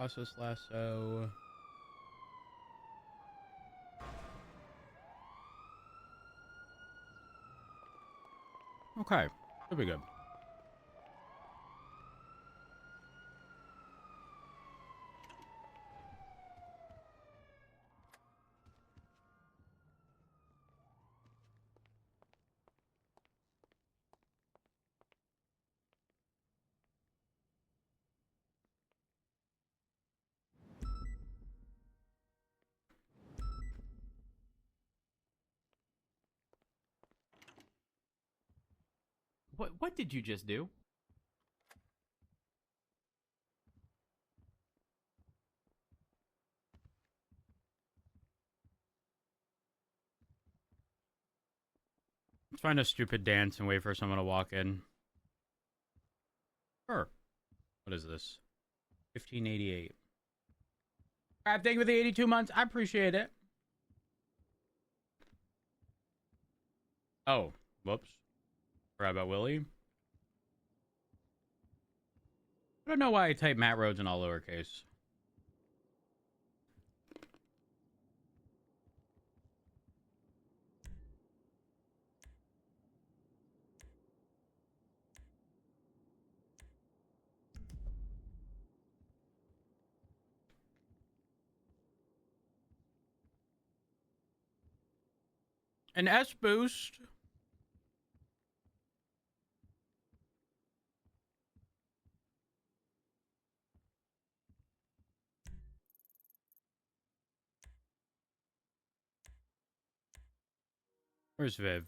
Process lasso. Okay, should be good. What did you just do? Let's find a stupid dance and wait for someone to walk in. Sure. What is this? 1588. Alright, thank you for the 82 months. I appreciate it. Oh, whoops. Forgot about Willie. I don't know why I type Matt Rhodes in all lowercase. An S boost. Where's Viv?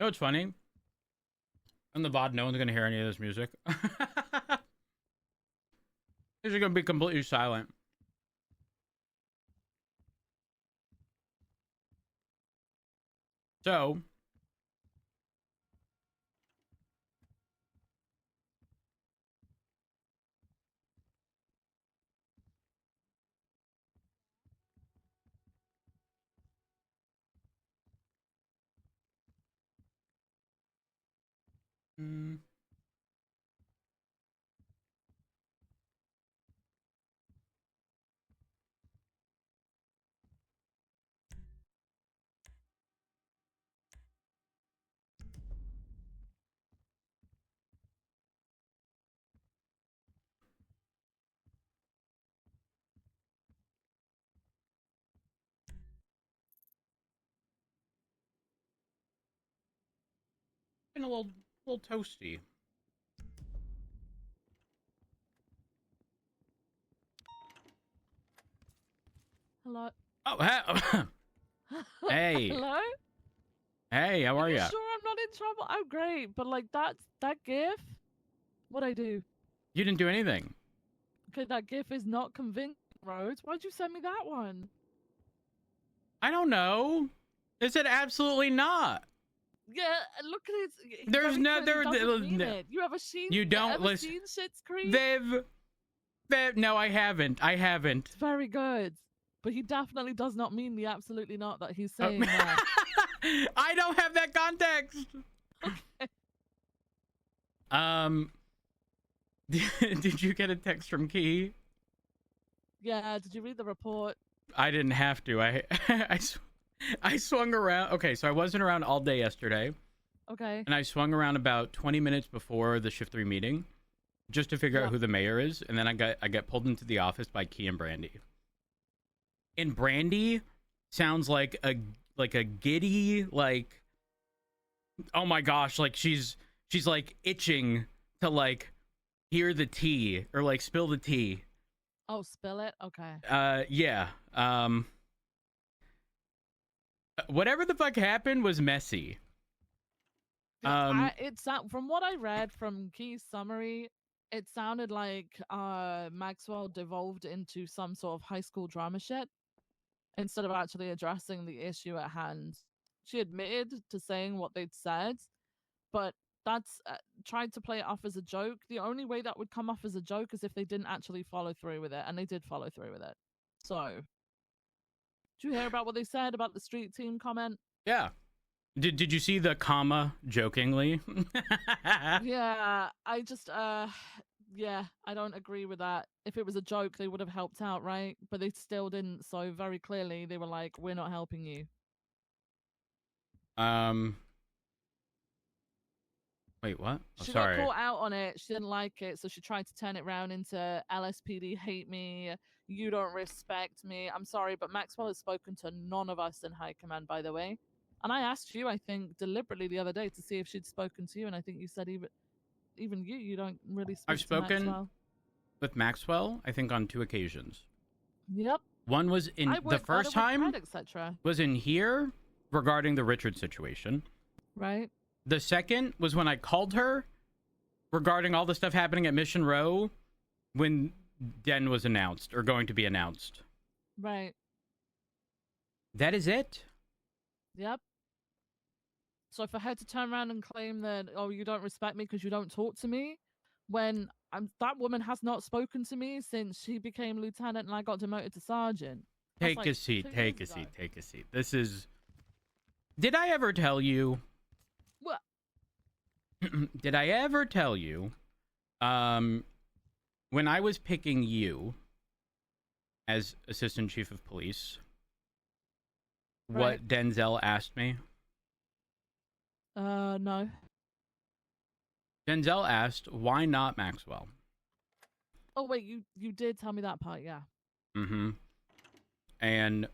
know what's funny? On the VOD, no one's gonna hear any of this music. These are gonna be completely silent. So, been a little toasty. Hello. Oh, hey, Hello? hey, how are you you? sure I'm not in trouble? I'm great, but like that GIF, what I do? You didn't do anything. Okay, that GIF is not convincing Rhodes. Why'd you send me that one? I don't know. It said absolutely not. Yeah, look at it. He There's very no- clearly there- doesn't mean there- it. You ever seen? You don't ever listen- seen Schitt's Creek? No, I haven't. I haven't. It's very good, but he definitely does not mean the absolutely not that he's Oh. saying there. I don't have that context. Did you get a text from Key? Yeah, did you read the report? I didn't have to. I swung around. Okay, so I wasn't around all day yesterday, Okay. and I swung around about 20 minutes before the shift 3 meeting, just to figure out Yep. who the mayor is, and then I got pulled into the office by Key and Brandy. And Brandy sounds like a giddy, like, oh my gosh, like she's like itching to like hear the tea or like spill the tea. Oh, spill it. Okay. Yeah. Whatever the fuck happened was messy. From what I read from Key's summary, it sounded like Maxwell devolved into some sort of high school drama shit instead of actually addressing the issue at hand. She admitted to saying what they'd said, but that's tried to play it off as a joke. The only way that would come off as a joke is if they didn't actually follow through with it, and they did follow through with it. So, did you hear about what they said about the street team comment? Yeah. Did you see the comma jokingly? Yeah, I just yeah, I don't agree with that. If it was a joke, they would have helped out, right? But they still didn't, so very clearly they were like, we're not helping you. Wait, what? Oh, She sorry. got caught out on it. She didn't like it, so she tried to turn it around into LSPD hate me. You don't respect me. I'm sorry, but Maxwell has spoken to none of us in high command, by the way. And I asked you, I think, deliberately the other day to see if she'd spoken to you, and I think you said even you don't really speak I've to spoken Maxwell. with Maxwell, I think, on 2 occasions. Yep. One was in I the worked first better with time Ted, etc. was in here regarding the Richard situation. Right. The second was when I called her regarding all the stuff happening at Mission Row when Den was announced or going to be announced. Right. That is it. Yep. So for her to turn around and claim that, oh, you don't respect me because you don't talk to me, when that woman has not spoken to me since she became lieutenant and I got demoted to sergeant. That's Take like a seat. 2 Take a years seat. ago. Take a seat. This is. Did I ever tell you? What? Did I ever tell you? When I was picking you as assistant chief of police, what Right. Denzel asked me? No. Denzel asked, "Why not Maxwell?" Oh wait, you did tell me that part, yeah. Mm-hmm. And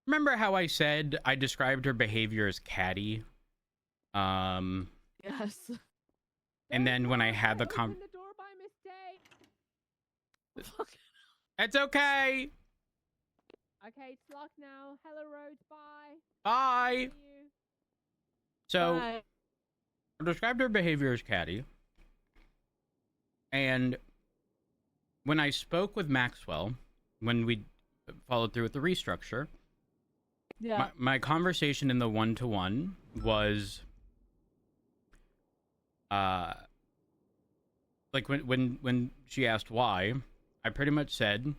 remember how I said I described her behavior as catty? Yes. And then when I had the opened the door by mistake. It's okay. Okay, it's locked now. Hello, Rhodes. Bye. Bye. See you. So Bye. I described her behavior as catty. And when I spoke with Maxwell, when we followed through with the restructure, Yeah. my conversation in the one-to-one was, like when she asked why, I pretty much said,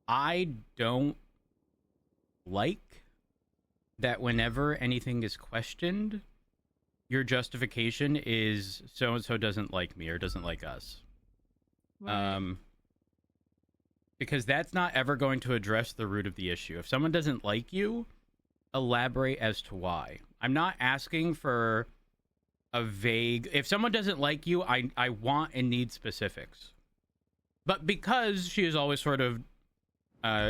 I don't like that whenever anything is questioned, your justification is so-and-so doesn't like me or doesn't like us. Right. Because that's not ever going to address the root of the issue. If someone doesn't like you, elaborate as to why. I'm not asking for a vague... If someone doesn't like you, I want and need specifics. But because she has always sort of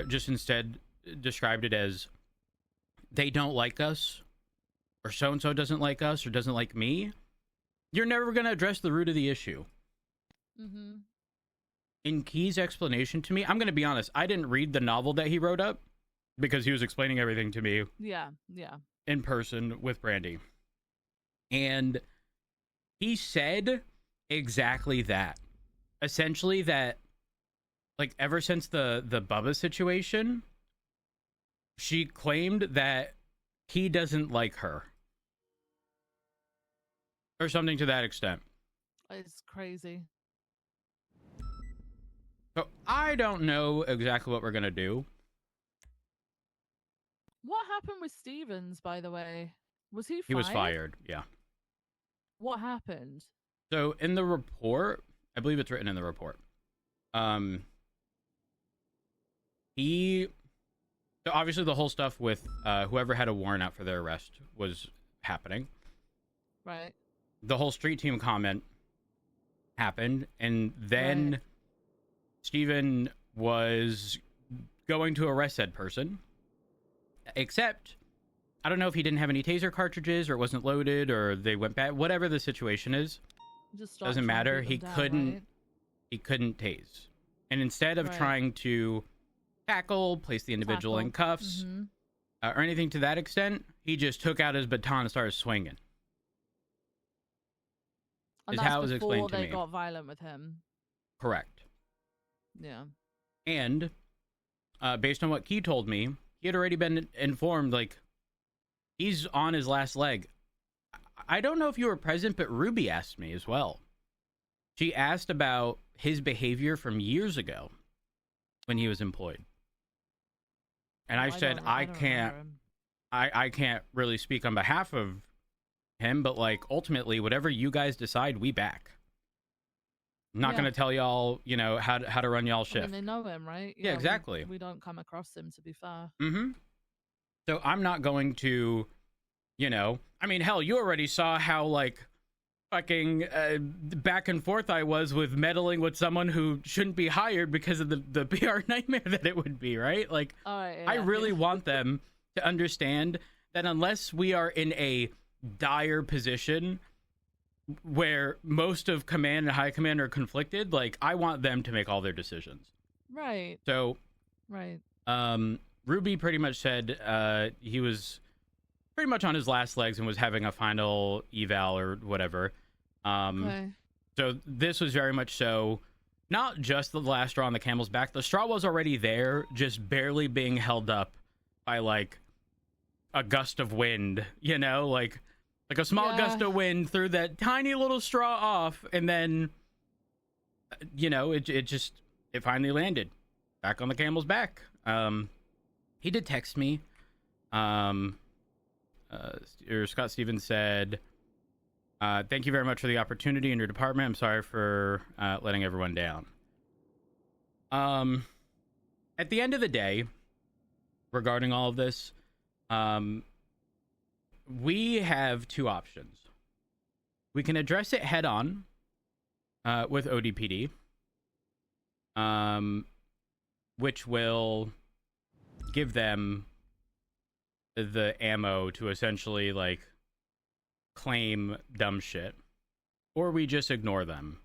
just instead described it as they don't like us, or so-and-so doesn't like us, or doesn't like me, you're never going to address the root of the issue. Mm-hmm. In Key's explanation to me, I'm going to be honest, I didn't read the novel that he wrote up because he was explaining everything to me Yeah. Yeah. in person with Brandy. And he said exactly that. Essentially that like ever since the Bubba situation, she claimed that he doesn't like her. Or something to that extent. It's crazy. So I don't know exactly what we're gonna do. What happened with Stevens, by the way? Was he fired? He was fired, yeah. What happened? So in the report, I believe it's written in the report. So obviously the whole stuff with whoever had a warrant out for their arrest was happening. Right. The whole street team comment happened, and then Steven was going to arrest said person. Except, I don't know if he didn't have any taser cartridges, or it wasn't loaded, or they went back. Whatever the situation is, Just doesn't matter. He couldn't tase, and instead of trying to tackle, place the individual in cuffs, or anything to that extent, he just took out his baton and started swinging. And is that's how it was explained to before me. they got violent with him. Correct. Yeah. And based on what Key told me, he had already been informed, like, he's on his last leg. I don't know if you were present, but Ruby asked me as well. She asked about his behavior from years ago when he was employed. And I said, I can't really speak on behalf of him, but like ultimately whatever you guys decide, we back. I'm not going to tell y'all, you know, how to run y'all shift. I mean, they know him, right? Yeah, exactly. We don't come across him, to be fair. So I'm not going to, you know, I mean, hell, you already saw how like fucking back and forth I was with meddling with someone who shouldn't be hired because of the PR nightmare that it would be, right? Like, I really want them to understand that unless we are in a dire position where most of command and high command are conflicted, like, I want them to make all their decisions. Right. So, Ruby pretty much said he was pretty much on his last legs and was having a final eval or whatever. So this was very much so not just the last straw on the camel's back. The straw was already there, just barely being held up by like a gust of wind, you know, like a small gust of wind threw that tiny little straw off, and then you know, it finally landed back on the camel's back. He did text me. Scott Stevens said, thank you very much for the opportunity in your department. I'm sorry for letting everyone down. At the end of the day, regarding all of this, we have two options. We can address it head on with ODPD, which will give them the ammo to essentially like claim dumb shit, or we just ignore them.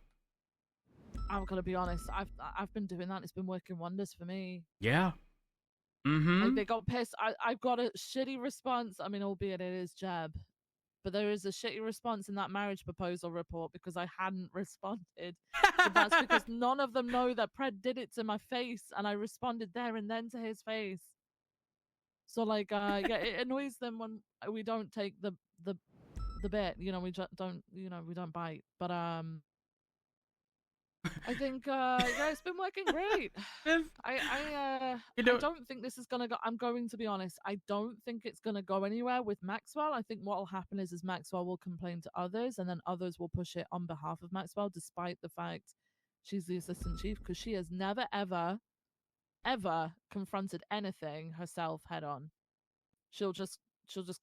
I'm gonna be honest, I've been doing that. It's been working wonders for me. Yeah. Like, they got pissed. I've got a shitty response. I mean, albeit it is Jeb, but there is a shitty response in that marriage proposal report because I hadn't responded. But that's because none of them know that Pred did it to my face, and I responded there and then to his face. So like, yeah, it annoys them when we don't take the bit. You know, we don't. You know, we don't bite. But I think yeah, it's been working great. I don't think this is gonna go. I'm going to be honest. I don't think it's gonna go anywhere with Maxwell. I think what will happen is Maxwell will complain to others, and then others will push it on behalf of Maxwell, despite the fact she's the assistant chief, because she has never ever confronted anything herself head on. She'll just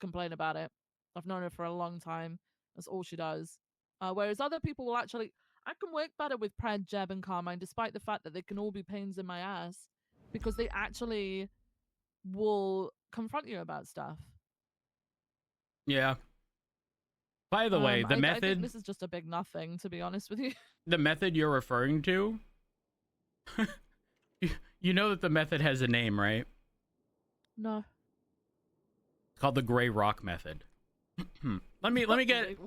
complain about it. I've known her for a long time. That's all she does. Whereas other people will actually. I can work better with Pred, Jeb, and Carmine, despite the fact that they can all be pains in my ass, because they actually will confront you about stuff. Yeah. By the way, the method... I think this is just a big nothing, to be honest with you. The method you're referring to... you know that the method has a name, right? No. It's called the Gray Rock method. Let me get...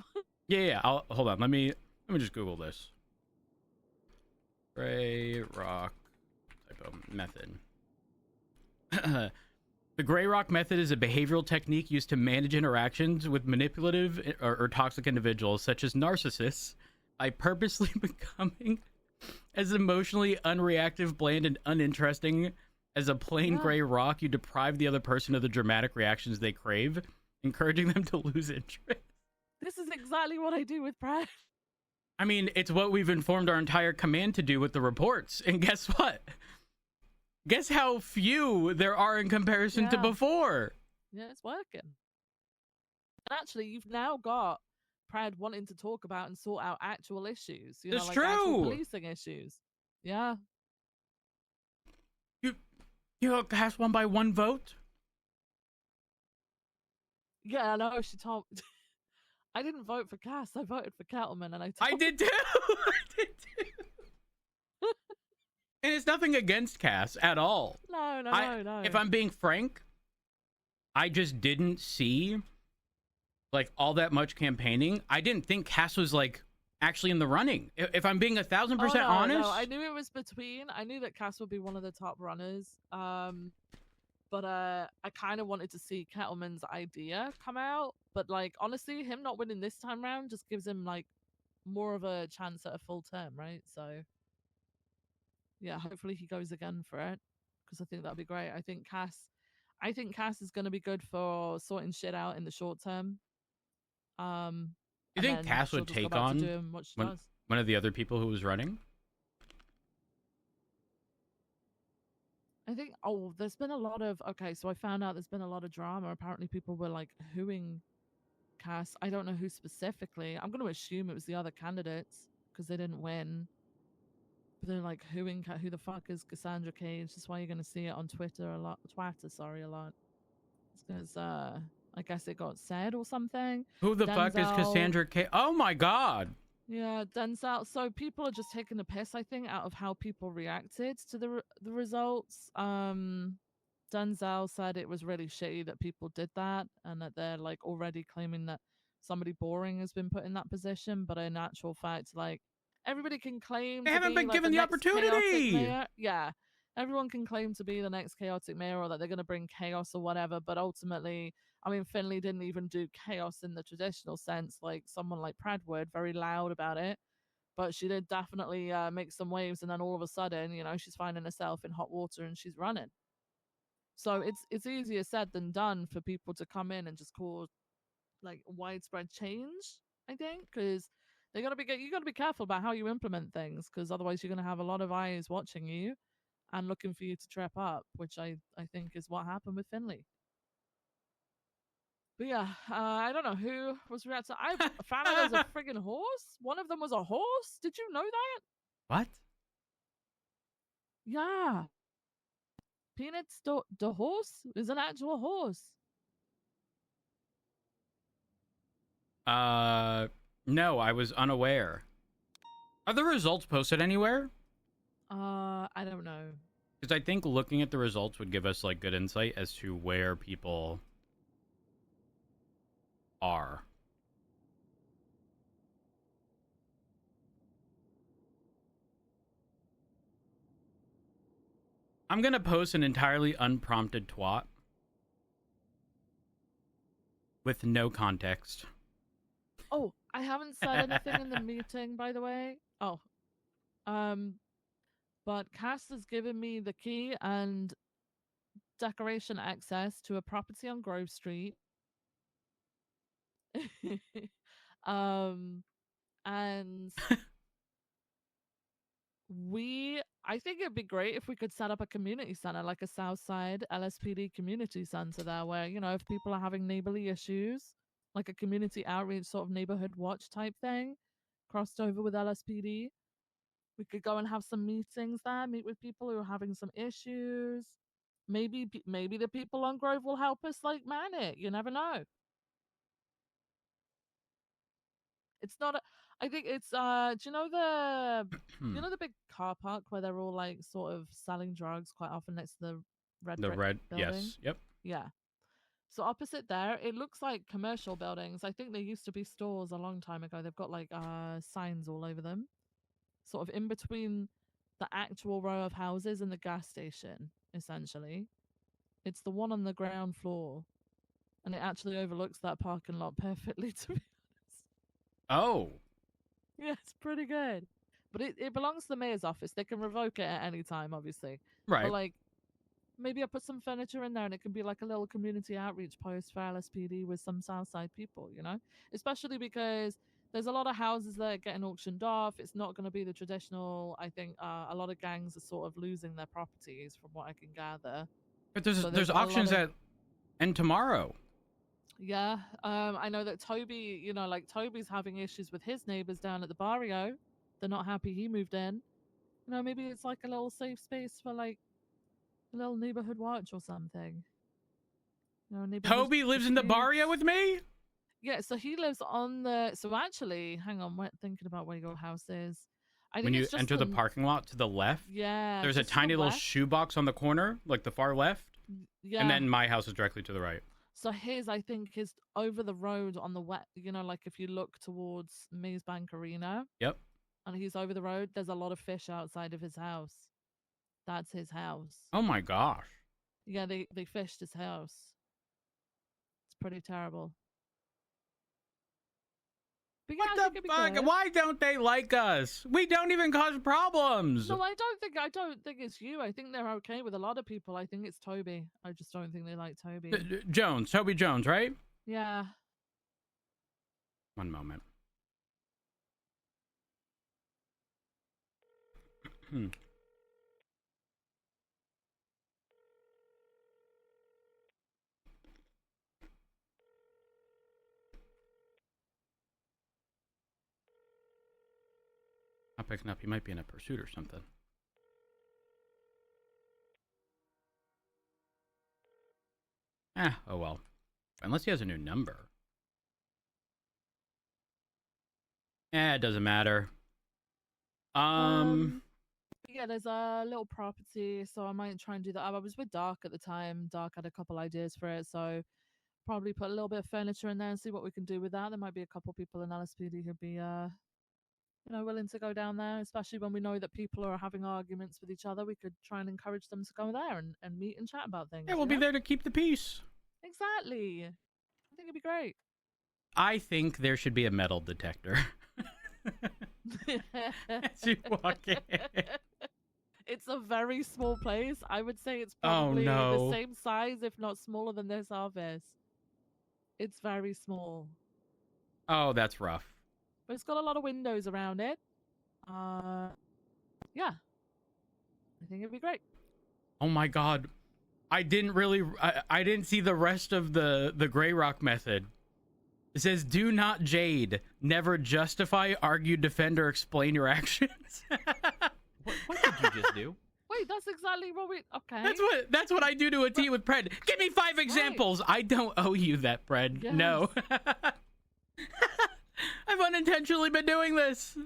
Yeah, hold on. Let me just Google this. Gray Rock method. The gray rock method is a behavioral technique used to manage interactions with manipulative or toxic individuals, such as narcissists, by purposely becoming as emotionally unreactive, bland, and uninteresting as a plain gray rock. You deprive the other person of the dramatic reactions they crave, encouraging them to lose interest. This is exactly what I do with Brad. I mean, it's what we've informed our entire command to do with the reports. And guess what? Guess how few there are in comparison to before. Yeah, it's working. And actually, you've now got Prad wanting to talk about and sort out actual issues. You know, It's like actual true. policing issues. Yeah. You cast one by one vote? Yeah, I know. She told. I didn't vote for Cass. I voted for Kettleman, and I did too. I did too. And it's nothing against Cass at all. No. If I'm being frank, I just didn't see like all that much campaigning. I didn't think Cass was like actually in the running. If I'm being 1,000% honest, no, I knew it was between. I knew that Cass would be one of the top runners. But I kind of wanted to see Kettleman's idea come out. But like honestly, him not winning this time round just gives him like more of a chance at a full term, right? So yeah, hopefully he goes again for it because I think that'd be great. I think Cass is going to be good for sorting shit out in the short term. you think Cass would take on one of the other people who was running? I think, there's been a lot of, so I found out there's been a lot of drama. Apparently people were like hooing Cass. I don't know who specifically. I'm going to assume it was the other candidates because they didn't win. But they're like hooing who the fuck is Cassandra Cage. That's why you're going to see it on Twitter a lot. A lot. It's because, I guess it got said or something. Who the fuck is Cassandra Cage? Oh my god. Yeah, Denzel. So people are just taking the piss, I think, out of how people reacted to the results. Denzel said it was really shitty that people did that, and that they're like already claiming that somebody boring has been put in that position. But in actual fact, like everybody can claim they to haven't be, been like, given the opportunity. Yeah, everyone can claim to be the next chaotic mayor or that they're going to bring chaos or whatever. But ultimately, I mean, Finley didn't even do chaos in the traditional sense, like someone like Prad would, very loud about it. But she did definitely make some waves, and then all of a sudden, you know, she's finding herself in hot water and she's running. So it's easier said than done for people to come in and just cause like widespread change. I think because you got to be careful about how you implement things, because otherwise you're going to have a lot of eyes watching you and looking for you to trip up, which I think is what happened with Finley. But yeah, I don't know who was reacting. I found out there was a friggin' horse. One of them was a horse. Did you know that? What? Yeah. Peanuts, the horse is an actual horse. No, I was unaware. Are the results posted anywhere? I don't know. Because I think looking at the results would give us like good insight as to where people are. I'm gonna post an entirely unprompted twat with no context. Oh, I haven't said anything in the meeting, by the way. Oh, but Cass has given me the key and decoration access to a property on Grove Street. And I think it'd be great if we could set up a community center, like a Southside LSPD community center there, where, you know, if people are having neighborly issues, like a community outreach sort of neighborhood watch type thing, crossed over with LSPD. We could go and have some meetings there, meet with people who are having some issues. Maybe the people on Grove will help us like man it. You never know. It's not a, I think it's do you know the big car park where they're all like sort of selling drugs quite often next to the red building? Yes, yep. Yeah. So opposite there, it looks like commercial buildings. I think there used to be stores a long time ago. They've got like signs all over them. Sort of in between the actual row of houses in the gas station, essentially. It's the one on the ground floor. And it actually overlooks that parking lot perfectly, to be honest. Oh. Yeah, it's pretty good. But it belongs to the mayor's office. They can revoke it at any time, obviously. Right. But, like, maybe I put some furniture in there and it can be like a little community outreach post for LSPD with some Southside people, you know? Especially because there's a lot of houses that are getting auctioned off. It's not going to be the traditional. I think a lot of gangs are sort of losing their properties from what I can gather. But there's So there's a lot auctions of- at end tomorrow. Yeah, I know that Toby, you know, like Toby's having issues with his neighbors down at the barrio. They're not happy he moved in. You know, maybe it's like a little safe space for like a little neighborhood watch or something. You know, neighborhood Toby lives in the disputes. barrio with me? Yeah, so he lives on the. So actually, hang on, we're thinking about where your house is. I think When you it's just enter the n- parking lot to the left, Yeah, there's a just to the tiny little west. shoebox on the corner, like the far left. Yeah, And then my house is directly to the right. so his, I think, is over the road on the west. You know, like if you look towards Maze Bank Arena. Yep. And he's over the road. There's a lot of fish outside of his house. That's his house. Oh my gosh. Yeah, they fished his house. It's pretty terrible. But yeah, I think What it'd the be fuck? good. Why don't they like us? We don't even cause problems. No, I don't think it's you. I think they're okay with a lot of people. I think it's Toby. I just don't think they like Toby. Toby Jones, right? Yeah. One moment. Not picking up. He might be in a pursuit or something. Oh well. Unless he has a new number. It doesn't matter. Yeah, there's a little property, so I might try and do that. I was with Dark at the time. Dark had a couple ideas for it, so probably put a little bit of furniture in there and see what we can do with that. There might be a couple people in LSPD who'd be willing to go down there, especially when we know that people are having arguments with each other. We could try and encourage them to go there and meet and chat about things. Yeah, we'll be there to keep the peace. Exactly. I think it'd be great. I think there should be a metal detector. As you walk in. It's a very small place. I would say it's Oh, probably no. the same size, if not smaller than this office. It's very small. Oh, that's rough. But it's got a lot of windows around it. Yeah. I think it'd be great. Oh my god. I didn't see the rest of the Grey Rock method. It says, do not jade. Never justify, argue, defend, or explain your actions. What did you just do? Wait, that's exactly what we. Okay. That's what I do to a tea with Pred. Give me 5 examples. I don't owe you that, Pred. Yes. No. I've unintentionally been doing this.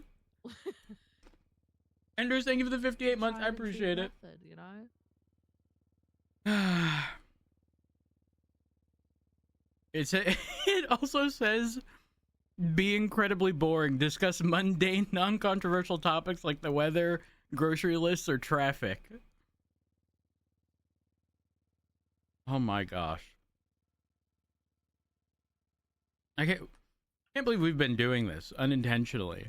Enders, thank you for the 58 months. I Tried and true appreciate it. method, you know? It also says, be incredibly boring. Discuss mundane, non-controversial topics like the weather, grocery lists, or traffic. Oh my gosh. I can't believe we've been doing this unintentionally.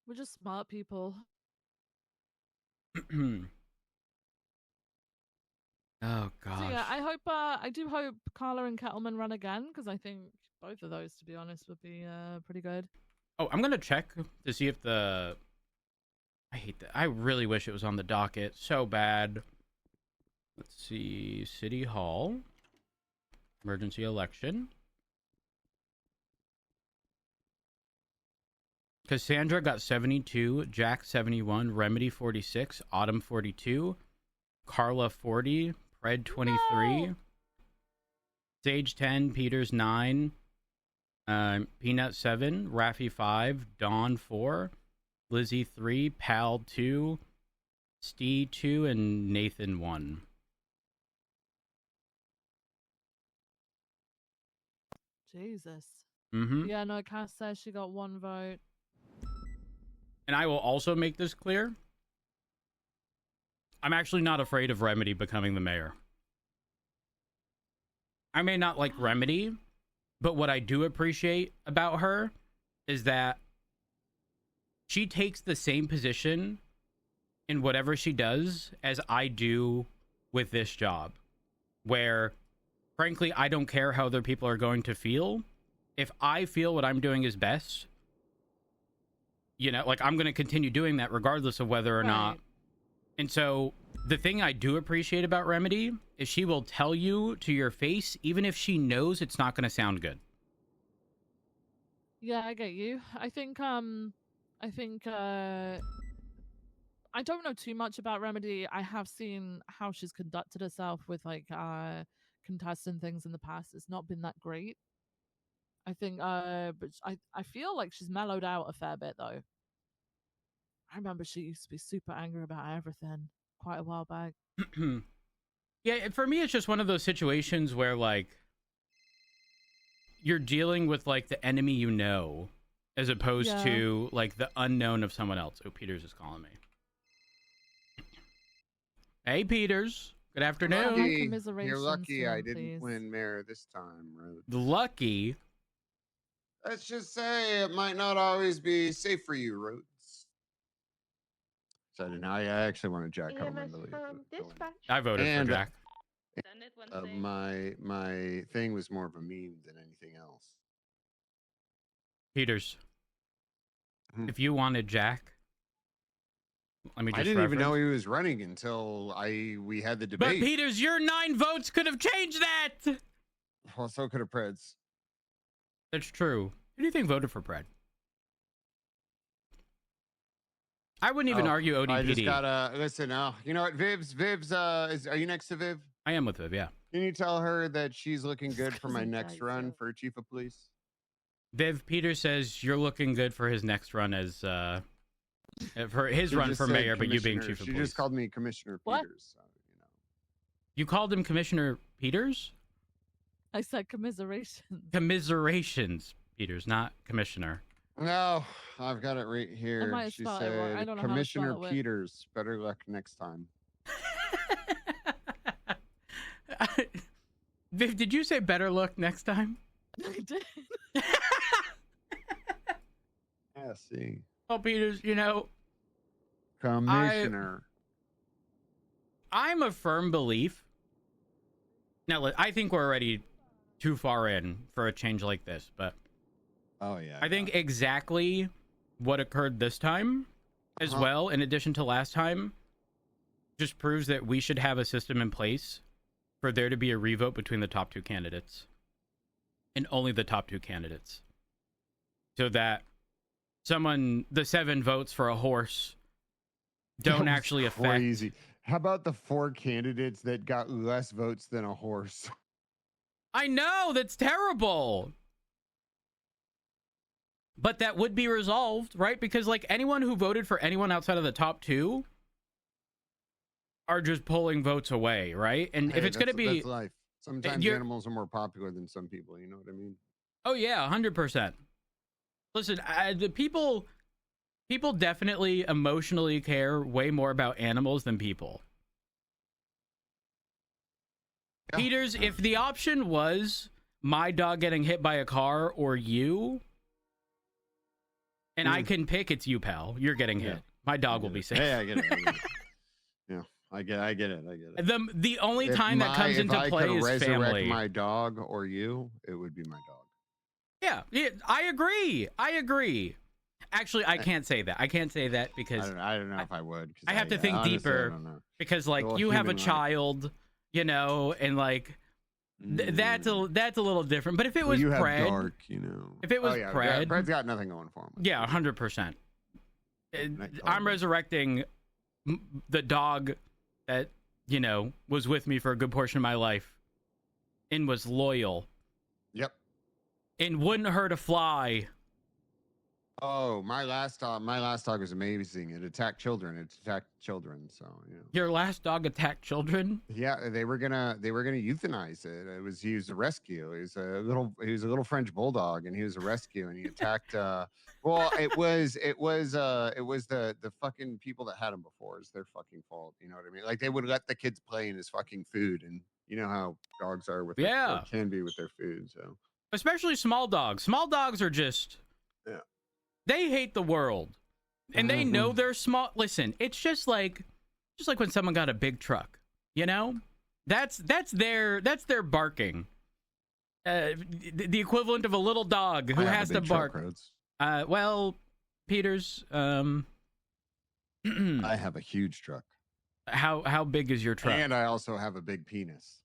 We're just smart people. Oh gosh. So yeah, I do hope Carla and Kettleman run again, because I think both of those, to be honest, would be pretty good. Oh, I'm gonna check to see if the. I hate that. I really wish it was on the docket so bad. Let's see, City Hall, emergency election. Cassandra got 72, Jack 71, Remedy 46, Autumn 42, Carla 40, Pred 23, No! Sage 10, Peters 9, Peanut 7, Raffy 5, Dawn 4, Lizzie 3, Pal 2, Stee 2, and Nathan 1. Jesus. Mm-hmm. Yeah, no, Cass says she got 1 vote. and I will also make this clear, I'm actually not afraid of Remedy becoming the mayor. I may not like Remedy, but what I do appreciate about her is that she takes the same position in whatever she does as I do with this job, where frankly, I don't care how other people are going to feel. If I feel what I'm doing is best, you know, like, I'm going to continue doing that regardless of whether or not. And so the thing I do appreciate about Remedy is she will tell you to your face, even if she knows it's not going to sound good. Yeah, I get you. I think I don't know too much about Remedy. I have seen how she's conducted herself with like contestant things in the past. It's not been that great. I think but I feel like she's mellowed out a fair bit though. I remember she used to be super angry about everything quite a while back. Yeah, for me it's just one of those situations where like you're dealing with like the enemy you know as opposed to like the unknown of someone else. Oh, Peters is calling me. Hey, Peters. Good afternoon. You're lucky I didn't win mayor this time, Rhodes. Lucky? Let's just say it might not always be safe for you, Rhodes. So I actually wanted Jack Homan to leave. I voted for Jack. My thing was more of a meme than anything else. Peters, if you wanted Jack, let me just I didn't even know he was running until we had the debate. But Peters, your 9 votes could have changed that. Well, so could have Preds. That's true. Who do you think voted for Pred? I wouldn't even argue ODPD. I just gotta listen. You know what, Viv's. Are you next to Viv? I am with Viv. Yeah. Can you tell her that she's looking good for my next run for chief of police? Viv, Peter says you're looking good for his next run as for his run for mayor, but you being chief of police. She just called me Commissioner Peters. So, you know. You called him Commissioner Peters? I said commiserations. Commiserations, Peters, not Commissioner. No, I've got it right here. She said, I don't know Commissioner Peters, better luck next time. Viv, did you say better luck next time? I did. Yeah, see. Well, Peters, you know, Commissioner. I'm a firm belief. Now, I think we're already too far in for a change like this, but oh yeah, I think exactly what occurred this time as well, in addition to last time, just proves that we should have a system in place for there to be a revote between the top 2 candidates and only the top 2 candidates, so that the 7 votes for a horse don't actually affect. Crazy. How about the 4 candidates that got less votes than a horse? I know, that's terrible. But that would be resolved, right? Because like anyone who voted for anyone outside of the top 2 are just pulling votes away, right? And if it's going to be, that's life. Sometimes animals are more popular than some people. You know what I mean? Oh yeah, 100%. Listen, the people definitely emotionally care way more about animals than people. Yeah. Peters, if the option was my dog getting hit by a car or you, and I can pick, it's you, pal. You're getting hit. My dog will be safe. Hey, I get it. Yeah, I get it. The only time that comes into play is resurrect family. My dog or you, it would be my dog. Yeah, I agree. Actually, I can't say that. I can't say that because I don't know if I would. I have to think deeper because, like, you have a child, you know, and like that's a little different. But if it was you Pred, have dark, you know, if it was Pred, Pred's got nothing going for him. Yeah, 100%. I'm resurrecting the dog that, you know, was with me for a good portion of my life and was loyal. Yep. And wouldn't hurt a fly. Oh, my last dog was amazing. It attacked children. It attacked children. So Your last dog attacked children? yeah, they were gonna euthanize it. He was a rescue. He was a little French bulldog, and he was a rescue, and he attacked. Well, it was the fucking people that had him before. It's their fucking fault. You know what I mean? Like they would let the kids play in his fucking food, and you know how dogs are with Yeah, or can be with their food. So especially small dogs. Small dogs are just yeah. They hate the world, and they know they're small. Listen, it's just like when someone got a big truck, you know, that's their barking. The equivalent of a little dog who has to bark. Well, Peters, I have a huge truck. How big is your truck? And I also have a big penis.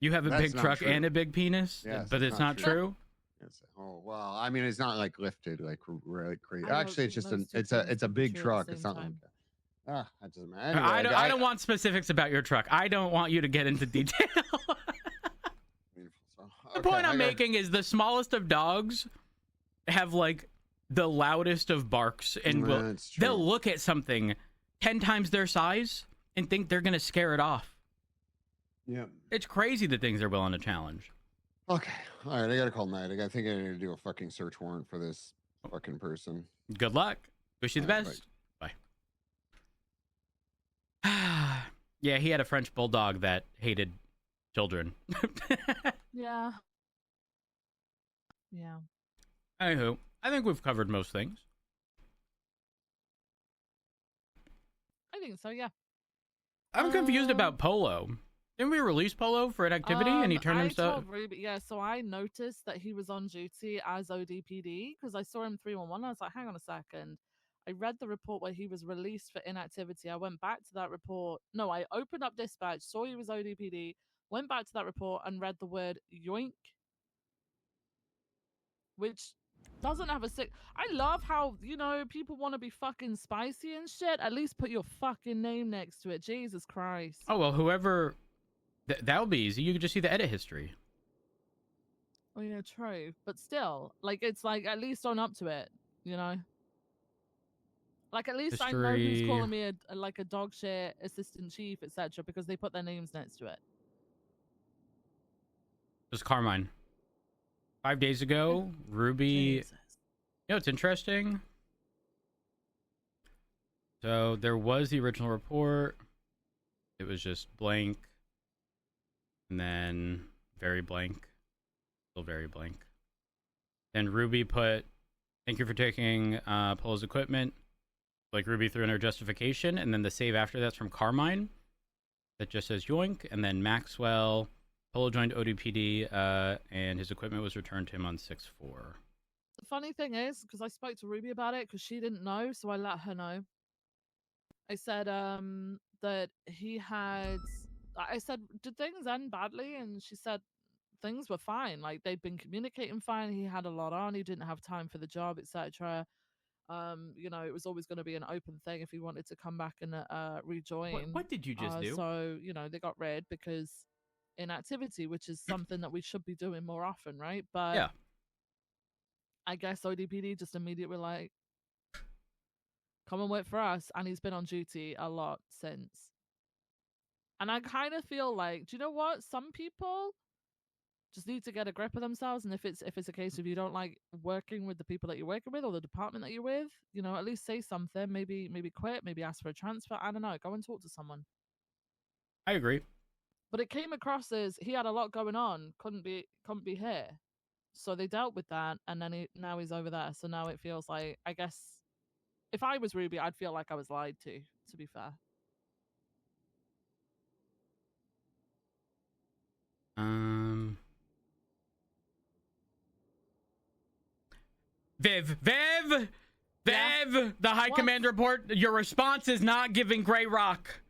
You have a That's big not truck true. and a big penis, Yes, but it's not true. Yes. Oh well, I mean, it's not like lifted like really crazy. I don't Actually, it's think just those two it's a things big can be true at truck. the It's same not like time. that doesn't matter. Anyway, I don't want specifics about your truck. I don't want you to get into detail. The point I'm making is the smallest of dogs have like the loudest of barks, and they'll look at something 10 times their size and think they're gonna scare it off. Yeah. It's crazy the things they're willing to challenge. Okay. All right. I gotta call Night. I think I need to do a fucking search warrant for this fucking person. Good luck. Wish you the All right, best. Bye. Yeah, he had a French bulldog that hated children. Yeah. Yeah. Anywho, I think we've covered most things. I think so, yeah. I'm confused about Polo. Didn't we release Polo for an activity and he turned himself? Yeah, so I noticed that he was on duty as ODPD because I saw him 311. I was like, hang on a second. I read the report where he was released for inactivity. I went back to that report. No, I opened up dispatch, saw he was ODPD, went back to that report and read the word yoink, which doesn't have a sick. I love how, people want to be fucking spicy and shit. At least put your fucking name next to it. Jesus Christ. Oh, well, whoever... that would be easy. You could just see the edit history. Oh, yeah, true. But still, like, it's like, at least own up to it, you know? Like, at least I know who's calling me a dog shit assistant chief, etc., because they put their names next to it. It was Carmine. 5 days ago, Ruby... Jesus. You know, it's interesting. So, there was the original report. It was just blank. And then very blank. Still very blank. Then Ruby put, thank you for taking Polo's equipment. Like Ruby threw in her justification. And then the save after that's from Carmine. That just says yoink. And then Maxwell, Polo joined ODPD and his equipment was returned to him on 6/4. The funny thing is, because I spoke to Ruby about it, because she didn't know, so I let her know. I said that he had... I said, did things end badly? And she said things were fine. Like, they'd been communicating fine. He had a lot on. He didn't have time for the job, etc. It was always going to be an open thing if he wanted to come back and rejoin. What did you just do? So, they got rid because inactivity, which is something that we should be doing more often, right? But yeah. I guess ODPD just immediately were like, come and work for us. And he's been on duty a lot since. And I kind of feel like, do you know what? Some people just need to get a grip of themselves. And if it's a case of you don't like working with the people that you're working with or the department that you're with, at least say something. Maybe quit. Maybe ask for a transfer. I don't know. Go and talk to someone. I agree. But it came across as he had a lot going on. Couldn't be here. So they dealt with that, and then now he's over there. So now it feels like, I guess, if I was Ruby, I'd feel like I was lied to be fair. Viv, Yeah? the High Command report. Your response is not giving Grey Rock.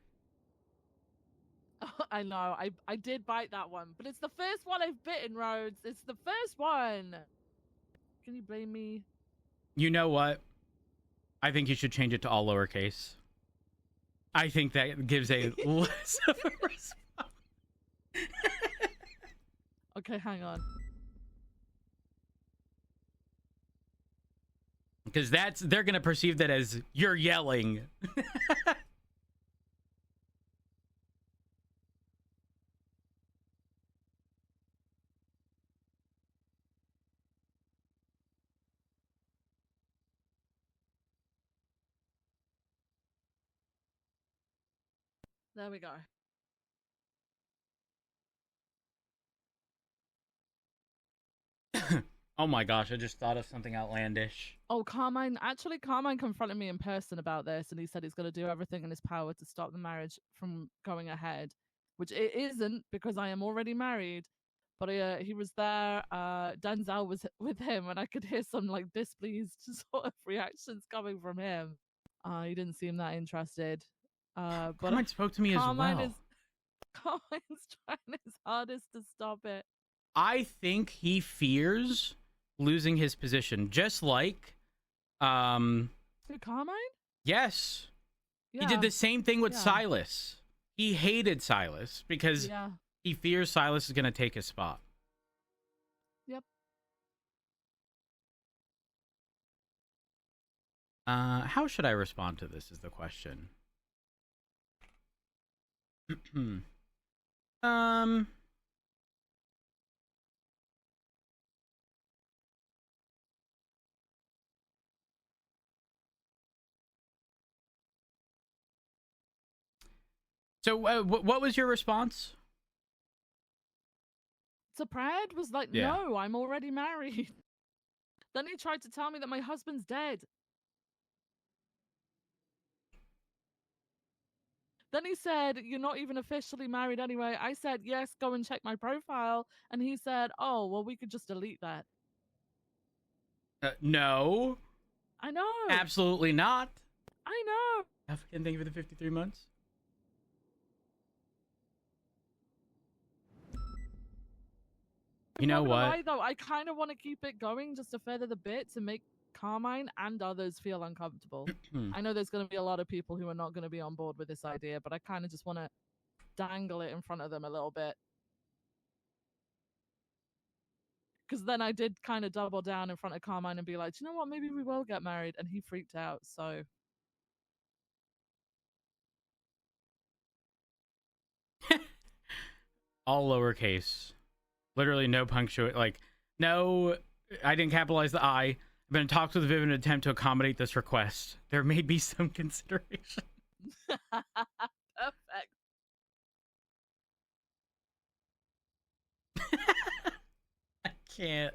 I know, I did bite that one, but it's the first one I've bitten, Rhodes. It's the first one. Can you blame me? You know what? I think you should change it to all lowercase. I think that gives a less of a response. Okay, hang on. Because they're gonna perceive that as you're yelling. There we go. Oh my gosh, I just thought of something outlandish. Oh, Carmine confronted me in person about this, and he said he's going to do everything in his power to stop the marriage from going ahead, which it isn't because I am already married. But he was there. Denzel was with him, and I could hear some like displeased sort of reactions coming from him. He didn't seem that interested. But Carmine spoke to me as well. Carmine's trying his hardest to stop it. I think he fears losing his position, just like, Who, Carmine? yes, Yeah. he did the same thing with Yeah. Silas. He hated Silas because Yeah. he fears Silas is going to take his spot. Yep. How should I respond to this is the question. So what was your response? So Brad was like, Yeah. no, I'm already married. Then he tried to tell me that my husband's dead. Then he said, you're not even officially married anyway. I said, yes, go and check my profile. And he said, oh, well, we could just delete that. No, I know. absolutely not. I know. African, thank you for the 53 months. You know Not gonna what? lie, though, I kind of want to keep it going just to further the bit to make Carmine and others feel uncomfortable. I know there's going to be a lot of people who are not going to be on board with this idea, but I kind of just want to dangle it in front of them a little bit. Because then I did kind of double down in front of Carmine and be like, you know what, maybe we will get married. And he freaked out, so. All lowercase. Literally no punctuation. Like, no, I didn't capitalize the I. I've been in talks with Viv in an attempt to accommodate this request. There may be some consideration. Perfect. I can't.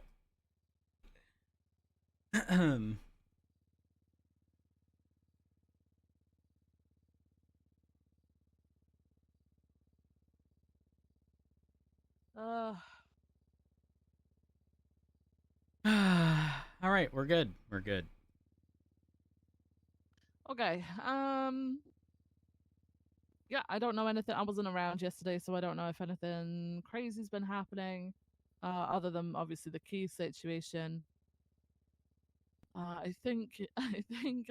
All right, we're good. We're good. Okay. Yeah, I don't know anything. I wasn't around yesterday, so I don't know if anything crazy's been happening, other than obviously the key situation. I think, I think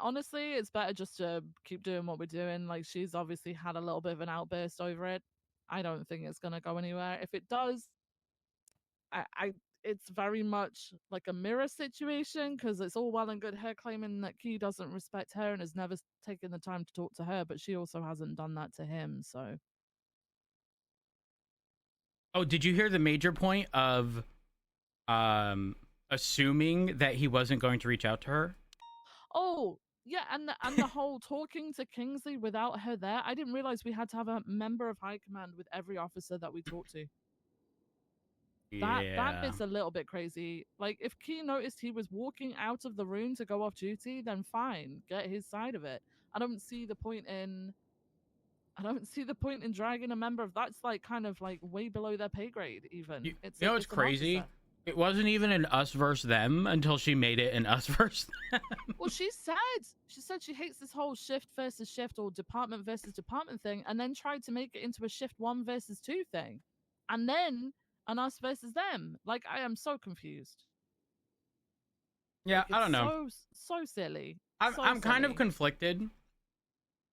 honestly, it's better just to keep doing what we're doing. Like, she's obviously had a little bit of an outburst over it. I don't think it's gonna go anywhere. If it does, it's very much like a mirror situation, because it's all well and good her claiming that Key doesn't respect her and has never taken the time to talk to her, but she also hasn't done that to him. So, Oh, did you hear the major point of assuming that he wasn't going to reach out to her? oh yeah, and the whole talking to Kingsley without her there. I didn't realize we had to have a member of high command with every officer that we talk to. That bit's a little bit crazy. Like, if Key noticed he was walking out of the room to go off duty, then fine, get his side of it. I don't see the point in dragging a member of that's like kind of like way below their pay grade even. You know what's it's an crazy? officer. It wasn't even an us versus them until she made it an us versus them. Well, she said she hates this whole shift versus shift or department versus department thing, and then tried to make it into a shift 1 versus 2 thing, and then an us versus them. Like, I am so confused. Yeah, Like, I don't know. So silly. I'm kind of silly. conflicted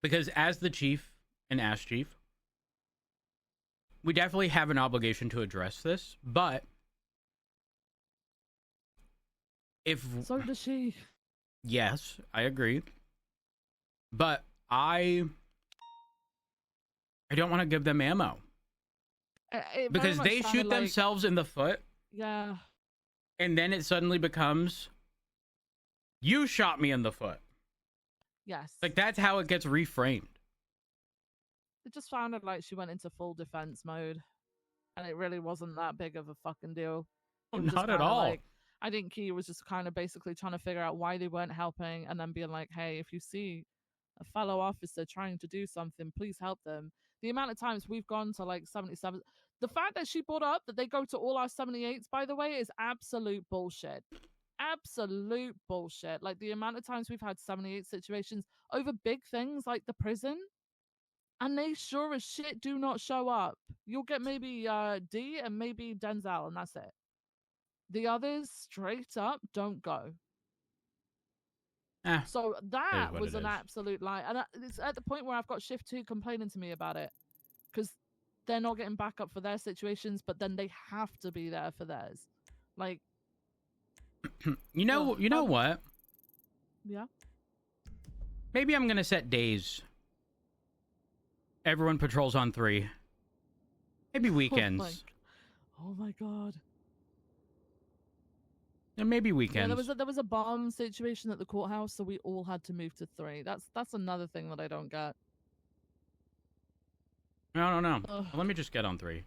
because as the chief and Ash Chief, we definitely have an obligation to address this, but If So does she. yes, I agree, but I don't want to give them ammo It very because much they sounded shoot like, themselves in the foot, yeah. and then it suddenly becomes, you shot me in the foot. Yes. Like that's how it gets reframed. It just sounded like she went into full defense mode, and it really wasn't that big of a fucking deal. Oh, It was just not at kinda all. Like, I think Key was just kind of basically trying to figure out why they weren't helping, and then being like, "Hey, if you see a fellow officer trying to do something, please help them." The amount of times we've gone to like 77, the fact that she brought up that they go to all our 78s, by the way, is absolute bullshit. Absolute bullshit. Like the amount of times we've had 78 situations over big things like the prison, and they sure as shit do not show up. You'll get maybe D and maybe Denzel, and that's it. The others straight up don't go. So that what was it an is. absolute lie. And it's at the point where I've got Shift 2 complaining to me about it because they're not getting backup for their situations, but then they have to be there for theirs. Like, You know what? yeah. Maybe I'm gonna set days. Everyone patrols on 3. Maybe weekends. Oh my god. And maybe Yeah, weekends. there was a bomb situation at the courthouse, so we all had to move to 3. That's another thing that I don't get. I don't know. Ugh. Let me just get on 3.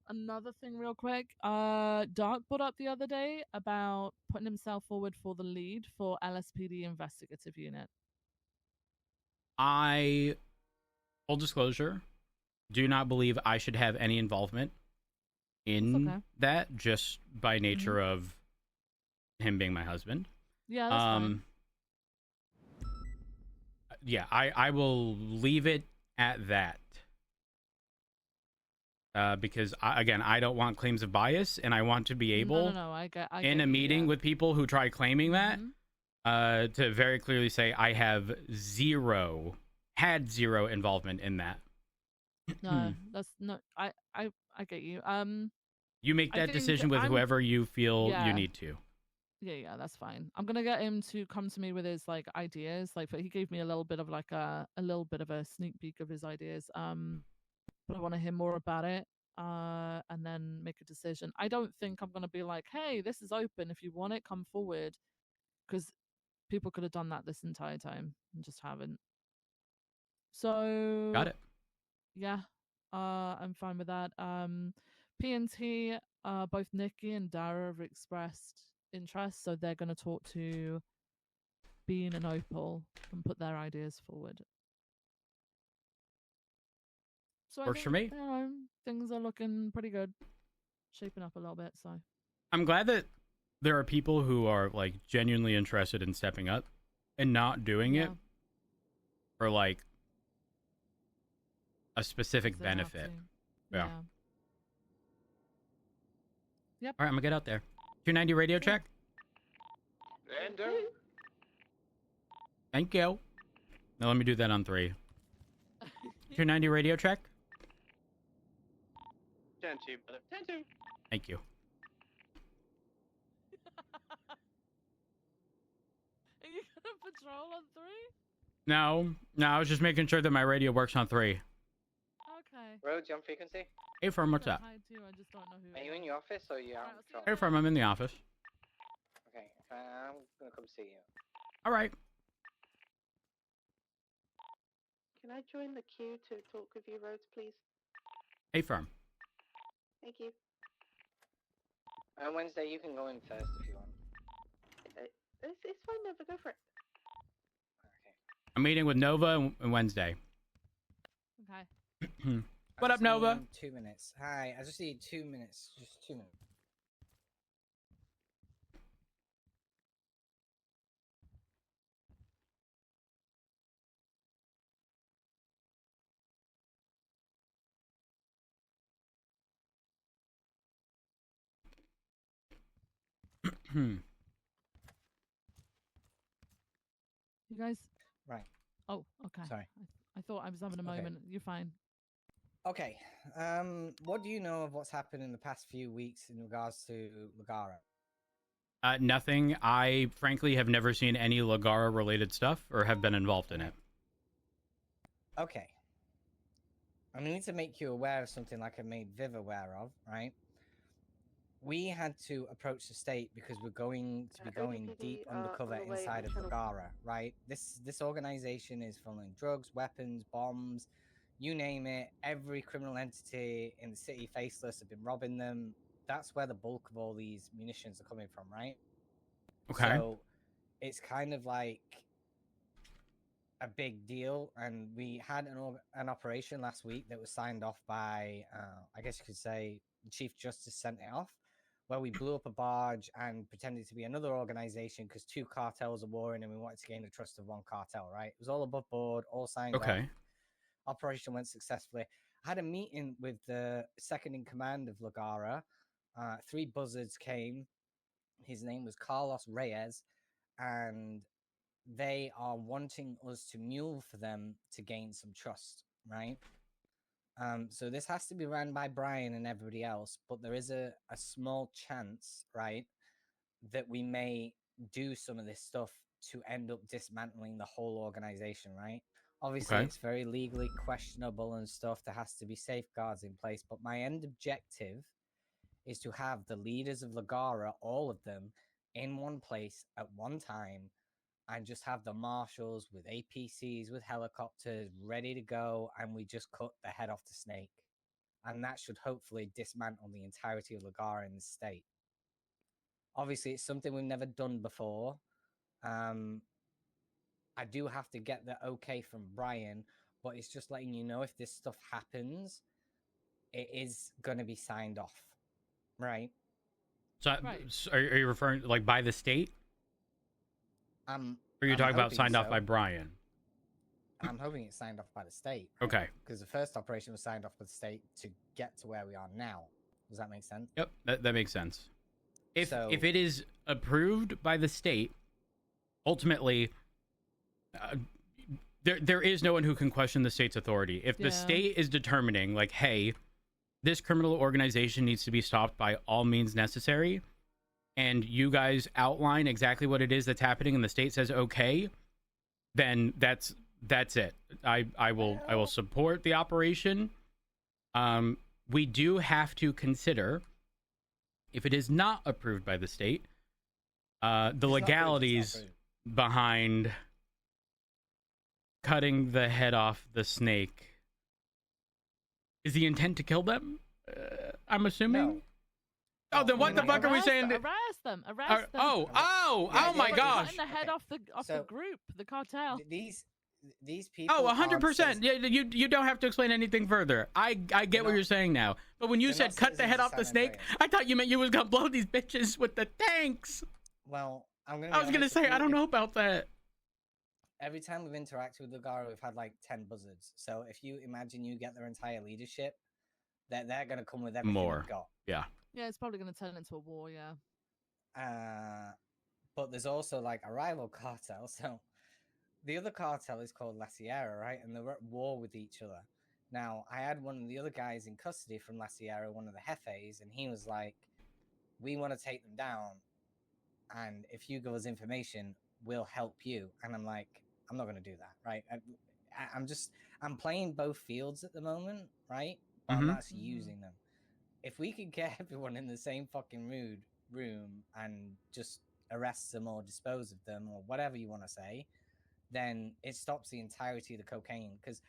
Another thing real quick. Dark brought up the other day about putting himself forward for the lead for LSPD investigative unit. Full disclosure, do not believe I should have any involvement in okay. that, just by nature of him being my husband. Yeah, that's fine. Yeah, I will leave it at that. Because I don't want claims of bias, and I want to be able, No, I get in a meeting with people who try claiming that, to very clearly say I have had zero involvement in that. No, that's not. I get you. You make I that think decision with whoever you feel you need to. Yeah, that's fine. I'm gonna get him to come to me with his like ideas. Like, he gave me a little bit of like a little bit of a sneak peek of his ideas. But I want to hear more about it. And then make a decision. I don't think I'm gonna be like, hey, this is open. If you want it, come forward. Because people could have done that this entire time and just haven't. So Got it. Yeah, I'm fine with that. P&T, both Nikki and Dara have expressed interest, so they're going to talk to Bean and Opal and put their ideas forward. So Works for me. You know, things are looking pretty good, shaping up a little bit. So I'm glad that there are people who are like genuinely interested in stepping up and not doing it for like a specific benefit. Yeah. Yep. All right, I'm gonna get out there. 290 radio check. Thank you. Now let me do that on 3. 290 radio check. 10-2, brother. 10-2. Thank you. Are you gonna patrol on 3? No, I was just making sure that my radio works on 3. Okay. Roads, you on frequency? Hey, Firm, what's up? I just don't know who. Are you in your office or are you out on patrol? Hey, Firm, I'm in the office. Okay, I'm gonna come see you. All right. Can I join the queue to talk with you, Rhodes, please? Hey, Firm. Thank you. On Wednesday, you can go in first if you want. It's fine, Nova, go for it. Okay. I'm meeting with Nova on Wednesday. Okay. What up, Nova? 2 minutes. Hi, I just need 2 minutes. Just 2 minutes. You guys. Right. Oh, okay. Sorry. I thought I was having a Okay. moment. You're fine. Okay. What do you know of what's happened in the past few weeks in regards to Lagara? Nothing. I frankly have never seen any Lagara related stuff or have been involved in it. Okay. I need to make you aware of something like I made Viv aware of, right? We had to approach the state because we're going to be going deep undercover inside of Lagara, right? This organization is funneling drugs, weapons, bombs, you name it. Every criminal entity in the city, faceless, have been robbing them. That's where the bulk of all these munitions are coming from, right? Okay. So it's kind of like a big deal, and we had an operation last week that was signed off by, I guess you could say, the Chief Justice sent it off, where we blew up a barge and pretended to be another organization because two cartels are warring, and we wanted to gain the trust of one cartel. Right? It was all above board, all signed off. Okay. Operation went successfully. I had a meeting with the second in command of Lagara. 3 buzzards came. His name was Carlos Reyes, and they are wanting us to mule for them to gain some trust, right? So this has to be ran by Brian and everybody else, but there is a small chance, right, that we may do some of this stuff to end up dismantling the whole organization, right? Obviously, Okay. it's very legally questionable and stuff. There has to be safeguards in place, but my end objective is to have the leaders of Lagara, all of them, in one place at one time, and just have the marshals with APCs, with helicopters ready to go, and we just cut the head off the snake. And that should hopefully dismantle the entirety of Lagara in the state. Obviously, it's something we've never done before. I do have to get the okay from Brian, but it's just letting you know if this stuff happens, it is going to be signed off, right? So, Right. are you referring like by the state? Or are you I'm talking about hoping signed off so. by Brian? I'm hoping it's signed off by the state. Right? Okay. Because the first operation was signed off by the state to get to where we are now. Does that make sense? Yep, that makes sense. If So- it is approved by the state, ultimately, there is no one who can question the state's authority. If the Yeah. state is determining, like, hey, this criminal organization needs to be stopped by all means necessary, and you guys outline exactly what it is that's happening, and the state says okay, then that's it. I will support the operation. We do have to consider, if it is not approved by the state, the It's not approved, it's not legalities approved. behind cutting the head off the snake. Is the intent to kill them? I'm assuming. No. Oh, then what the fuck are we saying? Arrest them! Arrest them! Oh Yeah, my yeah, gosh! Cutting the head Okay. off the So- group, the cartel. These people. Oh, are 100%. citizens- Yeah, you don't have to explain anything further. I get They're what not- you're saying now. But when you they're said not cut the head citizens off of the San snake, Andreas. I thought you meant you was gonna blow these bitches with the tanks. Well, I'm gonna. I was gonna say I don't know about that. Every time we've interacted with Lagara, we've had like 10 buzzards. So if you imagine you get their entire leadership, they're gonna come with everything More. they've got. Yeah. Yeah, it's probably going to turn into a war. Yeah. But there's also like a rival cartel. So the other cartel is called La Sierra, right? And they're at war with each other. Now, I had one of the other guys in custody from La Sierra, one of the Jefes, and he was like, we want to take them down. And if you give us information, we'll help you. And I'm like, I'm not going to do that, right? I'm playing both fields at the moment, right? But I'm Mhm. not using them. If we could get everyone in the same fucking room and just arrest them or dispose of them or whatever you want to say, then it stops the entirety of the cocaine. Because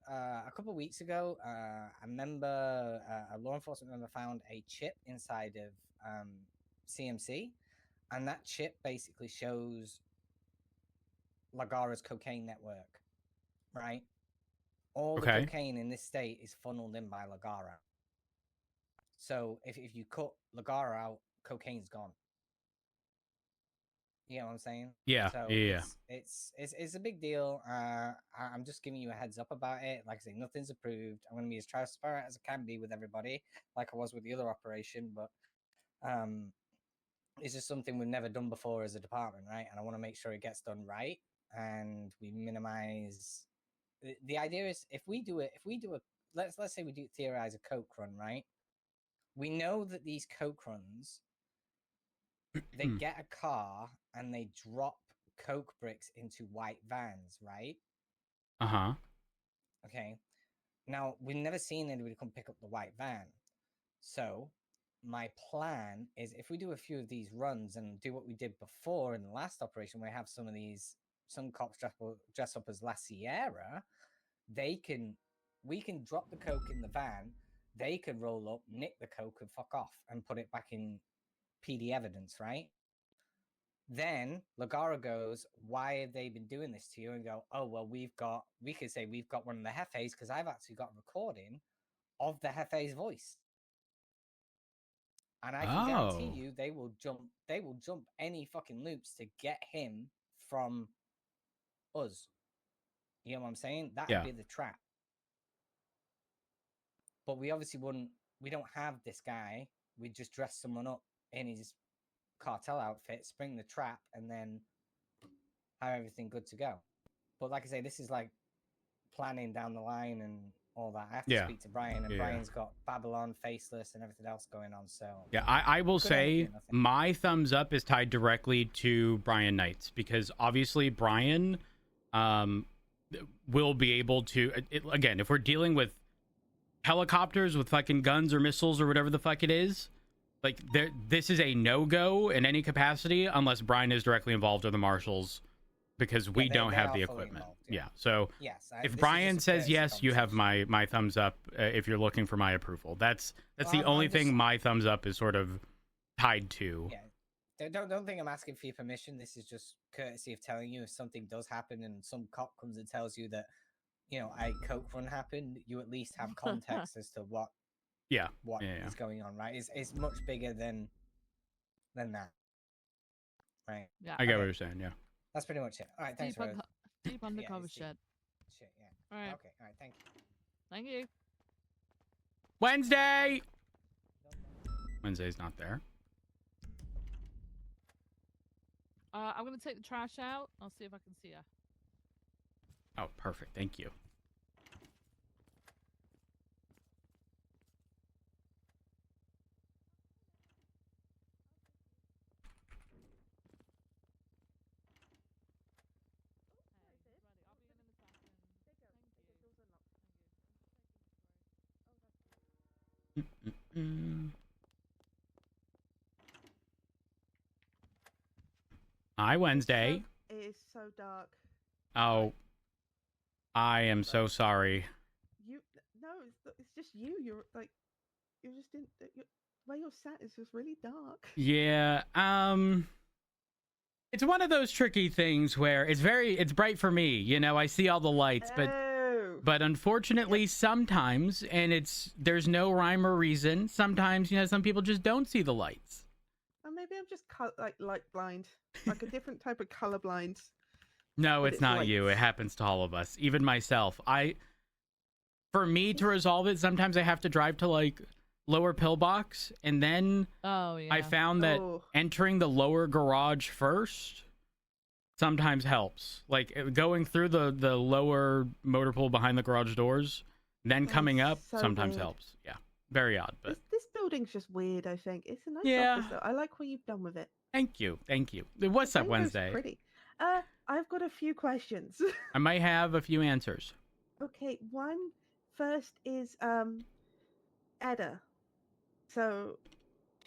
a couple of weeks ago, a law enforcement member found a chip inside of CMC, and that chip basically shows Lagara's cocaine network, right? All the Okay. cocaine in this state is funneled in by Lagara. So if you cut Lagara out, cocaine's gone. You know what I'm saying? Yeah. So Yeah. it's a big deal. I'm just giving you a heads up about it. Like I say, nothing's approved. I'm going to be as transparent as I can be with everybody, like I was with the other operation. But it's just something we've never done before as a department, right? And I want to make sure it gets done right, and we minimize. The idea is if we do let's say we do theorize a coke run, right? We know that these coke runs, they get a car and they drop coke bricks into white vans, right? Uh-huh. Okay. Now, we've never seen anybody come pick up the white van. So, my plan is if we do a few of these runs and do what we did before in the last operation, where we have some cops dress up as La Sierra, we can drop the coke in the van, they could roll up, nick the coke and fuck off and put it back in PD evidence, right? Then Lagara goes, why have they been doing this to you? And go, oh, well, we could say we've got one of the Hefes because I've actually got a recording of the Hefe's voice. And I can guarantee you they will jump any fucking loops to get him from us. You know what I'm saying? That would be the trap. But we obviously we don't have this guy. We just dress someone up in his cartel outfit, spring the trap, and then have everything good to go. But like I say, this is like planning down the line and all that. I have to speak to Brian, and Brian's got Babylon, Faceless, and everything else going on. So I will say my thumbs up is tied directly to Brian Knights, because obviously Brian will be able to, again, if we're dealing with helicopters with fucking guns or missiles or whatever the fuck it is, like this is a no-go in any capacity unless Brian is directly involved or the marshals, because we don't have the equipment. So yes, if Brian says yes, you have my thumbs up. If you're looking for my approval, that's the only thing my thumbs up is sort of tied to. Yeah, don't think I'm asking for your permission. This is just courtesy of telling you if something does happen and some cop comes and tells you that, you know, a coke run happened, you at least have context as to what is going on, right? It's much bigger than that, right? Yeah, I get what you're saying. Yeah, that's pretty much it. All right, thanks, Rose. Deep undercover shit. Shit, yeah. All right. Okay, all right, thank you. Thank you. Wednesday's not there. I'm gonna take the trash out. I'll see if I can see her. Oh, perfect. Thank you. Hi, Wednesday. It is so dark. Oh, I am so sorry. It's just you. You're just in where you're sat is just really dark. Yeah. It's one of those tricky things where it's bright for me. You know, I see all the lights, but unfortunately sometimes, and there's no rhyme or reason. Sometimes, you know, some people just don't see the lights. Or maybe I'm just light blind, like a different type of color blind. No, it's not you. It happens to all of us, even myself. For me to resolve it, sometimes I have to drive to like lower pillbox, and then I found that entering the lower garage first sometimes helps. Like going through the lower motor pool behind the garage doors, then coming up sometimes helps. Yeah, very odd, but this building's just weird. I think it's a nice office, though. I like what you've done with it. Thank you. What's up, Wednesday? Pretty. I've got a few questions. I might have a few answers. Okay, first is Edda. So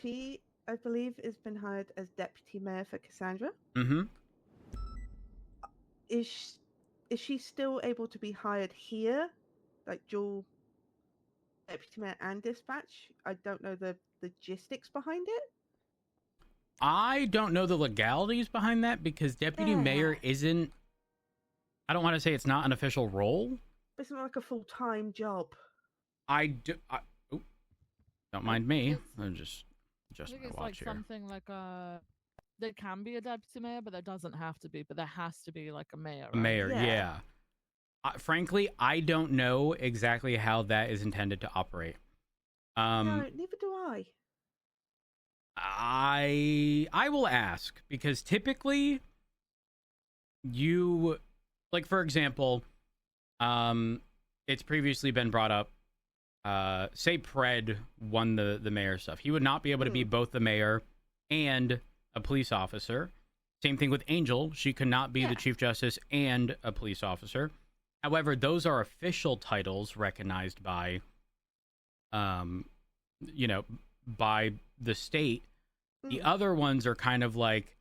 she, I believe, has been hired as deputy mayor for Cassandra. Mm-hmm. Is she still able to be hired here, like dual deputy mayor and dispatch? I don't know the logistics behind it. I don't know the legalities behind that, because deputy mayor isn't, I don't want to say it's not an official role. It's not like a full-time job. Don't mind me. I'm just I think it's like something like there can be a deputy mayor, but there doesn't have to be. But there has to be like a mayor. Right? Mayor, yeah. Frankly, I don't know exactly how that is intended to operate. No, neither do I. I will ask, because typically you, like, for example, it's previously been brought up say Pred won the mayor stuff, he would not be able to be both the mayor and a police officer. Same thing with Angel. She could not be the chief justice and a police officer. However, those are official titles recognized by, by the state. The other ones are kind of like,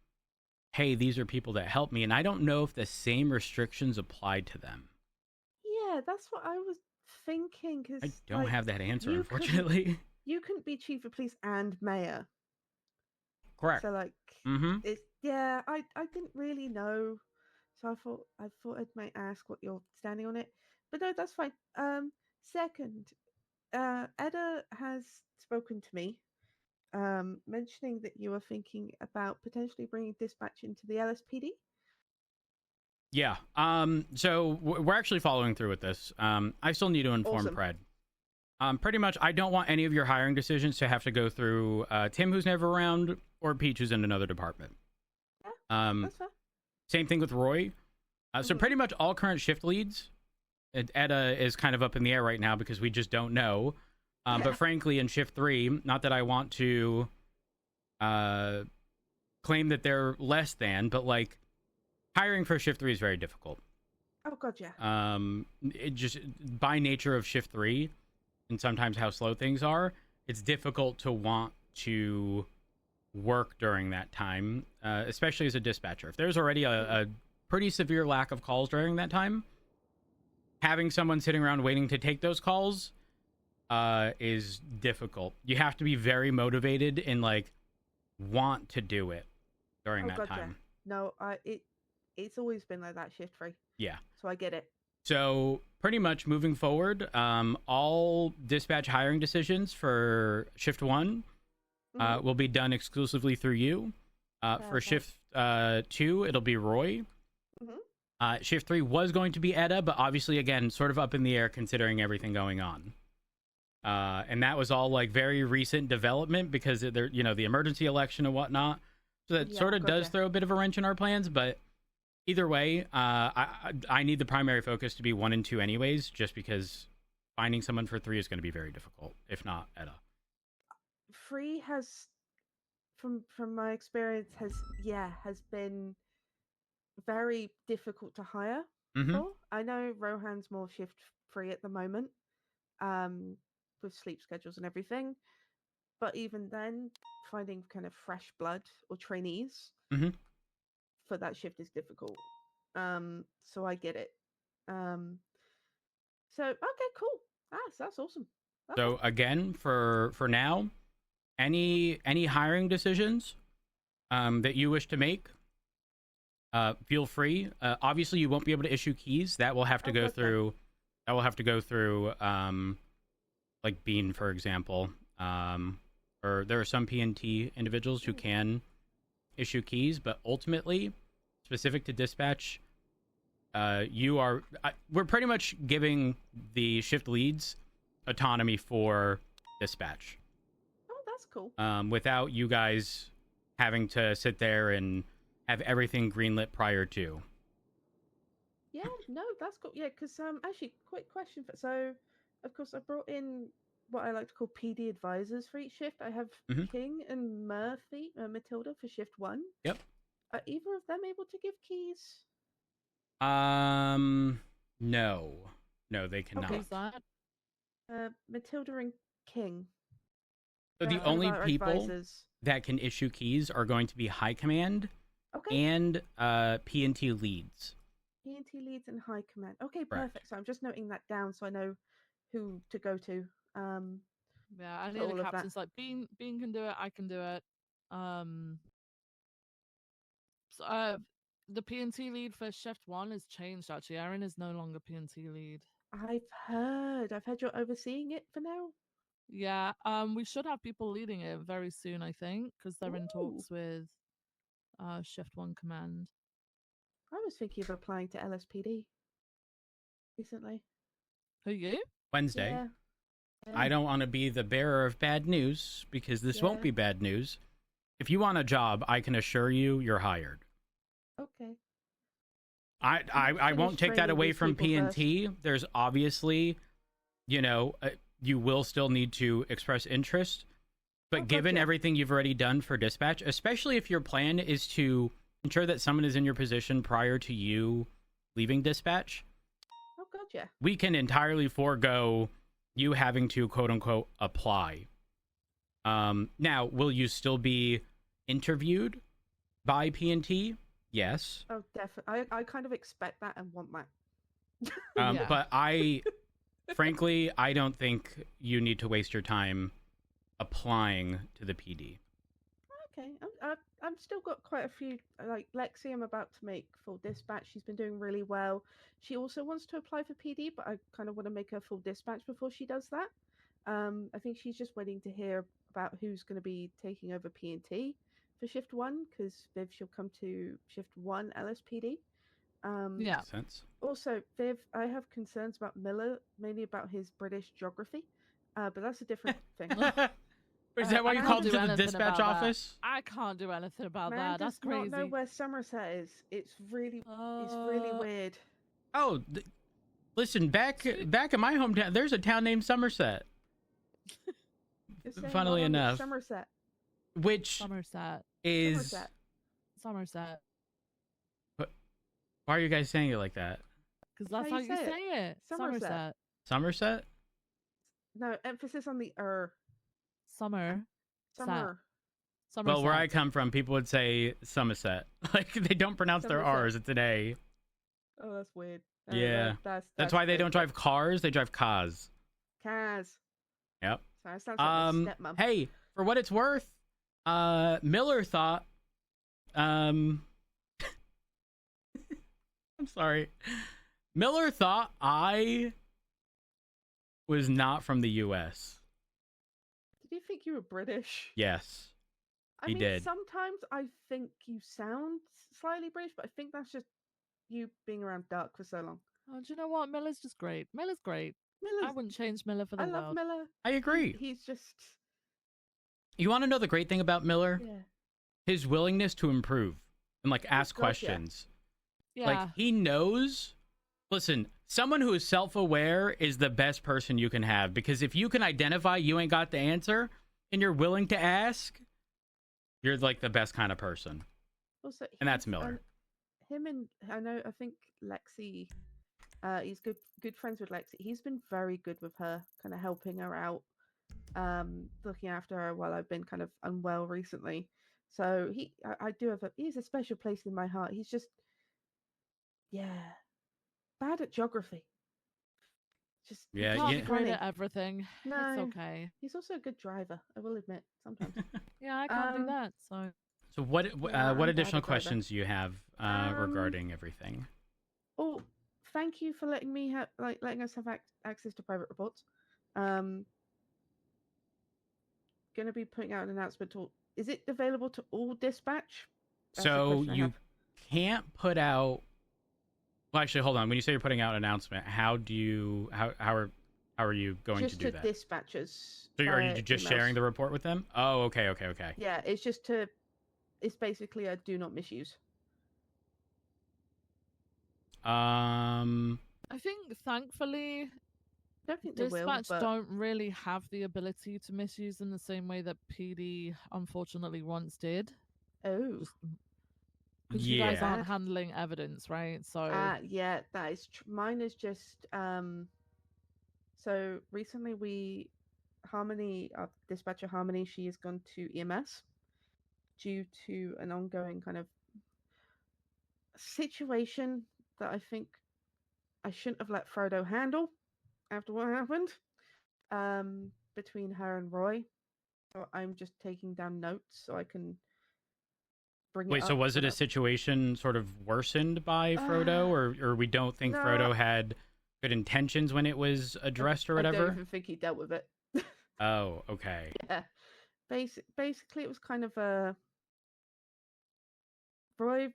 hey, these are people that help me. And I don't know if the same restrictions apply to them. Yeah, that's what I was thinking. Cause, I don't have that answer, you unfortunately. You couldn't be chief of police and mayor. Correct. So like, it's I didn't really know, so I thought I might ask what you're standing on it, but no, that's fine. Second, Edda has spoken to me, mentioning that you are thinking about potentially bringing dispatch into the LSPD. Yeah. So we're actually following through with this. I still need to inform Pred. Pretty much, I don't want any of your hiring decisions to have to go through Tim, who's never around, or Peach, who's in another department. Yeah, that's fair. Same thing with Roy. So pretty much all current shift leads, Edda is kind of up in the air right now because we just don't know. But frankly, in shift 3, not that I want to claim that they're less than, but like hiring for shift 3 is very difficult. Oh god, yeah. It just by nature of shift 3 and sometimes how slow things are, it's difficult to want to work during that time, especially as a dispatcher. If there's already a pretty severe lack of calls during that time, having someone sitting around waiting to take those calls is difficult. You have to be very motivated and like want to do it during that time. No, it's always been like that shift 3. Yeah. So I get it. So pretty much moving forward, all dispatch hiring decisions for shift 1 will be done exclusively through you. For shift 2, it'll be Roy. Shift 3 was going to be Edda, but obviously, again, sort of up in the air considering everything going on. And that was all like very recent development because there, the emergency election and whatnot. So that sort of does throw a bit of a wrench in our plans, but either way, I need the primary focus to be 1 and 2 anyways, just because finding someone for 3 is going to be very difficult, if not Edda. 3 has, from my experience, has been very difficult to hire for. I know Rohan's more shift 3 at the moment, with sleep schedules and everything. But even then, finding kind of fresh blood or trainees for that shift is difficult. So I get it. So okay, cool. That's awesome. So again, for now, any hiring decisions that you wish to make, feel free. Obviously, you won't be able to issue keys. That will have to go through. That will have to go through, like Bean, for example. Or there are some PNT individuals who can issue keys, but ultimately, specific to dispatch, we're pretty much giving the shift leads autonomy for dispatch. Oh, that's cool. Without you guys having to sit there and have everything greenlit prior to. Yeah, no, that's cool. Yeah, because actually, quick question. So, of course, I brought in what I like to call PD advisors for each shift. I have King and Matilda for shift 1. Yep. Are either of them able to give keys? No, they cannot. Who's that? Matilda and King. So the only people that can issue keys are going to be High Command and PNT leads. PNT leads and High Command. Okay, Correct. perfect. So I'm just noting that down so I know who to go to. Yeah, I need a captain's like Bean can do it, I can do it. So the PNT lead for shift 1 has changed actually. Erin is no longer PNT lead. I've heard you're overseeing it for now. Yeah, we should have people leading it very soon, I think, because they're in talks with shift 1 command. I was thinking of applying to LSPD recently. Who, you? Wednesday. Yeah. I don't want to be the bearer of bad news because this won't be bad news. If you want a job, I can assure you you're hired. Okay. I won't take that away from PNT. There's obviously, you will still need to express interest. But Oh, given gotcha. everything you've already done for dispatch, especially if your plan is to ensure that someone is in your position prior to you leaving dispatch, Oh god, yeah. we can entirely forego you having to quote unquote apply. Now, will you still be interviewed by P&T? Yes. Oh, definitely. I kind of expect that and want that. Yeah. But frankly, I don't think you need to waste your time applying to the PD. Okay, I'm still got quite a few. Like Lexi, I'm about to make full dispatch. She's been doing really well. She also wants to apply for PD, but I kind of want to make her full dispatch before she does that. I think she's just waiting to hear about who's going to be taking over P&T for shift 1, because Viv, she'll come to shift 1 LSPD. Yeah. Makes sense. Also, Viv, I have concerns about Miller, mainly about his British geography, but that's a different thing. Is that why I you can't called do to the anything dispatch about that. office? I can't do anything about Man that. That's does not crazy. know where Somerset is. It's really weird. Oh, listen, back in my hometown, there's a town named Somerset, You're saying funnily not on enough. Somerset. which Somerset. is Somerset. Somerset. why are you guys saying it like that? Because that's How how you you say it. say it. Somerset. Somerset? No, emphasis on the Summer. Summer. Somerset. Well, where I come from, people would say Somerset. Like, they don't pronounce their Somerset. R's. It's an A. Oh, that's weird. Yeah. That's That's why they weird, don't drive cars. They drive cars. Kaz. Yep. Sorry, that sounds like my stepmom. Hey, for what it's worth, Miller thought, I'm sorry. Miller thought I was not from the U.S. Did you think you were British? Yes. I he mean, did. sometimes I think you sound slightly British, but I think that's just you being around Duck for so long. Oh, do you know what? Miller's just great. Miller's great. I Miller's, wouldn't change Miller for the I world. love Miller. I agree. He's just, You want to know the great thing about Miller? yeah. His willingness to improve and, like, ask gotcha. questions. Yeah. Like, he knows. Listen, someone who is self-aware is the best person you can have, because if you can identify you ain't got the answer and you're willing to ask, you're like the best kind of person. Also, And that's he's, Miller. Him and I think Lexi. He's good friends with Lexi. He's been very good with her, kind of helping her out, looking after her while I've been kind of unwell recently. So I do have he's a special place in my heart. He's just, yeah, bad at geography. Just Yeah, Can't yeah. be great funny. at everything. No. It's okay. He's also a good driver, I will admit, sometimes. Yeah, I can't do Um, that. So So what Yeah, I'm what bad additional at driver. questions do you have regarding everything? Oh, thank you for letting me letting us have access to private reports. Going to be putting out an announcement to. Is it available to all dispatch? That's the So question I you have. can't put out. Well, actually, hold on. When you say you're putting out an announcement, how are you going just to do that? dispatchers. So are you via just emails. sharing the report with them? Oh, okay. Yeah, it's just to. It's basically a do not misuse. I think, thankfully, I don't think they will, dispatch but don't really have the ability to misuse in the same way that PD unfortunately once did. oh, Because you guys Yeah. aren't handling evidence, right? So yeah, that is mine is just So recently Harmony, our dispatcher Harmony, she has gone to EMS due to an ongoing kind of situation that I think I shouldn't have let Frodo handle after what happened between her and Roy. So I'm just taking down notes so I can bring Wait, it so up was it a without- situation sort of worsened by Frodo, or we don't think no. Frodo had good intentions when it was addressed or I don't whatever? even think he dealt with it. Oh, okay. Yeah. Basically, it was kind of a. Roy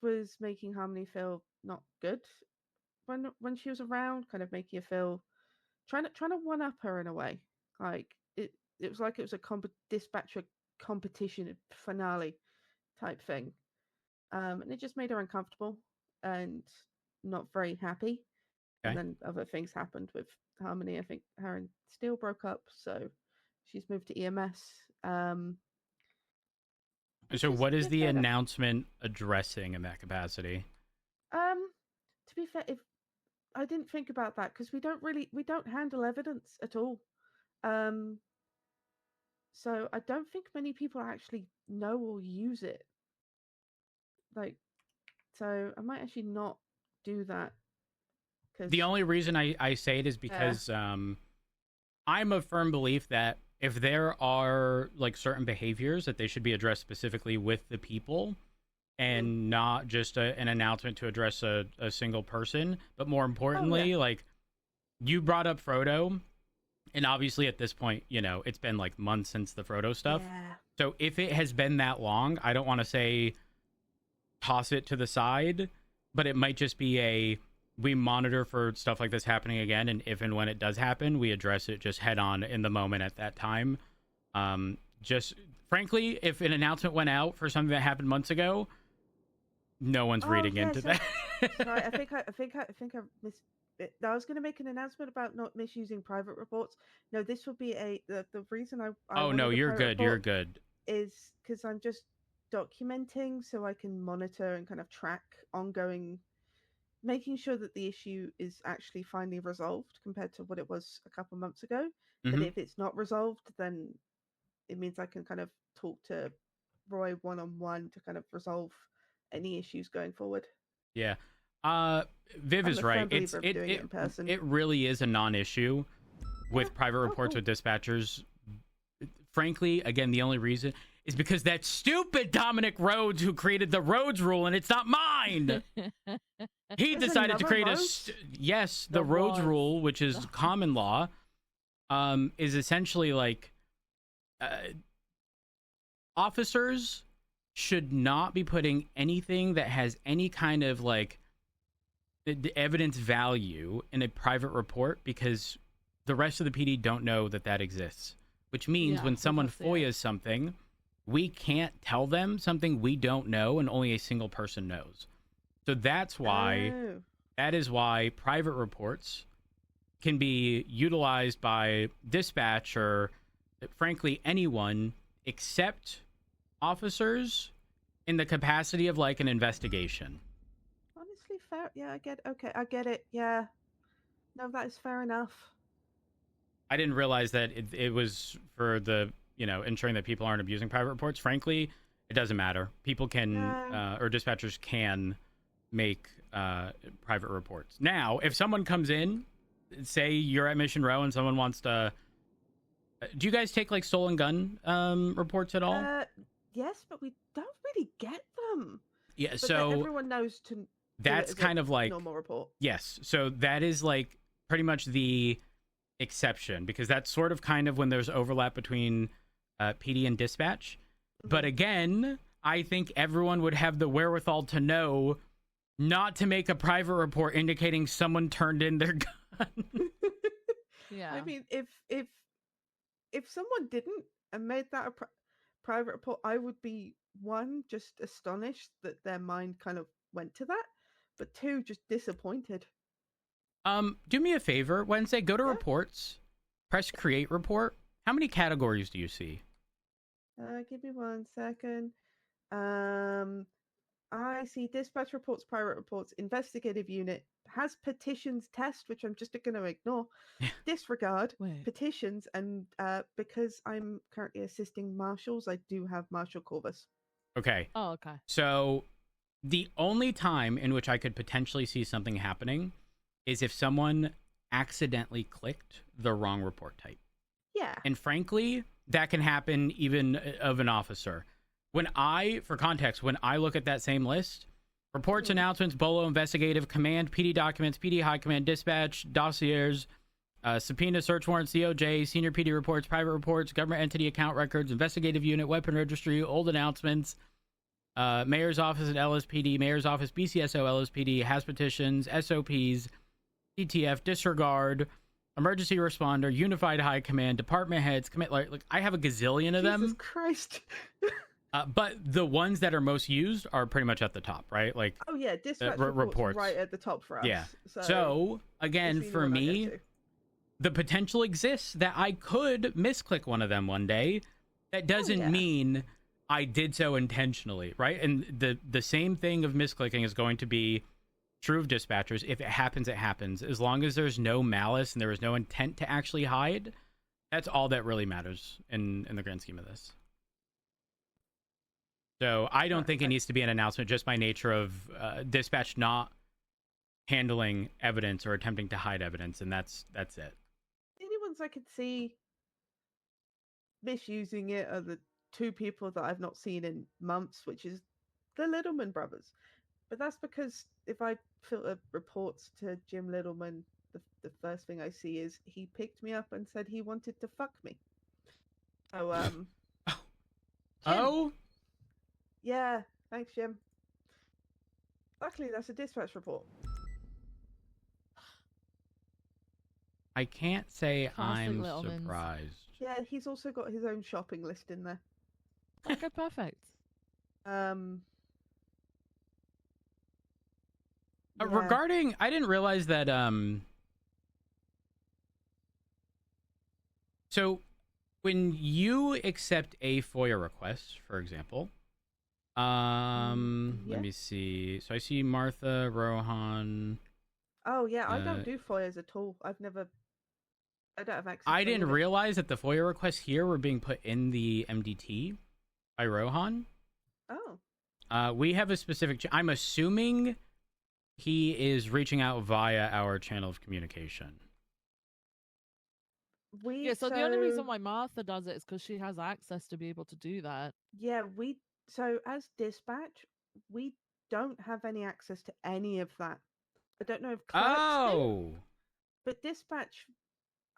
was making Harmony feel not good when she was around, kind of making her feel trying to one up her in a way. Like it was like it was a dispatcher competition finale type thing, and it just made her uncomfortable and not very happy. And then other things happened with Harmony. I think her and Steel broke up, so she's moved to EMS. So what is the announcement addressing in that capacity? To be fair, if I didn't think about that, because we don't handle evidence at all. So I don't think many people actually know or use it. Like, so I might actually not do that. The only reason I say it is because I'm a firm belief that if there are like certain behaviors that they should be addressed specifically with the people and not just an announcement to address a single person. But more importantly, like you brought up Frodo, and obviously at this point, you know, it's been like months since the Frodo stuff. Yeah. So if it has been that long, I don't want to say toss it to the side, but it might just be we monitor for stuff like this happening again, and if and when it does happen, we address it just head on in the moment at that time. Just frankly, if an announcement went out for something that happened months ago, no one's reading into that. Right, I think I missed it. I was going to make an announcement about not misusing private reports. No, this will be the reason I oh no, you're good. You're good. Is because I'm just documenting so I can monitor and kind of track ongoing, making sure that the issue is actually finally resolved compared to what it was a couple months ago. But if it's not resolved, then it means I can kind of talk to Roy one-on-one to kind of resolve any issues going forward. Yeah. Viv is right. It really is a non-issue with private reports with dispatchers. Frankly, again, the only reason is because that stupid Dominic Rhodes who created the Rhodes rule, and it's not mine. He decided to create the Rhodes rule, which is common law, is essentially like officers should not be putting anything that has any kind of like the evidence value in a private report, because the rest of the PD don't know that exists, which means when someone FOIAs something, we can't tell them something we don't know and only a single person knows. So that is why private reports can be utilized by dispatch or frankly anyone except officers in the capacity of like an investigation. Honestly, fair. Yeah, I get it. Yeah. No, that is fair enough. I didn't realize that it was for the, you know, ensuring that people aren't abusing private reports. Frankly, it doesn't matter. People can, or dispatchers can make private reports. Now, if someone comes in, say you're at Mission Row and someone wants to, do you guys take like stolen gun reports at all? Yes, but we don't really get them. Yeah, but so everyone knows to. That's kind of like normal report. Yes, so that is like pretty much the exception, because that's sort of kind of when there's overlap between PD and dispatch. But again, I think everyone would have the wherewithal to know not to make a private report indicating someone turned in their gun. Yeah. I mean, if someone didn't and made that a private report, I would be, one, just astonished that their mind kind of went to that, but two, just disappointed. Do me a favor, Wednesday, go to reports, press create report. How many categories do you see? Give me 1 second. I see dispatch reports, private reports, investigative unit, has petitions test, which I'm just going to ignore, disregard, petitions, and because I'm currently assisting marshals, I do have Marshal Corvus. Okay. Oh, okay. So the only time in which I could potentially see something happening is if someone accidentally clicked the wrong report type. Yeah. And frankly, that can happen even of an officer. For context, when I look at that same list, reports, announcements, BOLO, investigative, command, PD documents, PD high command, dispatch, dossiers, subpoena, search warrants, COJ, senior PD reports, private reports, government entity account records, investigative unit, weapon registry, old announcements, mayor's office at LSPD, mayor's office, BCSO, LSPD, has petitions, SOPs, ETF, disregard, emergency responder, unified high command, department heads, commit. Like I have a gazillion of them. Jesus Christ. But the ones that are most used are pretty much at the top, right? Like, Oh yeah, dispatch reports. right at the top for us. yeah. So, So again, just so you know for what I go me, to. the potential exists that I could misclick one of them one day. That doesn't yeah. mean I did so intentionally, right? And the same thing of misclicking is going to be true of dispatchers. If it happens, it happens. As long as there's no malice and there was no intent to actually hide, that's all that really matters in the grand scheme of this. So I don't think it needs to be an announcement just by nature of dispatch not handling evidence or attempting to hide evidence, and that's it. The only ones I could see misusing it are the two people that I've not seen in months, which is the Littleman brothers. But that's because if I filter reports to Jim Littleman, the first thing I see is he picked me up and said he wanted to fuck me. So Oh, yeah, thanks, Jim. Luckily, that's a dispatch report. I can't say Classic I'm Littlemans. surprised. Yeah, he's also got his own shopping list in there. Okay, perfect. Yeah. Regarding, I didn't realize that. So, when you accept a FOIA request, for example, Yeah. let me see. So I see Martha, Rohan. Oh yeah, I don't do FOIAs at all. I don't have access. I to didn't any of it. realize that the FOIA requests here were being put in the MDT by Rohan. Oh. We have a specific. I'm assuming he is reaching out via our channel of communication. Yeah, so the only reason why Martha does it is because she has access to be able to do that. Yeah, so as dispatch, we don't have any access to any of that. I don't know if clerks do, but dispatch,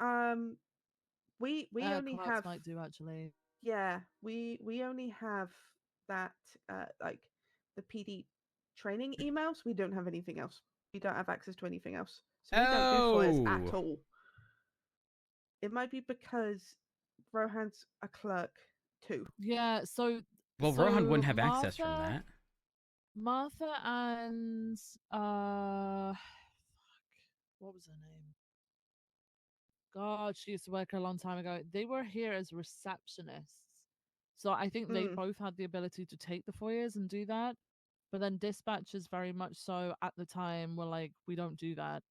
we only Clerks have might do actually. yeah, we only have that like the PD training emails. We don't have anything else. We don't have access to anything else. So we don't do FOIAs at all. It might be because Rohan's a clerk too. Yeah, so Rohan wouldn't have access from that. Martha and fuck, what was her name? God, she used to work a long time ago. They were here as receptionists. So I think they both had the ability to take the FOIAs and do that. But then dispatchers very much so at the time were like, we don't do that,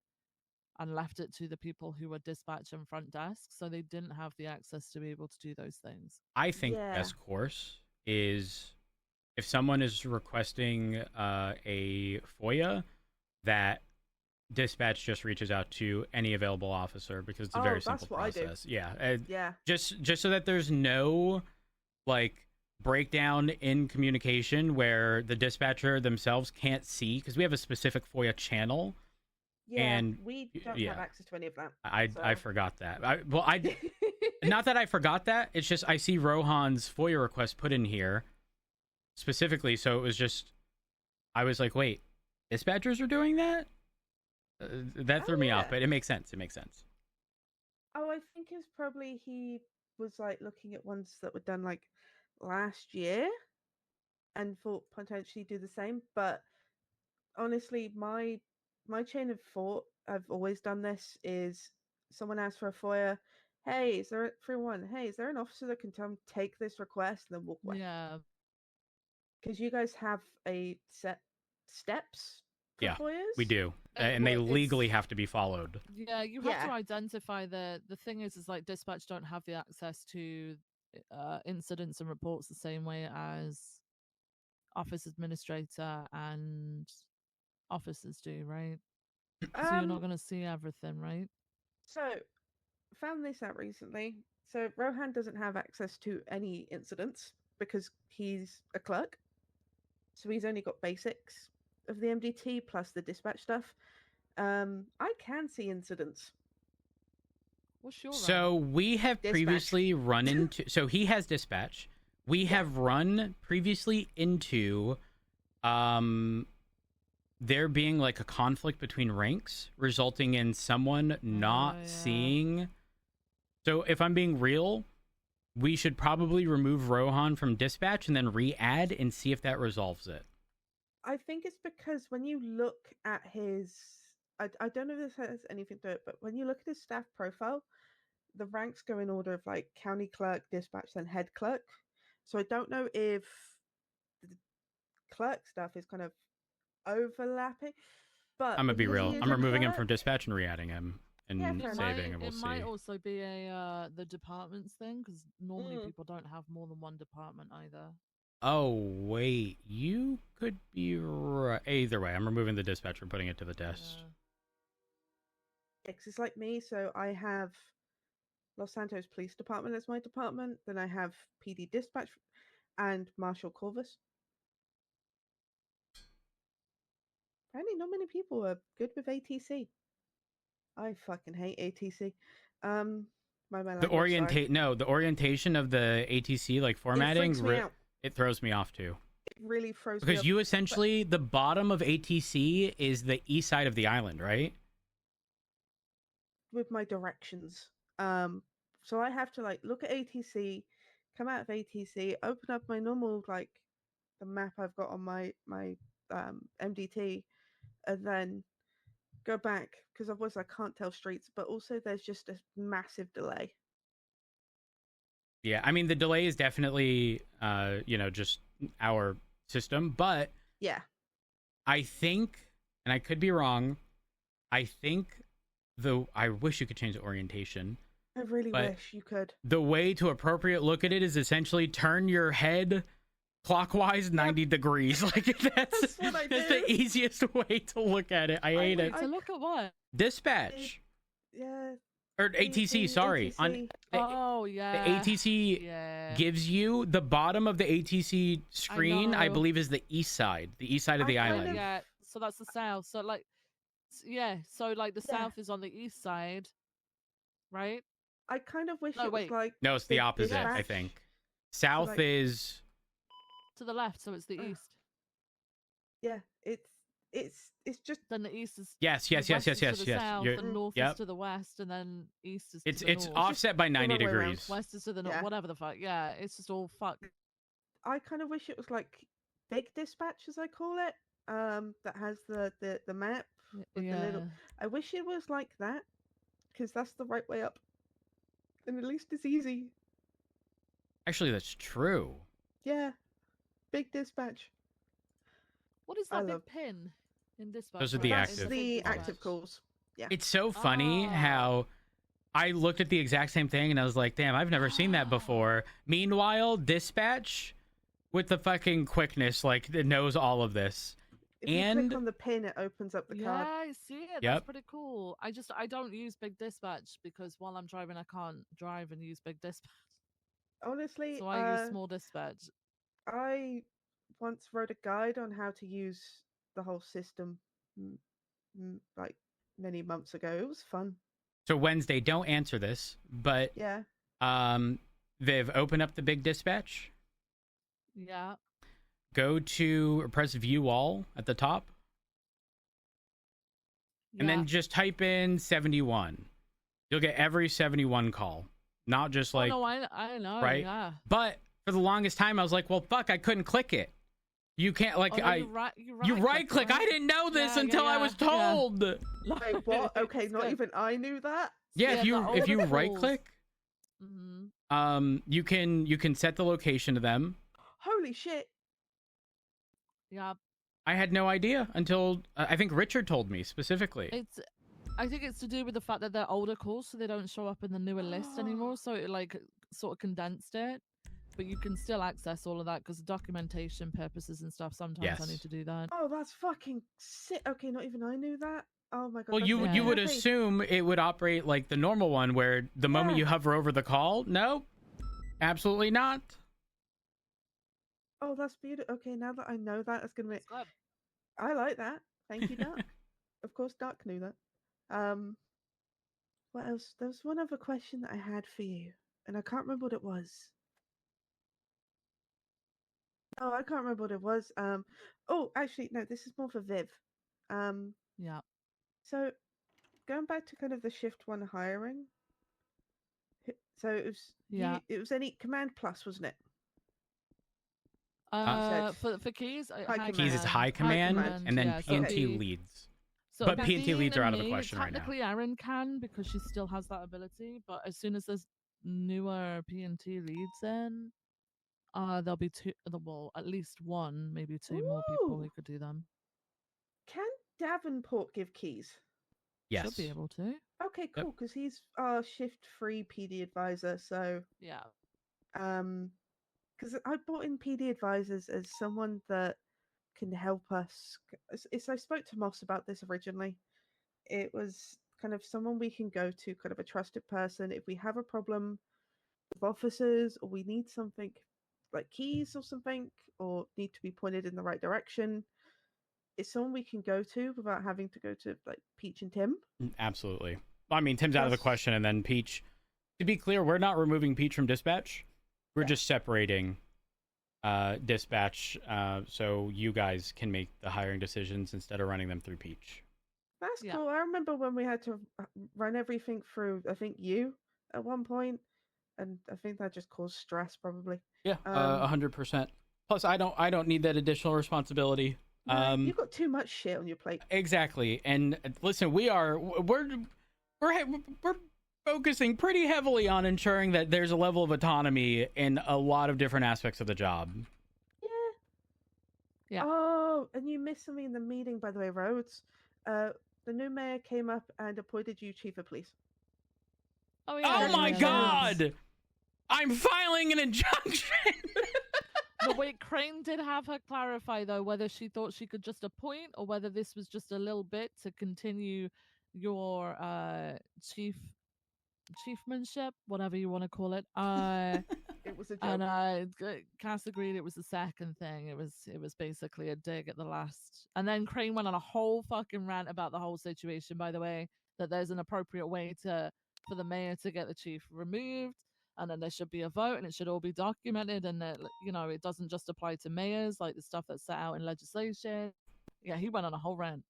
and left it to the people who were dispatch and front desk. So they didn't have the access to be able to do those things. I think best course is if someone is requesting a FOIA, that dispatch just reaches out to any available officer because it's a very simple process. Yeah. Yeah. Just so that there's no like breakdown in communication where the dispatcher themselves can't see, because we have a specific FOIA channel. Yeah, and we don't have access to any of that. I forgot that. Not that I forgot that. It's just I see Rohan's FOIA request put in here specifically, so it was just I was like, wait, dispatchers are doing that? That threw me off, but it makes sense. It makes sense. Oh, I think it's probably he was like looking at ones that were done like last year and thought potentially do the same. But honestly, my chain of thought, I've always done this, is someone asks for a FOIA. Hey, is there Hey, is there an officer that can take this request and then walk away? Yeah. Because you guys have a set steps. Yeah, FOIAs? we do, and they legally have to be followed. Yeah, you have to identify the thing is like dispatch don't have the access to incidents and reports the same way as office administrator and officers do, right? So you're not going to see everything, right? So, found this out recently. So Rohan doesn't have access to any incidents because he's a clerk. So he's only got basics of the MDT plus the dispatch stuff. I can see incidents. What's your So we have previously run into. So he has dispatch. We have run previously into, there being like a conflict between ranks, resulting in someone not seeing. So if I'm being real, we should probably remove Rohan from dispatch and then re-add and see if that resolves it. I think it's because when you look at his, I don't know if this has anything to do it, but when you look at his staff profile, the ranks go in order of like county clerk, dispatch, then head clerk. So I don't know if the clerk stuff is kind of overlapping. But I'm gonna be because he real. is I'm a removing him clerk- from dispatch and re-adding him and Yeah, fair enough. saving, and we'll it see. might also be a the departments thing because normally Mm. people don't have more than one department either. Oh wait, you could be right. Either way, I'm removing the dispatch and putting it to the test. Yeah. It's like me, so I have Los Santos Police Department as my department. Then I have PD Dispatch and Marshal Corvus. Apparently, not many people are good with ATC. I fucking hate ATC. My The orientation of the ATC like formatting, freaks me out. it throws me off too. It really throws me Because off. you essentially, the bottom of ATC is the east side of the island, right? With my directions. So I have to like look at ATC, come out of ATC, open up my normal like the map I've got on my MDT, and then go back because otherwise I can't tell streets. But also there's just a massive delay. Yeah, I mean the delay is definitely, just our system, but Yeah, I think, and I could be wrong, I think I wish you could change the orientation. I really But wish you could. The way to appropriate look at it is essentially turn your head clockwise 90 degrees. Like that's what I that's do. the easiest way to look at it. I hate it. To look at what? Dispatch Yeah. or ATC, sorry. On ATC. Oh the yeah. ATC Yeah. gives you the bottom of the ATC screen, I know. believe, is the east side of the I kind island. of- Yeah. So that's the south. So like, yeah. So like the Yeah. south is on the east side, right? I kind of wish No, it was wait. like No, it's the big opposite, I dispatch. think. South like- is To the left, so it's the Ugh. east. Yeah, it's just Then the east is yes, the yes, west yes, is yes, to the yes. south, You're- the north yep. is to the west, and then east is It's to the it's north. offset by 90 wrong way around. degrees. West is to the north, Yeah. whatever the fuck. Yeah, it's just all fuck. I kind of wish it was like big dispatch, as I call it. That has the map with the Yeah. little. I wish it was like that, because that's the right way up, and at least it's easy. Actually, that's true. Yeah, big dispatch. What is I that big love- pin in dispatch? Those are right? the In That's active. the dispatch? active calls. Yeah. It's so funny Ah. how I looked at the exact same thing and I was like, damn, I've never seen that before. Meanwhile, dispatch with the fucking quickness, like, it knows all of this. If you And- click on the pin, it opens up the Yeah, card. I see it. Yep. That's pretty cool. I don't use big dispatch because while I'm driving, I can't drive and use big dispatch. Honestly, So I use small dispatch. I once wrote a guide on how to use the whole system, like many months ago. It was fun. So Wednesday, don't answer this, but Yeah. they've opened up the big dispatch. Yeah. Go to or press view all at the top, and yeah. then just type in 71. You'll get every 71 call, not just like. Oh, no, I know. right? Yeah. But for the longest time, I was like, well, fuck, I couldn't click it. You can't, like, Oh, no, you right click. I didn't know this Yeah, until I yeah, was yeah. told. Wait, what? Okay, It's not good. even I knew that. Yeah, Yeah, if you the if you older right calls. click, Mhm. you can set the location to them. Holy shit. Yeah. I had no idea until I think Richard told me specifically. I think it's to do with the fact that they're older calls, so they don't show up in the newer list anymore. So it like sort of condensed it, but you can still access all of that because documentation purposes and stuff. Sometimes I Yes. need to do that. Oh, that's fucking sick. Okay, not even I knew that. Oh my god. Well, that's you amazing. you would Okay. assume it would operate like the normal one, where the moment Yeah. you hover over the call, no, absolutely not. Oh, that's beautiful. Okay, now that I know that, it's gonna make. It's good. I like that. Thank you, Duck. Of course, Duck knew that. What else? There was one other question that I had for you, and I can't remember what it was. Oh, I can't remember what it was. Oh, actually, no. This is more for Viv. Yeah. So going back to kind of the shift one hiring. So it was Yeah. it was any command plus, wasn't it? For keys, High Keys is command. high command, and then yeah, so PNT the- leads. So But Nadine PNT leads are and out of the me, question right now. Technically, Erin can because she still has that ability. But as soon as there's newer PNT leads in, there'll be two. Well, at least one, maybe two more people who Ooh. could do them. Can Davenport give keys? Yes. Should be able to. Okay, Yep. cool. Because he's our shift-free PD advisor. So Yeah. because I brought in PD advisors as someone that can help us. I spoke to Moss about this originally. It was kind of someone we can go to, kind of a trusted person. If we have a problem with officers or we need something like keys or something, or need to be pointed in the right direction, it's someone we can go to without having to go to like Peach and Tim. Absolutely. I mean, Tim's out of the Plus- question, and then Peach. To be clear, we're not removing Peach from dispatch. We're Yeah. just separating dispatch, so you guys can make the hiring decisions instead of running them through Peach. That's Yeah. cool. I remember when we had to run everything through, I think you at one point, and I think that just caused stress probably. Yeah, 100%. Plus, I don't need that additional responsibility. No, you've got too much shit on your plate. Exactly. And listen, we're focusing pretty heavily on ensuring that there's a level of autonomy in a lot of different aspects of the job. Yeah. Yeah. Oh, and you missed something in the meeting, by the way, Rhodes. The new mayor came up and appointed you chief of police. Oh yeah. Oh my yeah, God! I'm filing an injunction. But wait, Crane did have her clarify though whether she thought she could just appoint or whether this was just a little bit to continue your chiefmanship, whatever you want to call it. It was a joke. And Cass agreed it was the second thing. It was basically a dig at the last. And then Crane went on a whole fucking rant about the whole situation, by the way, that there's an appropriate way for the mayor to get the chief removed, and then there should be a vote and it should all be documented, and that, you know, it doesn't just apply to mayors, like the stuff that's set out in legislation. Yeah, he went on a whole rant.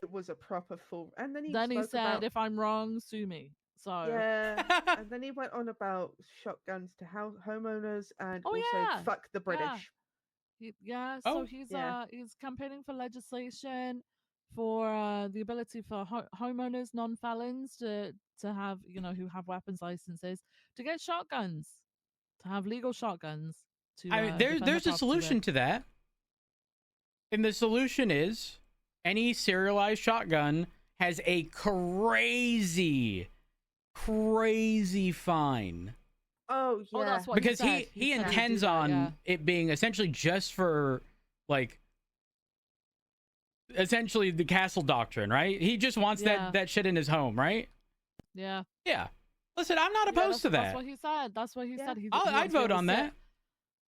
It was a proper full. And then he Then spoke said, about, if I'm wrong, sue me. So yeah, and then he went on about shotguns to homeowners and Oh, also yeah. fuck the British. So Oh. he's campaigning for legislation for the ability for homeowners, non-felons, to have, you know, who have weapons licenses, to get shotguns, to have legal shotguns. To There's a solution to that, and the solution is any serialized shotgun has a crazy fine. Oh yeah. Oh, that's what Because he he said. intends Do that, on yeah. it being essentially just for, like, essentially the castle doctrine, right? He just wants Yeah. that shit in his home, right? Yeah. Yeah. Listen, I'm not Yeah, opposed to That's that. what he said. That's what he Yeah. said. He I'd wants to be vote able to on sit that.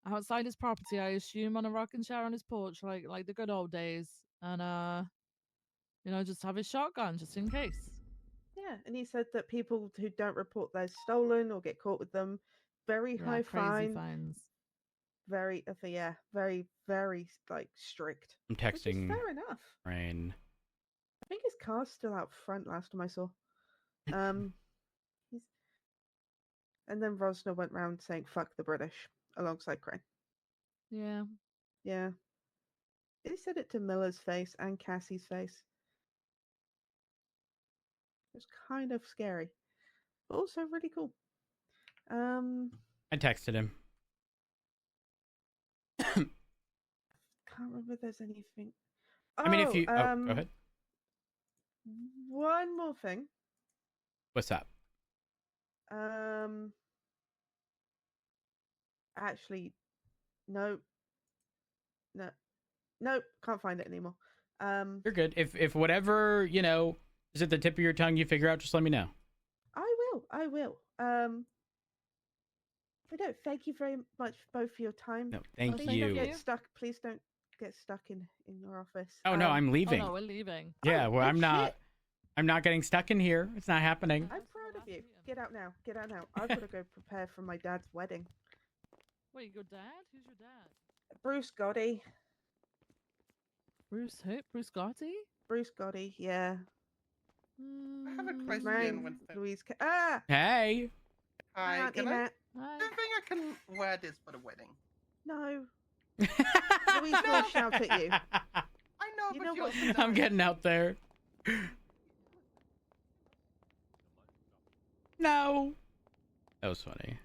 outside his property, I assume, on a rocking chair on his porch, like the good old days, and you know, just have his shotgun just in case. Yeah, and he said that people who don't report theirs stolen or get caught with them, very Yeah, high crazy fine, fines. very very like strict. I'm Which is texting fair enough. Rain. I think his car's still out front last time I saw. He's... And then Rosner went round saying "fuck the British" alongside Crane. Yeah. Yeah, he said it to Miller's face and Cassie's face. It was kind of scary, but also really cool. I texted him. Can't remember if there's anything. I mean, if you... go ahead. One more thing. What's up? Actually, no, can't find it anymore. You're good. If whatever, you know, is at the tip of your tongue you figure out, just let me know. I will. But no, thank you very much both for your time. No, thank Please you. don't get stuck. Please don't get stuck in your office. Oh no, I'm Oh leaving. no, we're leaving. Yeah, well, oh, I'm not. shit. I'm not getting stuck in here. It's not happening. I'm proud of you. Get out now. Get out now. I've got to go prepare for my dad's wedding. Wait, your dad? Who's your dad? Bruce Gotti. Bruce who? Bruce Gotti? Bruce Gotti. Yeah. I have a Mm, question. Marrying Winston. Louise. Hey. Hi, Auntie can I? Matt. Hi. I think I can wear this for the wedding. No. Louise will shout at you. I know, You but know you what- also I'm know. getting out there. No. That was funny.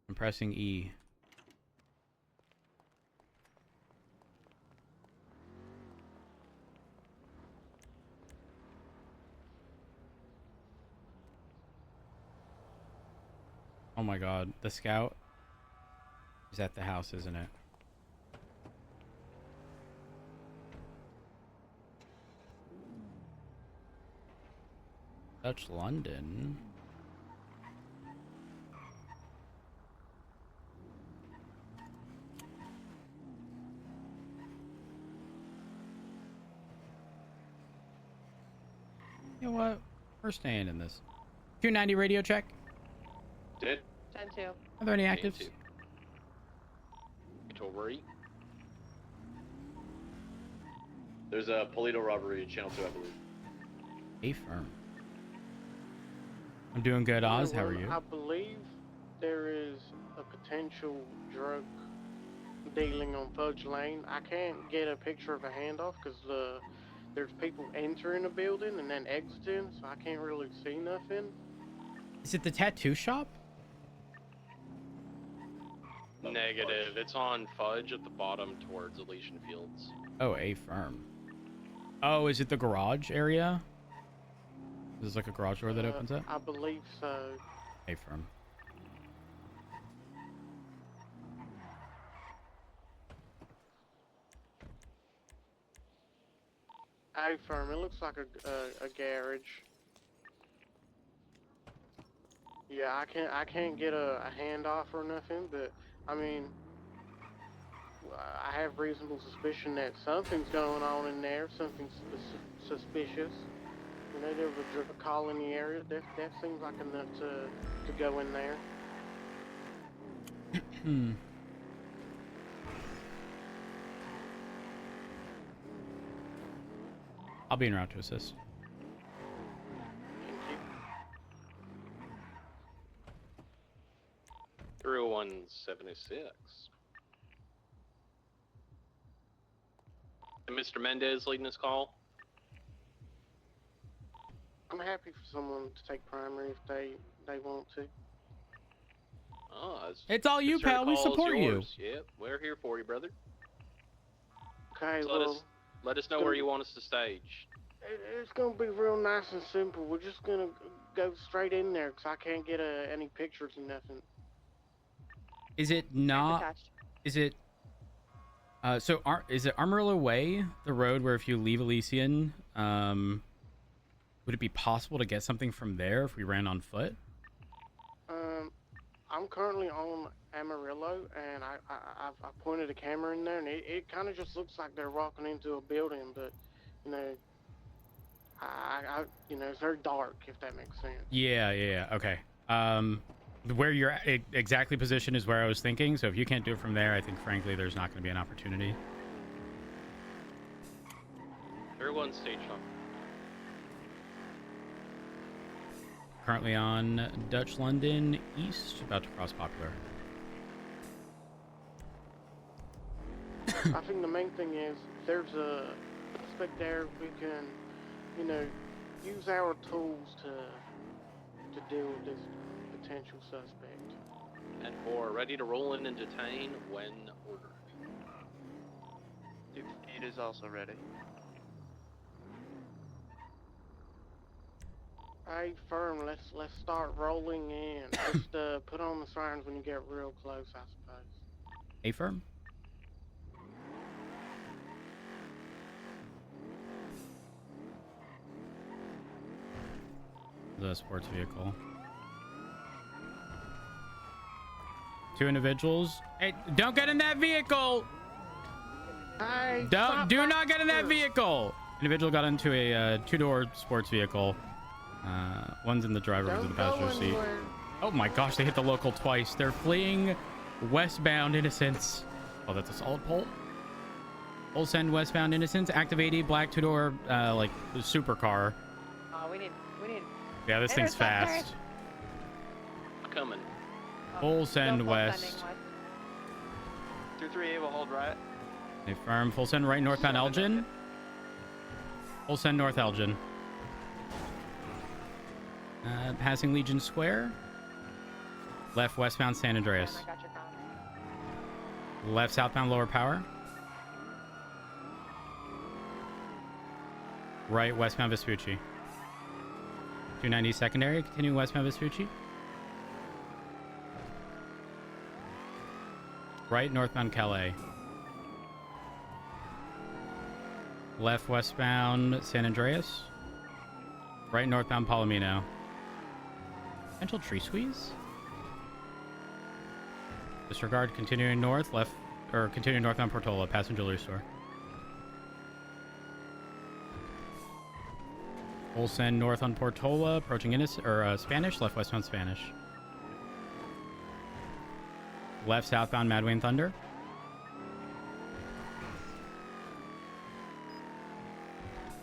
I'm pressing E. Oh my god, the scout is at the house, isn't it? Dutch London. You know what? We're staying in this. 290 radio check. Did 10-2. Are there any actives? Tori. There's a Polito robbery, channel 2, I believe. A firm. I'm doing good, Oz. How are you? I believe there is a potential drug dealing on Fudge Lane. I can't get a picture of a handoff because there's people entering a building and then exiting, so I can't really see nothing. Is it the tattoo shop? Negative. It's on Fudge at the bottom towards Elysian Fields. Oh, a firm. Oh, is it the garage area? There's like a garage door that opens up? I believe so. A firm. A firm. It looks like a garage. Yeah, I can't get a handoff or nothing, but I mean, I have reasonable suspicion that something's going on in there, something suspicious. You know, there was a call in the area. That seems like enough to go in there. Hmm. I'll be en route to assist. Thank you. 30176. And Mr. Mendez leading this call. I'm happy for someone to take primary if they want to. Oh, It's all you, pal. We support you. Yep, we're here for you, brother. Okay, So well, let us know where you want us to stage. it's gonna be real nice and simple. We're just gonna go straight in there because I can't get any pictures and nothing. Is it not? Is it? Is it Amarillo Way, the road where if you leave Elysian, would it be possible to get something from there if we ran on foot? I'm currently on Amarillo, and I pointed a camera in there, and it kind of just looks like they're walking into a building, but you know, you know, it's very dark, if that makes sense. Yeah. Okay. Where you're exactly positioned is where I was thinking. So if you can't do it from there, I think frankly there's not going to be an opportunity. Everyone stage on. Currently on Dutch London East, about to cross Popular. I think the main thing is there's a suspect there. We can, you know, use our tools to deal with this potential suspect. And for ready to roll in and detain when ordered. It is also ready. Hey, firm, let's start rolling in. Just put on the sirens when you get real close, I suppose. A firm? The sports vehicle. 2 individuals. Hey, don't get in that vehicle! Hey, Do not get in that vehicle! Individual got into a 2-door sports vehicle. One's in the driver, one's in the passenger seat. Oh my gosh, they hit the local twice. They're fleeing westbound innocents. Oh, that's a solid pole. Full send westbound Innocence. Active 80, black two-door, like the supercar. We need. Yeah, this thing's fast. Coming. Full send west. 238 will hold right. They firm. Full send right northbound Elgin. Full send north Elgin. Passing Legion Square. Left westbound San Andreas. I got your comm. Left southbound Lower Power. Right westbound Vespucci. 290 secondary. Continue westbound Vespucci. Right northbound Calais. Left westbound San Andreas. Right northbound Palomino. Potential tree squeeze. Disregard. Continuing north. Left or continuing northbound Portola. Passenger jewelry store. Full send north on Portola. Approaching Spanish. Left westbound Spanish. Left southbound Madwayne Thunder.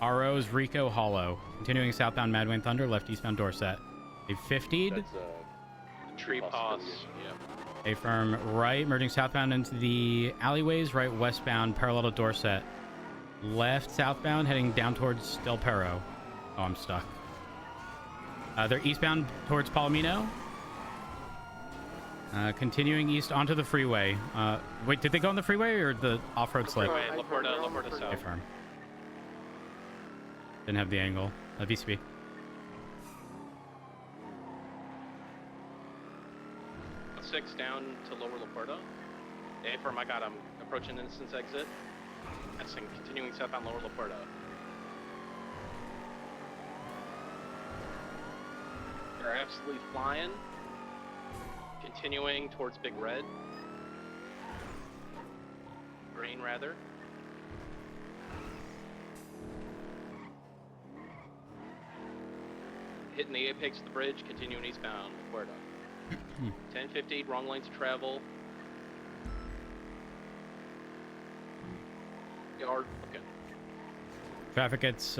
RO's Rico Hollow. Continuing southbound Madwayne Thunder. Left eastbound Dorset. A 50'd. That's a tree pause. Yeah. A firm right. Merging southbound into the alleyways. Right westbound parallel to Dorset. Left southbound heading down towards Del Perro. Oh, I'm stuck. They're eastbound towards Palomino. Continuing east onto the freeway. Wait, did they go on the freeway or the off-road slip? Freeway, Laporta South. Okay, firm. Didn't have the angle. VCB. Six down to lower Laporta. A firm, I got him. Approaching Innocence exit. That's continuing southbound lower Laporta. They're absolutely flying. Continuing towards Big Red. Green, rather. Hitting the apex of the bridge, continuing eastbound, Puerto. 1050, wrong lanes of travel. Yard, okay. Traffic gets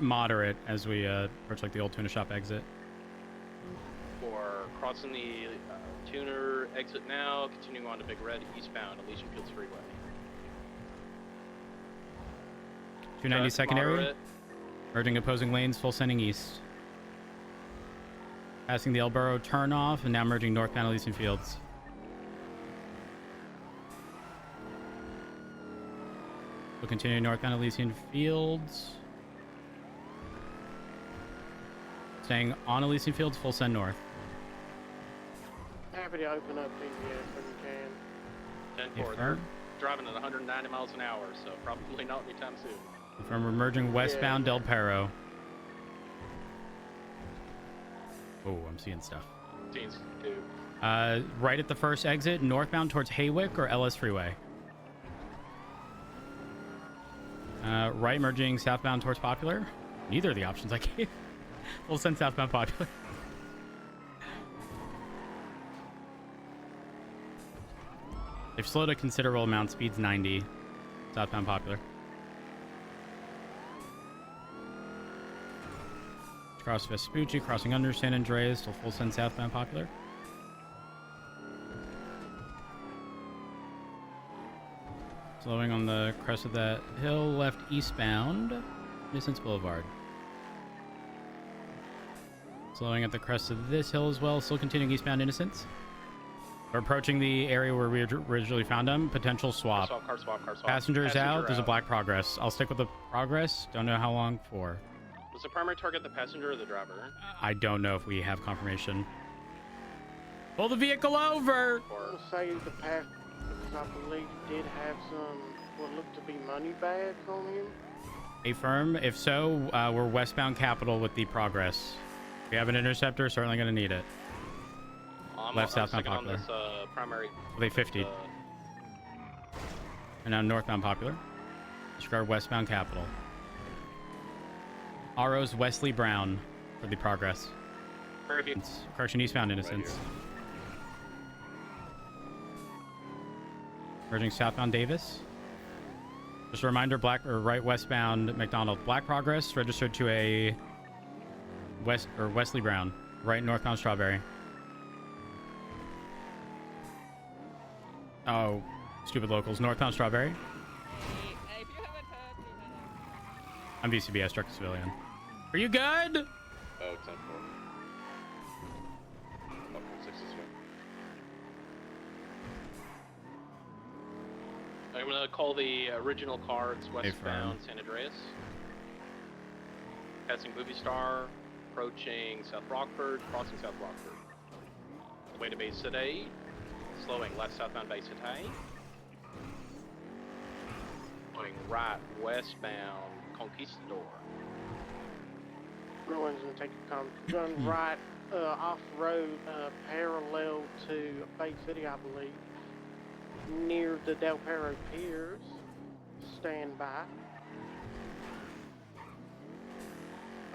moderate as we approach like the old tuna shop exit. For crossing the tuner exit now, continuing on to Big Red, eastbound, Elysian Fields Freeway. 290 secondary. Moderate. Merging opposing lanes, full sending east. Passing the Elborough turnoff and now merging northbound Elysian Fields. We'll continue northbound Elysian Fields. Staying on Elysian Fields, full send north. Happy to open up PBS when you can. 10-4. They're driving at 190 miles an hour, so probably not anytime soon. From emerging westbound Del Perro. Oh, I'm seeing stuff. Teens, two. Right at the first exit, northbound towards Haywick or LS Freeway. Right merging southbound towards Popular. Neither of the options I gave. We'll send southbound Popular. They've slowed a considerable amount. Speed's 90. Southbound Popular. Cross Vespucci, crossing under San Andreas till full send southbound Popular. Slowing on the crest of that hill, left eastbound, Innocence Boulevard. Slowing at the crest of this hill as well, still continuing eastbound Innocence. We're approaching the area where we originally found them. Potential swap. Car swap. Passengers out. There's a black Progress. I'll stick with the Progress. Don't know how long for. Was the primary target the passenger or the driver? I don't know if we have confirmation. Pull the vehicle over! I'll say the passenger, because I believe he did have some what looked to be money bags on him. A firm. If so, we're westbound Capital with the Progress. If we have an interceptor, certainly going to need it. Left southbound Popular. On this, primary. They 50'd. And now northbound Popular. Disregard westbound Capital. RO's Wesley Brown for the Progress. Correction eastbound Innocence. Merging southbound Davis. Just a reminder, black or right westbound McDonald. Black Progress registered to a Wesley Brown. Right northbound Strawberry. Oh, stupid locals. Northbound Strawberry. I'm VCB. I struck a civilian. Are you good? Oh, 10-4. Oh, 6 is here. I'm gonna call the original car. It's westbound San Andreas. Passing Movie Star, approaching South Rockford, crossing South Rockford. Way to Bay City, slowing left southbound Bay City. Going right westbound Conquistador. Everyone's gonna take a run right off road, parallel to Bay City, I believe, near the Del Perro Piers. Stand by.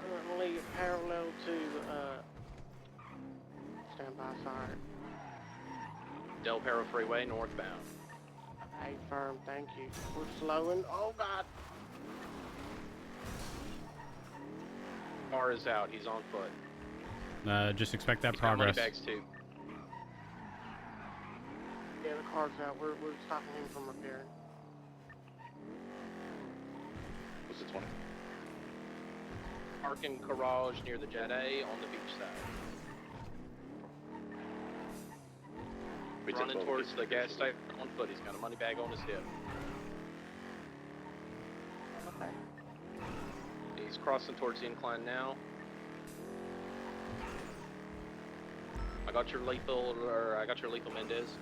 Currently parallel to stand by. Sorry. Del Perro Freeway northbound. Hey, firm. Thank you. We're slowing. Oh God. Car is out. He's on foot. Just expect that He's got progress. money bags too. Yeah, the car's out. We're stopping him from repairing. What's the 20? Parking garage near the Jet A on the beach side. Running towards the gas station on foot. He's got a money bag on his hip. Okay. He's crossing towards the incline now. I got your lethal Mendez.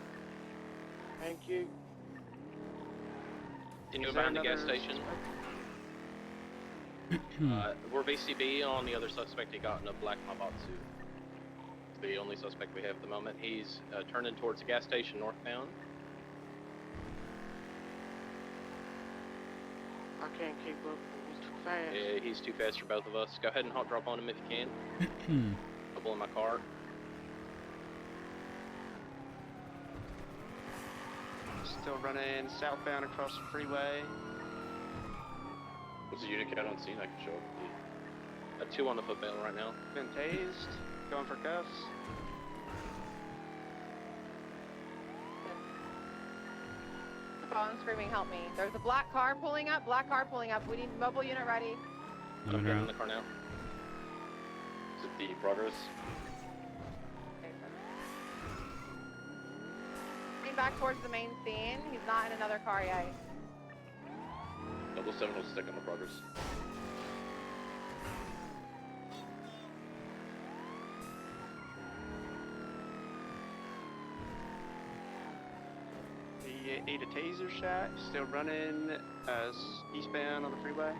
Thank you. Continue behind the gas station. We're VCB on the other suspect. He got in a black Mabatsu. It's the only suspect we have at the moment. He's turning towards the gas station northbound. I can't keep up. He's too fast. Yeah, he's too fast for both of us. Go ahead and hot drop on him if you can. Double in my car. Still running southbound across the freeway. What's the unit count on scene? I can show up. 2 on the foot pedal right now. Been tased. Going for cuffs. Phone screaming, help me. There's a black car pulling up. We need mobile unit ready. I'm in the car now. Is it the progress? Getting back towards the main scene. He's not in another car yet. 7 will stick on the progress. He ate a taser shot. Still running eastbound on the freeway.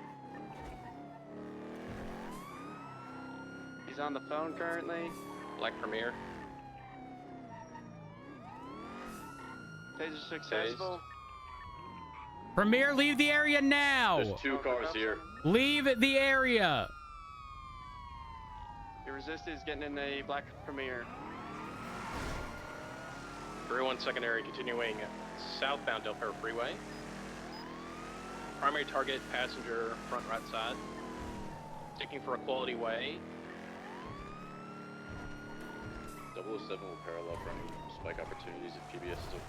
He's on the phone currently. Black Premier. Taser successful. Premier, leave the area now. There's 2 cars here. Leave the area. He resisted. He's getting in a black Premier. 3-1 secondary continuing southbound Del Perro Freeway. Primary target passenger front right side. Sticking for a quality way. 007 will parallel from spike opportunities if PBS is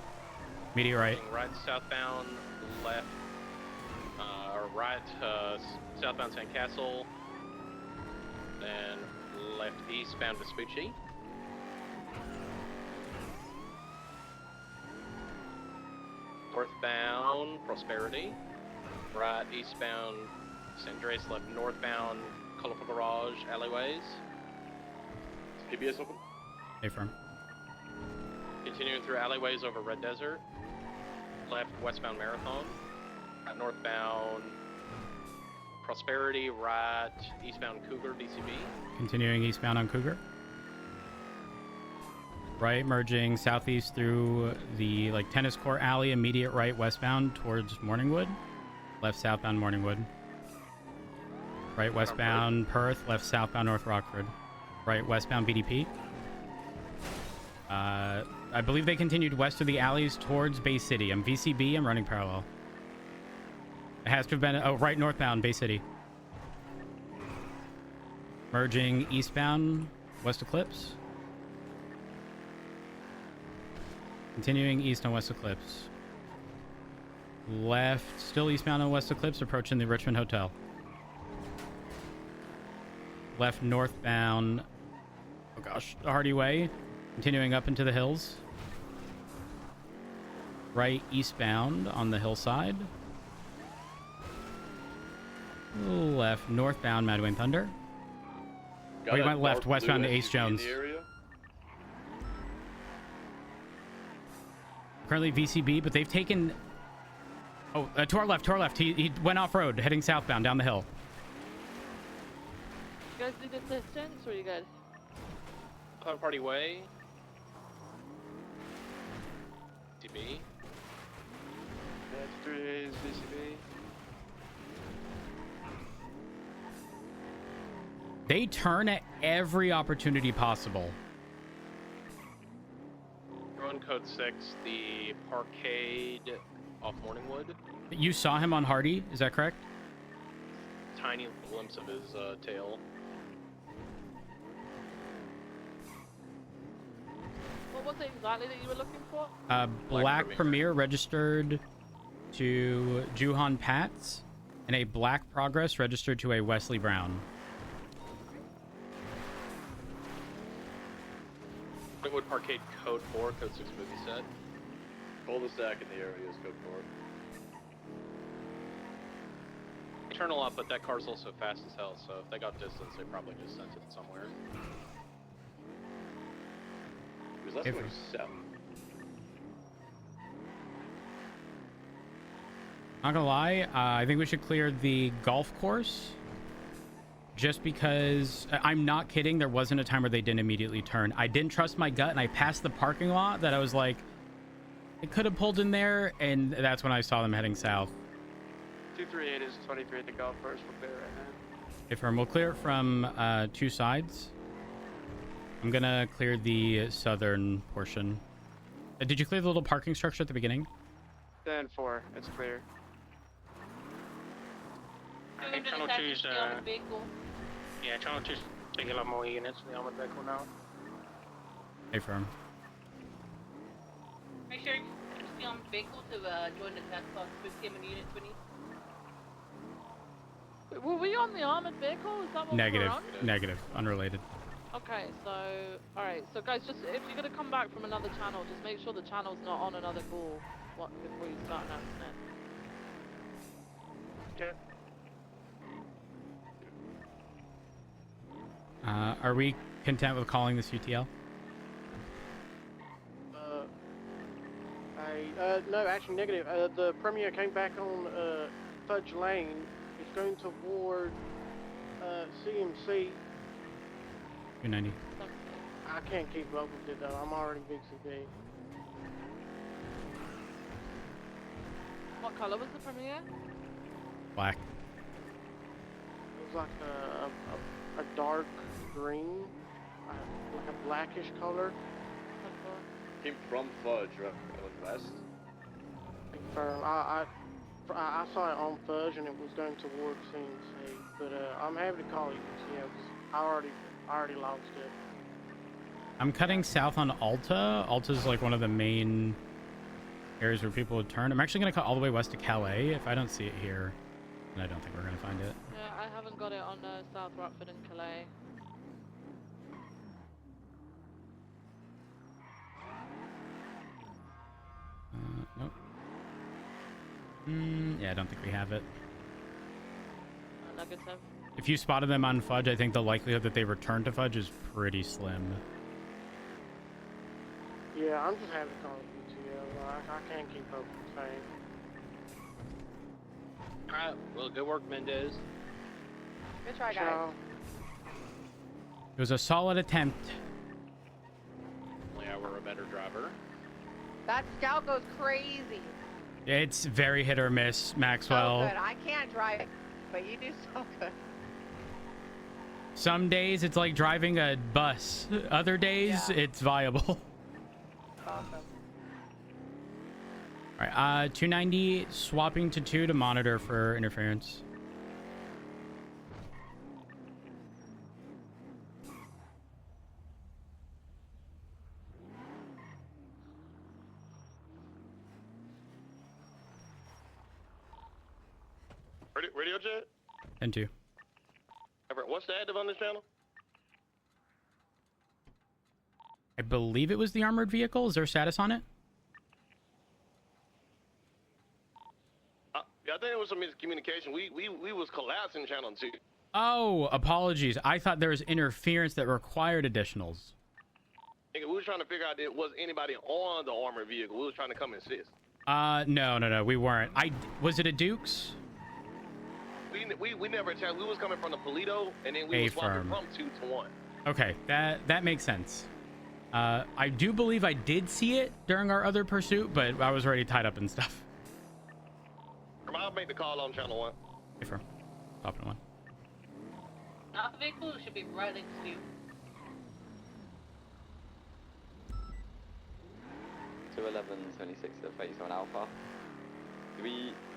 Media right. Right southbound, left, or right southbound Sandcastle, then left eastbound Vespucci. Northbound Prosperity, right eastbound San Andreas, left northbound Colorful Garage alleyways. Is PBS open? Hey, firm. Continuing through alleyways over Red Desert. Left westbound Marathon. Right northbound Prosperity. Right eastbound Cougar VCB. Continuing eastbound on Cougar. Right, merging southeast through the tennis court alley, immediate right westbound towards Morningwood. Left southbound Morningwood. Right westbound Perth, left southbound North Rockford. Right westbound BDP. I believe they continued west of the alleys towards Bay City. I'm VCB, I'm running parallel. It has to have been, oh, right northbound, Bay City. Merging eastbound, West Eclipse. Continuing east on West Eclipse. Left, still eastbound on West Eclipse, approaching the Richmond Hotel. Left northbound, oh gosh, Hardy Way. Continuing up into the hills. Right eastbound on the hillside. Left northbound, Mad Wayne Thunder. Oh, you went left westbound to Ace Jones. Currently VCB, but they've taken... Oh, to our left, to our left. He went off-road, heading southbound down the hill. You guys need assistance, or are you good? Party Way. VCB. That's 3 days VCB. They turn at every opportunity possible. Run code 6, the Parkade off Morningwood. You saw him on Hardy, is that correct? Tiny glimpse of his tail. What was it exactly that you were looking for? Black Premier registered to Juhan Pats, and a Black Progress registered to a Wesley Brown. Wood Parkade code 4, code 6 movie set. Cul-de-sac in the area is code 4. Internal up, but that car's also fast as hell, so if they got distance, they probably just sent it somewhere. Because that's going south. Not gonna lie, I think we should clear the golf course. Just because, I'm not kidding, there wasn't a time where they didn't immediately turn. I didn't trust my gut, and I passed the parking lot that I was like, it could have pulled in there, and that's when I saw them heading south. 238 is 23 at the golf course. We'll clear it right now. Okay, firm. We'll clear it from two sides. I'm gonna clear the southern portion. Did you clear the little parking structure at the beginning? 10-4, it's clear. I think Channel 2's, yeah, Channel 2's taking a lot more units in the armored vehicle now. Hey, firm. Make sure you stay on the vehicle to join the task force 15 unit 20. Were we on the armored vehicle? Is that what Negative. we're on? Negative. Unrelated. Okay, so, alright, so guys, just if you're gonna come back from another channel, just make sure the channel's not on another call before you start announcing it. Okay. Are we content with calling this UTL? No, actually negative. The Premier came back on Fudge Lane. It's going toward CMC. 290. I can't keep up with it though. I'm already VCB. What color was the Premier? Black. It was like a dark green, like a blackish color. Came from Fudge, right? Going west. I saw it on Fudge and it was going towards CNC, but I'm happy to call you. Yeah, I already lost it. I'm cutting south on Alta. Alta's like one of the main areas where people would turn. I'm actually going to cut all the way west to Calais. If I don't see it here, then I don't think we're going to find it. Yeah, I haven't got it on South Rockford and Calais. Nope. Yeah, I don't think we have it. Negative. If you spotted them on Fudge, I think the likelihood that they return to Fudge is pretty slim. Yeah, I'm just happy to call it UTL. I can't keep up with the thing. Alright, well, good work, Mendez. Good try, guys. It was a solid attempt. Only I were a better driver. That scout goes crazy. It's very hit or miss, Maxwell. So good. I can't drive, but you do so good. Some days it's like driving a bus. Other days it's viable. Awesome. All right, 290 swapping to 2 to monitor for interference. Radio jet? And 2. Everett, what's the active on this channel? I believe it was the armored vehicle. Is there status on it? Yeah, I think it was some miscommunication. We was collapsing channel 2. Oh, apologies. I thought there was interference that required additionals. Nigga, we was trying to figure out was anybody on the armored vehicle. We was trying to come and assist. No, we weren't. Was it a Dukes? We never attacked. We was coming from the Polito, and then we was swapping from 2 to 1. Okay, that makes sense. I do believe I did see it during our other pursuit, but I was already tied up and stuff. I'll make the call on channel 1. Hey, firm. Top in 1. Our vehicle should be right next to you. 21126 to 37 Alpha.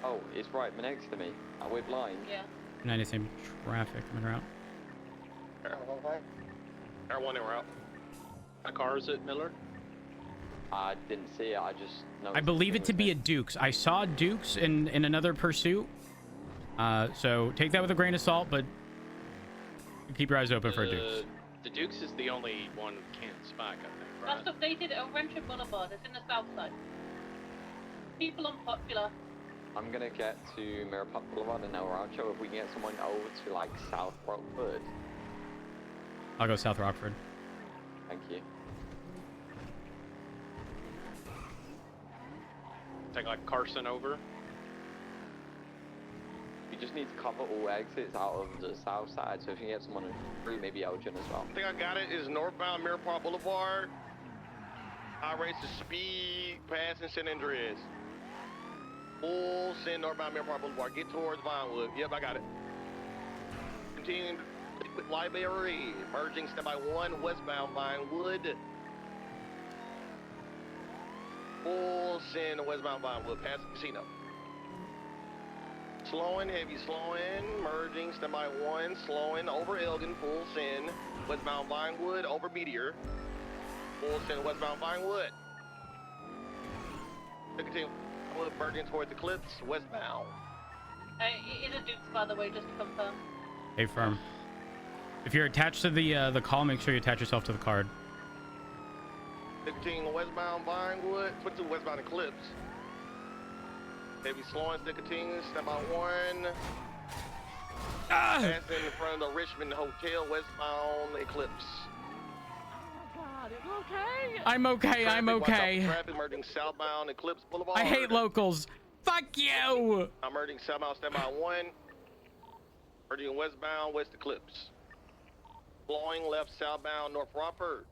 Oh, it's right next to me. We're blind. Yeah. 90 same traffic coming around. Air 1 and we're out. What car is it, Miller? I didn't see it. I just know. I believe it to be a Dukes. I saw Dukes in another pursuit. So take that with a grain of salt, but keep your eyes open for a Dukes. The Dukes is the only one who can't spike, I think, right? Last updated Rancho Boulevard. It's in the south side. People unpopular. I'm gonna get to Mirror Park Boulevard and El Rancho. If we can get someone over to like South Rockford. I'll go South Rockford. Thank you. Take like Carson over. We just need to cover all exits out of the south side. So if you can get someone through, maybe Elgin as well. I think I got it. Is northbound Mirror Park Boulevard. High rates of speed, passing San Andreas. Full send northbound Mirror Park Boulevard. Get towards Vinewood. Yep, I got it. Continuing with Library. Merging step by 1, westbound Vinewood. Full send westbound Vinewood, past the casino. Slowing, heavy slowing. Merging step by 1, slowing over Elgin. Full send westbound Vinewood over Meteor. Full send westbound Vinewood. Continue. Merging towards Eclipse, westbound. It is a Dukes, by the way, just to confirm. Hey, firm. If you're attached to the call, make sure you attach yourself to the card. 15 westbound Vinewood, 22 westbound Eclipse. Heavy slowing, still continuing, step by 1. Passing in front of the Richmond Hotel, westbound Eclipse. God, it's okay. I'm okay. Traffic, I'm okay. Traffic merging southbound Eclipse Boulevard. I hate locals. Fuck you. I'm merging southbound, step by 1. Merging westbound, West Eclipse. Flowing left southbound, North Rockford.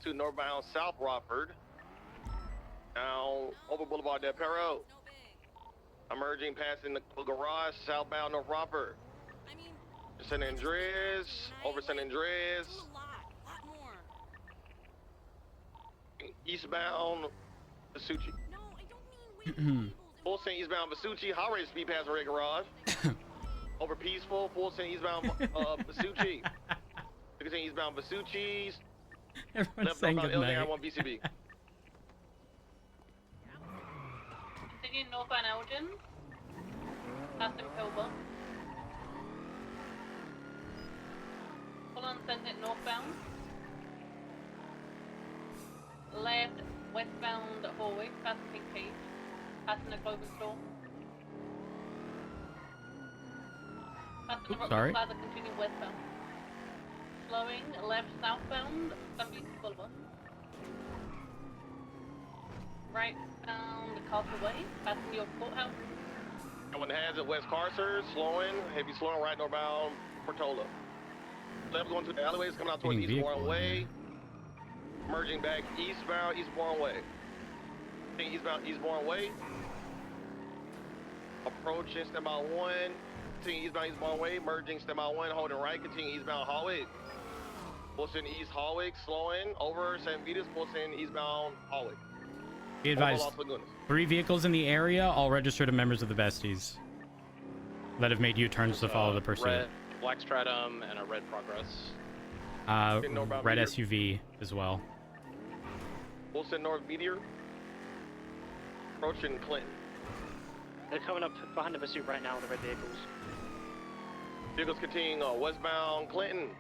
To northbound, South Rockford. Now over Boulevard Del Perro. Emerging passing the garage, southbound, North Rockford. San Andreas, over San Andreas. Eastbound, Vespucci. Full send eastbound Vespucci, high rate speed past Red Garage. Over Peaceful, full send eastbound Vespucci. 16 eastbound Vespucci's. Everyone's left saying northbound goodnight. LDI 1 BCB. Continue northbound Elgin. Past Pilbara. Full on send it northbound. Left westbound hallway, past Pink Cage. Passing the Clover Store. Passing the sorry. Rockford Plaza, continue westbound. Slowing left southbound, Sun Beach Boulevard. Right bound Castle Way, passing your courthouse. One has it West Carcer, slowing, heavy slowing right northbound Portola. Left going to the alleyways, coming out towards Eastbourne Way. Merging back eastbound, Eastbourne Way. Eastbound, Eastbourne Way. Approaching, step by 1. Continue eastbound, Eastbourne Way. Merging, step by 1, holding right. Continue eastbound hallway. Pulsing East Hallway, slowing over St. Vitus, pulsing eastbound hallway. Be advised, Los Lagunas. 3 vehicles in the area, all registered to members of the Besties that have made U-turns to follow the pursuit. Red, black stratum, and a red progress. Red SUV as well. Wilson North Meteor. Approaching Clinton. They're coming up behind the pursuit right now, the red vehicles. Vehicles continuing westbound Clinton.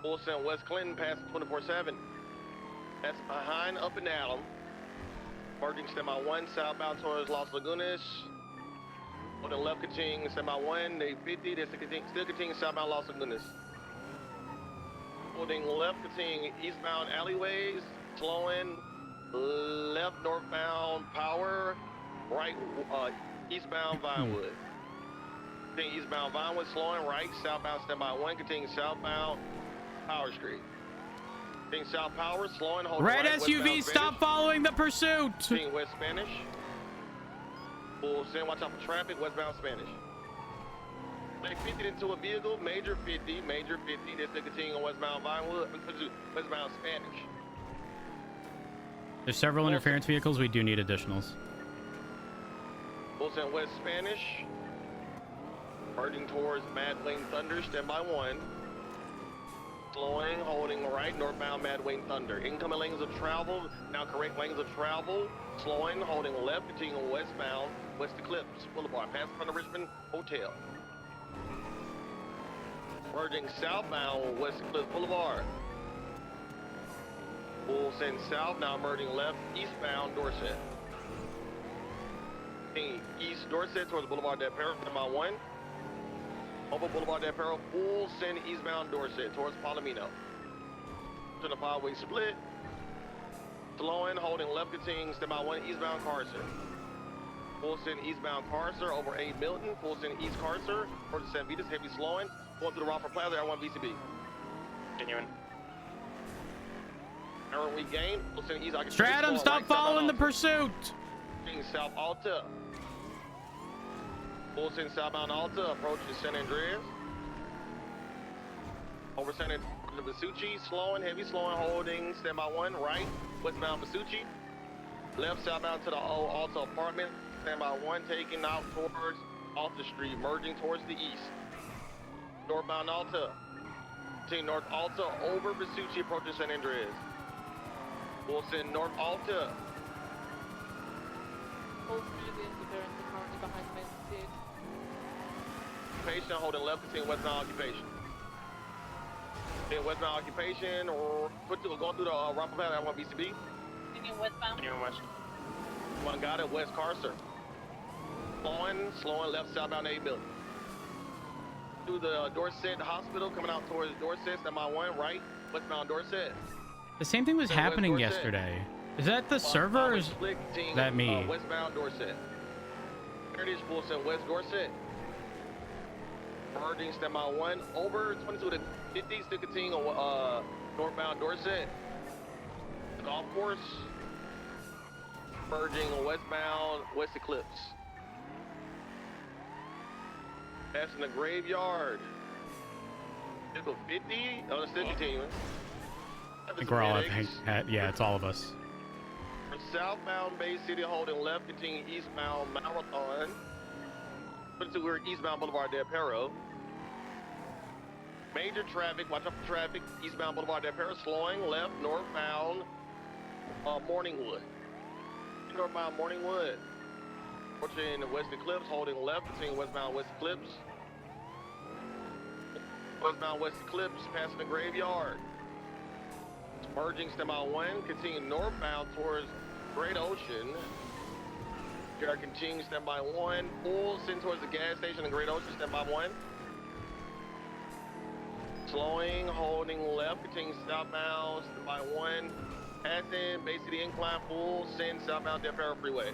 Wilson West Clinton past 24/7. That's behind Up and Allen. Merging semi 1 southbound towards Los Lagunas. On the left continuing semi 1, they 50. They still continuing southbound Los Lagunas. Holding left continuing eastbound alleyways. Slowing left northbound Power. Right eastbound Vinewood. Continuing eastbound Vinewood. Slowing right southbound semi 1. Continuing southbound Power Street. Continuing south Power. Slowing. Holding Red right, SUV, stop following the pursuit. Continuing West Spanish. Full send, watch out for traffic, westbound Spanish. They 50 into a vehicle, major 50. They're still continuing on westbound Vinewood, westbound Spanish. There's several interference vehicles. We do need additionals. Full send west Spanish. Merging towards Mad Wayne Thunder, stand by 1. Slowing, holding right, northbound Mad Wayne Thunder. Incoming lanes of travel, now correct lanes of travel. Slowing, holding left, continuing westbound, West Eclipse Boulevard, past front of Richmond Hotel. Merging southbound, West Eclipse Boulevard. Full send south, now merging left, eastbound Dorset. East Dorset towards Boulevard del Perro, semi 1. Over Boulevard del Perro, full send eastbound Dorset towards Palomino. To the 5-way split. Slowing, holding left, continuing semi 1 eastbound Carcer. Full send eastbound Carcer over A Milton. Full send east Carcer towards San Vitas, heavy slowing. Going through the Rockford Plaza, R1 VCB. Continuing. Error we gain. Full send east. Stratum, stop following the pursuit. South Alta. Full send southbound Alta, approaches San Andreas. Over San Andreas, Vespucci, slowing, heavy slowing, holding, semi 1, right, westbound Vespucci. Left southbound to the old Alta apartment, semi 1, taking out towards Alta Street, merging towards the east. Northbound Alta. Team North Alta, over Vespucci, approaching San Andreas. Full send North Alta. Both civilians appearances currently behind the main stage. Occupation, holding left, continuing westbound occupation. Then westbound occupation, or going through the Rockford Valley, I want BCB. Continuing westbound. Continuing west. One got it, West Carcer. Slowing left southbound A building. Through the Dorset Hospital, coming out towards Dorset, semi 1, right, westbound Dorset. The same thing was happening yesterday. Is that the server or is that me? Westbound Dorset. Heritage Full send West Dorset. Merging semi 1 over 22 to 50, still continuing on northbound Dorset. The golf course. Merging on westbound West Eclipse. Passing the graveyard. Vehicle 50. Oh, it's still continuing. I think we're all at, yeah, it's all of us. Southbound Bay City, holding left, continuing eastbound Marathon. We're eastbound Boulevard del Perro. Major traffic, watch out for traffic. Eastbound Boulevard del Perro, slowing left, northbound Morningwood. Northbound Morningwood. Approaching the West Eclipse, holding left, continuing westbound West Eclipse. Westbound West Eclipse, passing the graveyard. Merging semi 1, continuing northbound towards Great Ocean. We are continuing standby 1, full send towards the gas station in Great Ocean, standby 1. Slowing, holding left, continuing southbound, standby 1. Passing, Bay City Incline, full send southbound Del Perro Freeway.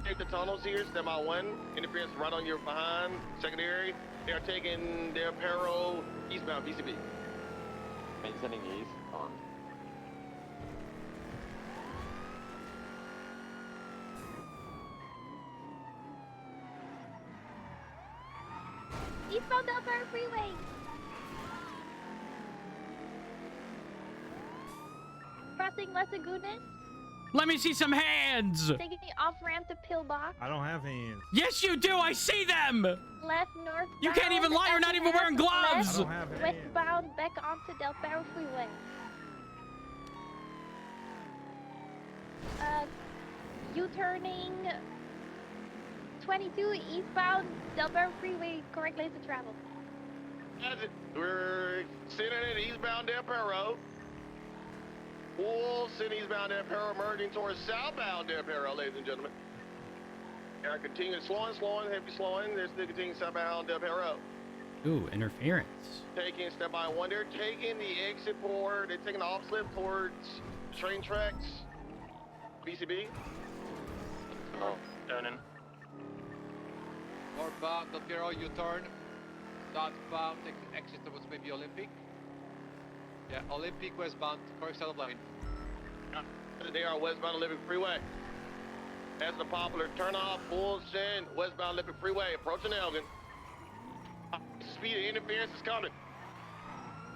Take the tunnels here, standby 1. Interference right on your behind, secondary. They are taking Del Perro eastbound VCB. Maintaining east on. Eastbound Del Perro Freeway. Crossing Les Lagunas. Let me see some hands. Taking the off ramp to Pillbox. I don't have hands. Yes, you do. I see them. Left north. You can't even lie. You're not even wearing gloves. I don't have hands. Westbound back onto Del Perro Freeway. U-turning 22 eastbound Del Perro Freeway, correct lanes of travel. We're sitting in eastbound Del Perro. Full sitting eastbound Del Perro, merging towards southbound Del Perro, ladies and gentlemen. And continuing slowing, heavy slowing. They're still continuing southbound Del Perro. Ooh, interference. Taking step by one. They're taking the exit port. They're taking the off slip towards train tracks. BCB. Oh, turning. Northbound Del Perro, U-turn. Southbound, take the exit towards maybe Olympic. Yeah, Olympic westbound, correct side of lane. They are westbound Olympic Freeway. That's the popular turnoff, full send, westbound Olympic Freeway, approaching Elgin. Speed of interference is coming.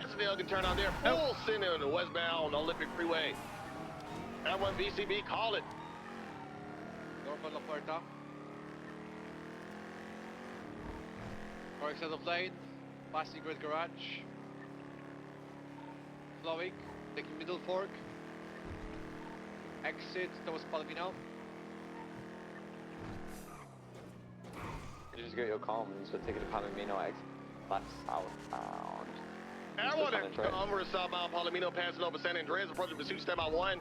That's the Elgin turn out there, full send in the westbound Olympic Freeway. That one VCB, call it. Northbound La Puerta. Correct side of lane, passing Great Garage. Flowing, taking middle fork. Exit towards Palomino. You just get your comms for taking the Palomino exit left southbound. Everyone over southbound Palomino, passing over San Andreas, approaching Vespucci, step by one.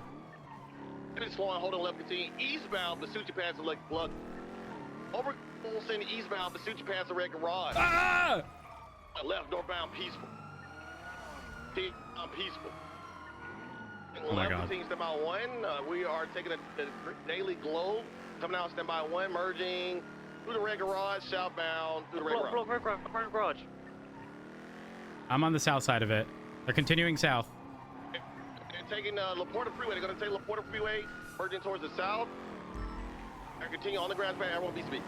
And it's slowing, holding left, continue eastbound, Vespucci passing like plug. Over full send eastbound, Vespucci passing Red Garage. Ah! Left northbound peaceful. Peaceful. Oh my God. Step by one. We are taking a daily globe. Coming out, step by one, merging through the Red Garage, southbound through the Red Garage. I'm on the south side of it. They're continuing south. They're taking La Puerta Freeway. They're going to take La Puerta Freeway, merging towards the south. They're continuing on the grass pad. Everyone BCB.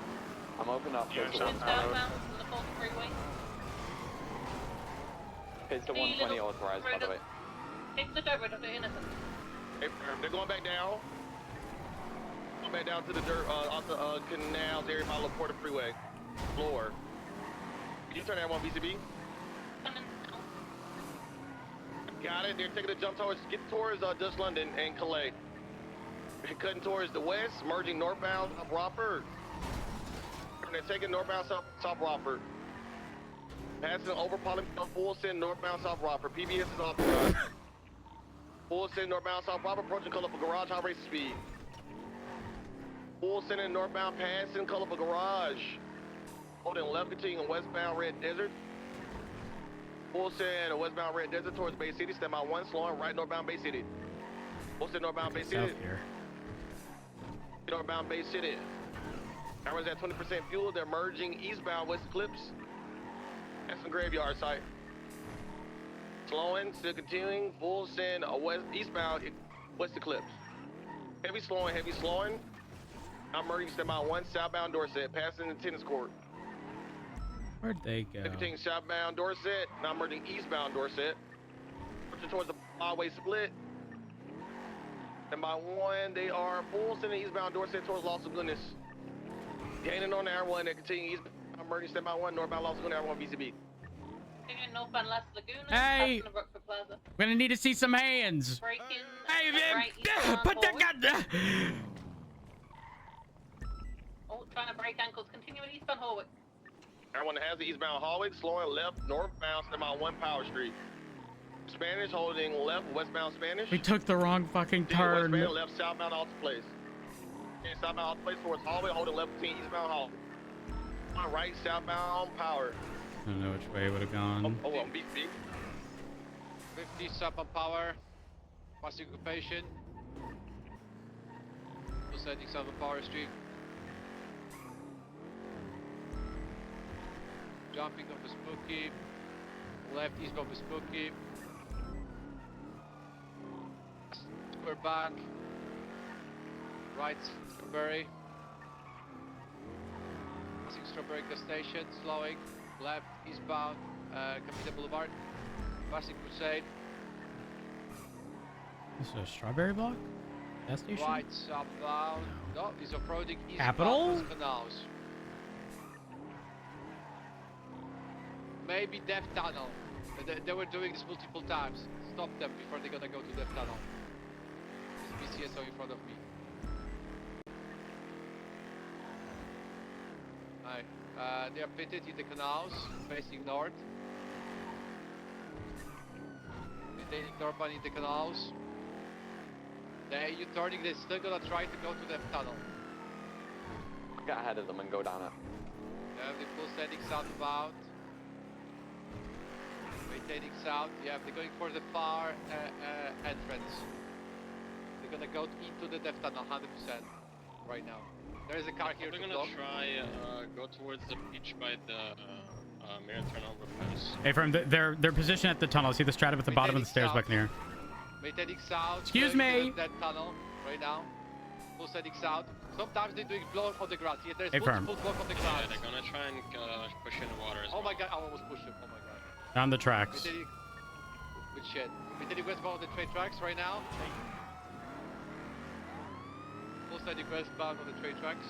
I'm open up. Southbound La Puerta Freeway. It's the 120 authorized, by the way. Take the dirt road of the innocent. They're going back down. Going back down to the dirt, off the canals area by La Puerta Freeway. Floor. You turn that one, BCB. Got it. They're taking a jump towards, get towards Dutch London and Calais. They're cutting towards the west, merging northbound South Rockford. And they're taking northbound South Rockford. Passing over Palomino, full send northbound South Rockford. PBS is off the run. Full send northbound South Rockford, approaching colorful garage, high race speed. Full send in northbound, passing colorful garage. Holding left, continuing westbound Red Desert. Full send westbound Red Desert towards Bay City. Step by one, slowing right northbound Bay City. Full send northbound Bay City. Here. Northbound Bay City. Everyone's at 20% fuel. They're merging eastbound West Clips. That's the graveyard site. Slowing, still continuing. Full send eastbound West Eclipse. Heavy slowing. I'm merging step out one, southbound Dorset, passing the tennis court. Where'd they go? Continuing southbound Dorset, now merging eastbound Dorset. Pushing towards the highway split. And by one, they are full sending eastbound Dorset towards Los Lagunas. Gaining on the R1, they continue eastbound. Merging step by one, northbound Los Lagunas, R1 VCB. Taking northbound Las Lagunas, Hey! passing the Rockford Plaza. We're gonna need to see some hands. Breaking. Hey, right put that gun. Oh, trying to break ankles. Continuing eastbound Horwick. Everyone that has the eastbound Hallway, slowing left, northbound, step out one Power Street. Spanish holding left, westbound Spanish. We took the wrong fucking turn. Westbound, left, southbound Alta Place. Okay, southbound Alta Place towards Hallway, holding left, eastbound Hallway. On right, southbound Power. I don't know which way it would have gone. Oh, BC. 50 southbound Power. Passing occupation. Proceeding southbound Power Street. Jumping off the Spooky. Left eastbound Spooky. Square back. Right Strawberry. Passing Strawberry gas station. Slowing. Left eastbound Capita Boulevard. Passing Crusade. This is a strawberry block? Gas station? Right, southbound. No, he's approaching eastbound Capital? West Canals. Maybe Death Tunnel. They were doing this multiple times. Stop them before they're gonna go to Death Tunnel. There's BCSO in front of me. Alright, they are pitted in the canals, facing north. Maintaining northbound in the canals. They're U-turning, they're still gonna try to go to Death Tunnel. Get ahead of them and go down it. They have the full standing southbound. Maintaining south, yeah, they're going for the far entrance. They're gonna go into the Death Tunnel 100% right now. There is a car here They're to gonna block. try go towards the beach by the Maritime overpass. Hey, from their position at the tunnel. See the strata at the bottom of the stairs back near. Maintaining south. Excuse going me. to That tunnel right now. Full standing south. Sometimes they're doing block on the ground. Yeah, there's Hey, firm. multiple block on the ground. Yeah, they're gonna try and push in the water as Oh well. my god, I almost pushed him. Oh my god. On the tracks. Maintaining... Good shit. Maintaining westbound on the train tracks right now. Full standing westbound on the train tracks.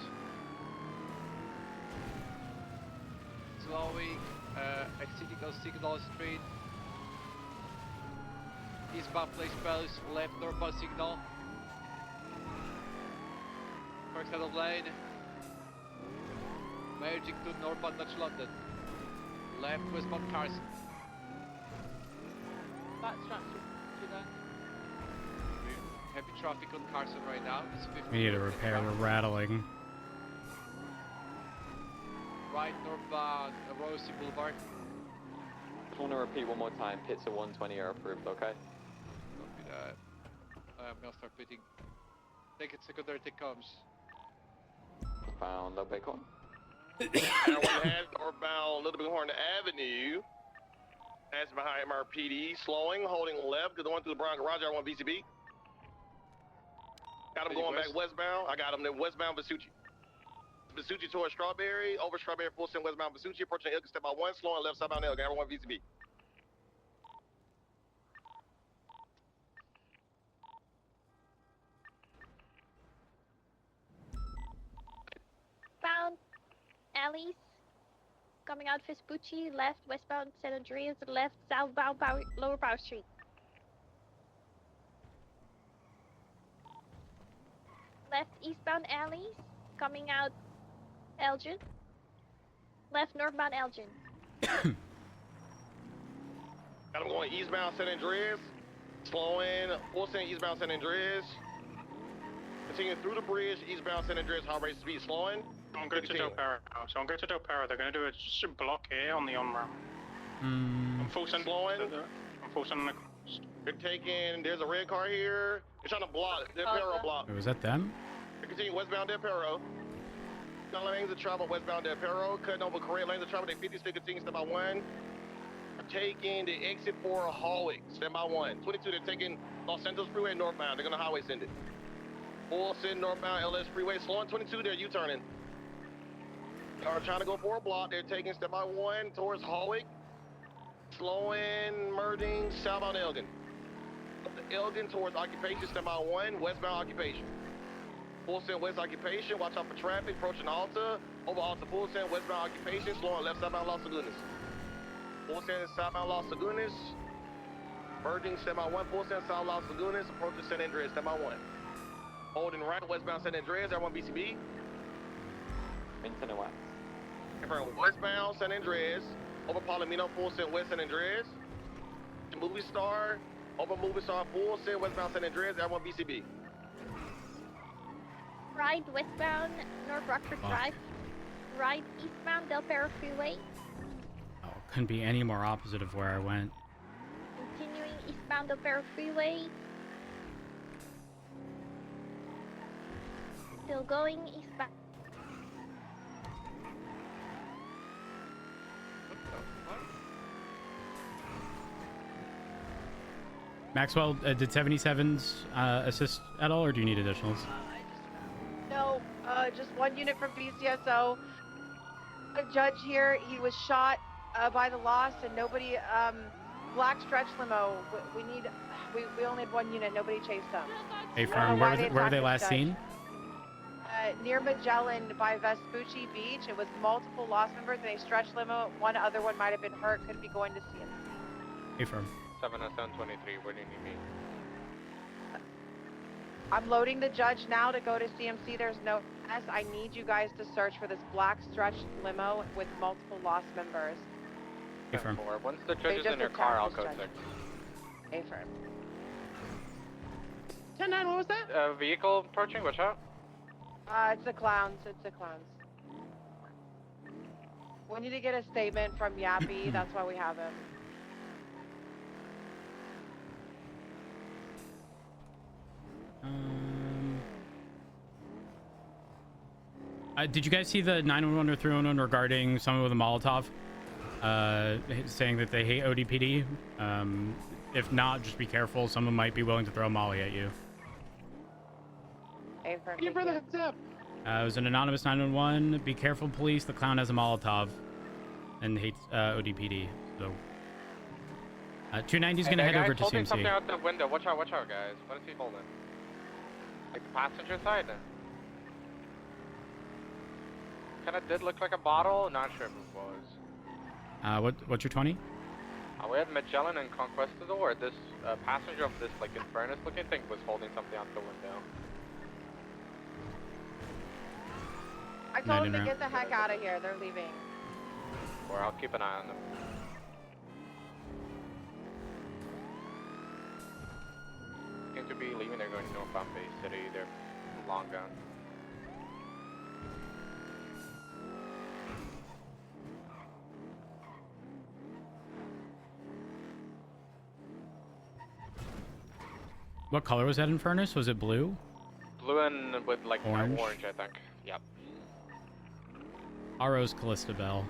Slowing, exceeding those signal street. Eastbound place spells, left northbound signal. First head of lane. Merging to northbound Dutch London. Left westbound Carson. Backstraps to that. Heavy traffic on Carson right now. It's 50. We need a repair. We're rattling. Right northbound Rosie Boulevard. Just want to repeat one more time. Pits are 120 are approved, okay? Copy that. I'm gonna start pitting. Take it secondary, it comes. Found a Bighorn. And one head northbound Little Bighorn Avenue. That's behind MRPD. Slowing, holding left to the one through the Brown Garage. I want VCB. Got him going back westbound. I got him then westbound Vespucci. Vespucci towards Strawberry. Over Strawberry, full send westbound Vespucci. Approaching Ilka step by one. Slowing left southbound Ilka. Everyone VCB. Found alleys. Coming out Vespucci, left westbound San Andreas, left southbound Lower Power Street. Left eastbound alleys, coming out Elgin. Left northbound Elgin. Got him going eastbound San Andreas. Slowing, full send eastbound San Andreas. Continuing through the bridge, eastbound San Andreas, high rate speed, slowing. I'm going to Del Perro. So I'm going to Del Perro. They're going to do a block here on the on-ramp. I'm full send. Slowing. I'm full sending across. They're taking, there's a red car here. They're trying to block, Del Perro block. Wait, was that them? They're continuing westbound Del Perro. Got lanes of travel westbound Del Perro. Cutting over correct lanes of travel. They 50 still continuing step by one. Taking the exit for Hallway, stand by one. 22, they're taking Los Santos Freeway northbound. They're gonna highway send it. Full send northbound LS Freeway, slowing 22, they're U-turning. They are trying to go for a block. They're taking step by one towards Hallway. Slowing, merging, southbound Elgin. Up to Elgin towards Occupation, step by one, westbound Occupation. Full send west Occupation, watch out for traffic, approaching Alta. Over Alta, full send westbound Occupation, slowing left southbound Los Lagunas. Full send southbound Los Lagunas. Merging step by one, full send south Los Lagunas, approaching San Andreas, step by one. Holding right, westbound San Andreas, everyone BCB. Into west. From westbound San Andreas, over Palomino, full send west San Andreas. Movie Star, over Movie Star, full send westbound San Andreas, everyone BCB. Right westbound North Rockford Drive. Right eastbound Del Perro Freeway. Oh, couldn't be any more opposite of where I went. Continuing eastbound Del Perro Freeway. Still going eastbound. Maxwell, did 77s assist at all, or do you need additionals? No, just one unit from BCSO. A judge here, he was shot by the loss, and nobody black stretch limo. We need. We only had one unit. Nobody chased them. Hey, firm. Where were they last seen? Near Magellan by Vespucci Beach. It was multiple lost members in a stretch limo. One other one might have been hurt. Could be going to see him. Hey, firm. 70723. Where do you need me? I'm loading the judge now to go to CMC. There's no S. I need you guys to search for this black stretch limo with multiple lost members. Hey, firm. Once the judge is in your car, I'll go 6. A firm. 10-9, what was that? Vehicle approaching, watch out. It's the clowns. It's the clowns. We need to get a statement from Yappy. That's why we have him. Did you guys see the 911 or 311 regarding someone with a Molotov saying that they hate ODPD? If not, just be careful. Someone might be willing to throw a molly at you. Your brother heads up. It was an anonymous 911. Be careful, police. The clown has a Molotov and hates ODPD. So 290 is going to head over to holding CMC. Something out the window. Watch out, guys. What is he holding? Like the passenger side? Kind of did look like a bottle. Not sure if it was. What's your 20? We had Magellan and Conquistador. This passenger of this like Infernus-looking thing was holding something out the window. I told them to get the heck out of here. They're leaving. Or I'll keep an eye on them. Seem to be leaving. They're going northbound Bay City. They're long gone. What color was that Infernus? Was it blue? Blue and with like orange, I think. Yep. Aro's Callista Bell.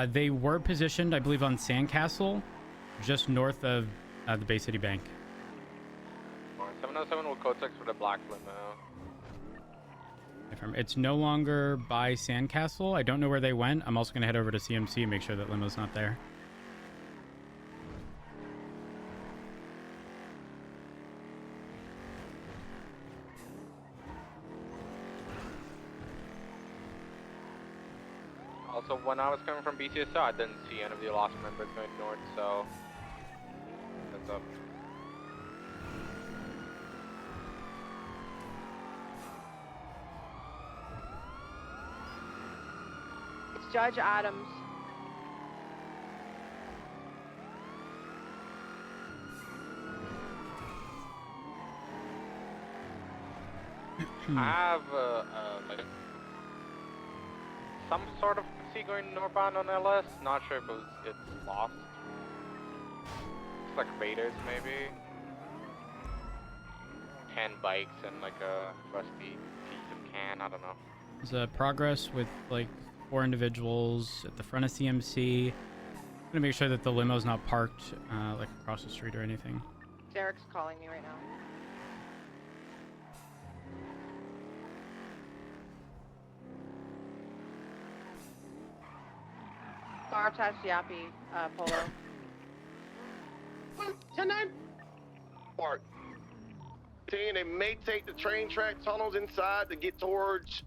They were positioned, I believe, on Sandcastle, just north of the Bay City Bank. 707 will code 6 for the black limo. It's no longer by Sandcastle. I don't know where they went. I'm also going to head over to CMC and make sure that limo's not there. Also, when I was coming from BCSO, I didn't see any of the lost members going north, so that's up. It's Judge Adams. I have like some sort of sea going northbound on LS. Not sure if it's lost. It's like Raiders maybe. 10 bikes and like a rusty piece of can. I don't know. There's progress with like 4 individuals at the front of CMC. I'm gonna make sure that the limo's not parked like across the street or anything. Derek's calling me right now. Car attached Yappy, Polo. 10-9. Park. They may take the train track tunnels inside to get towards.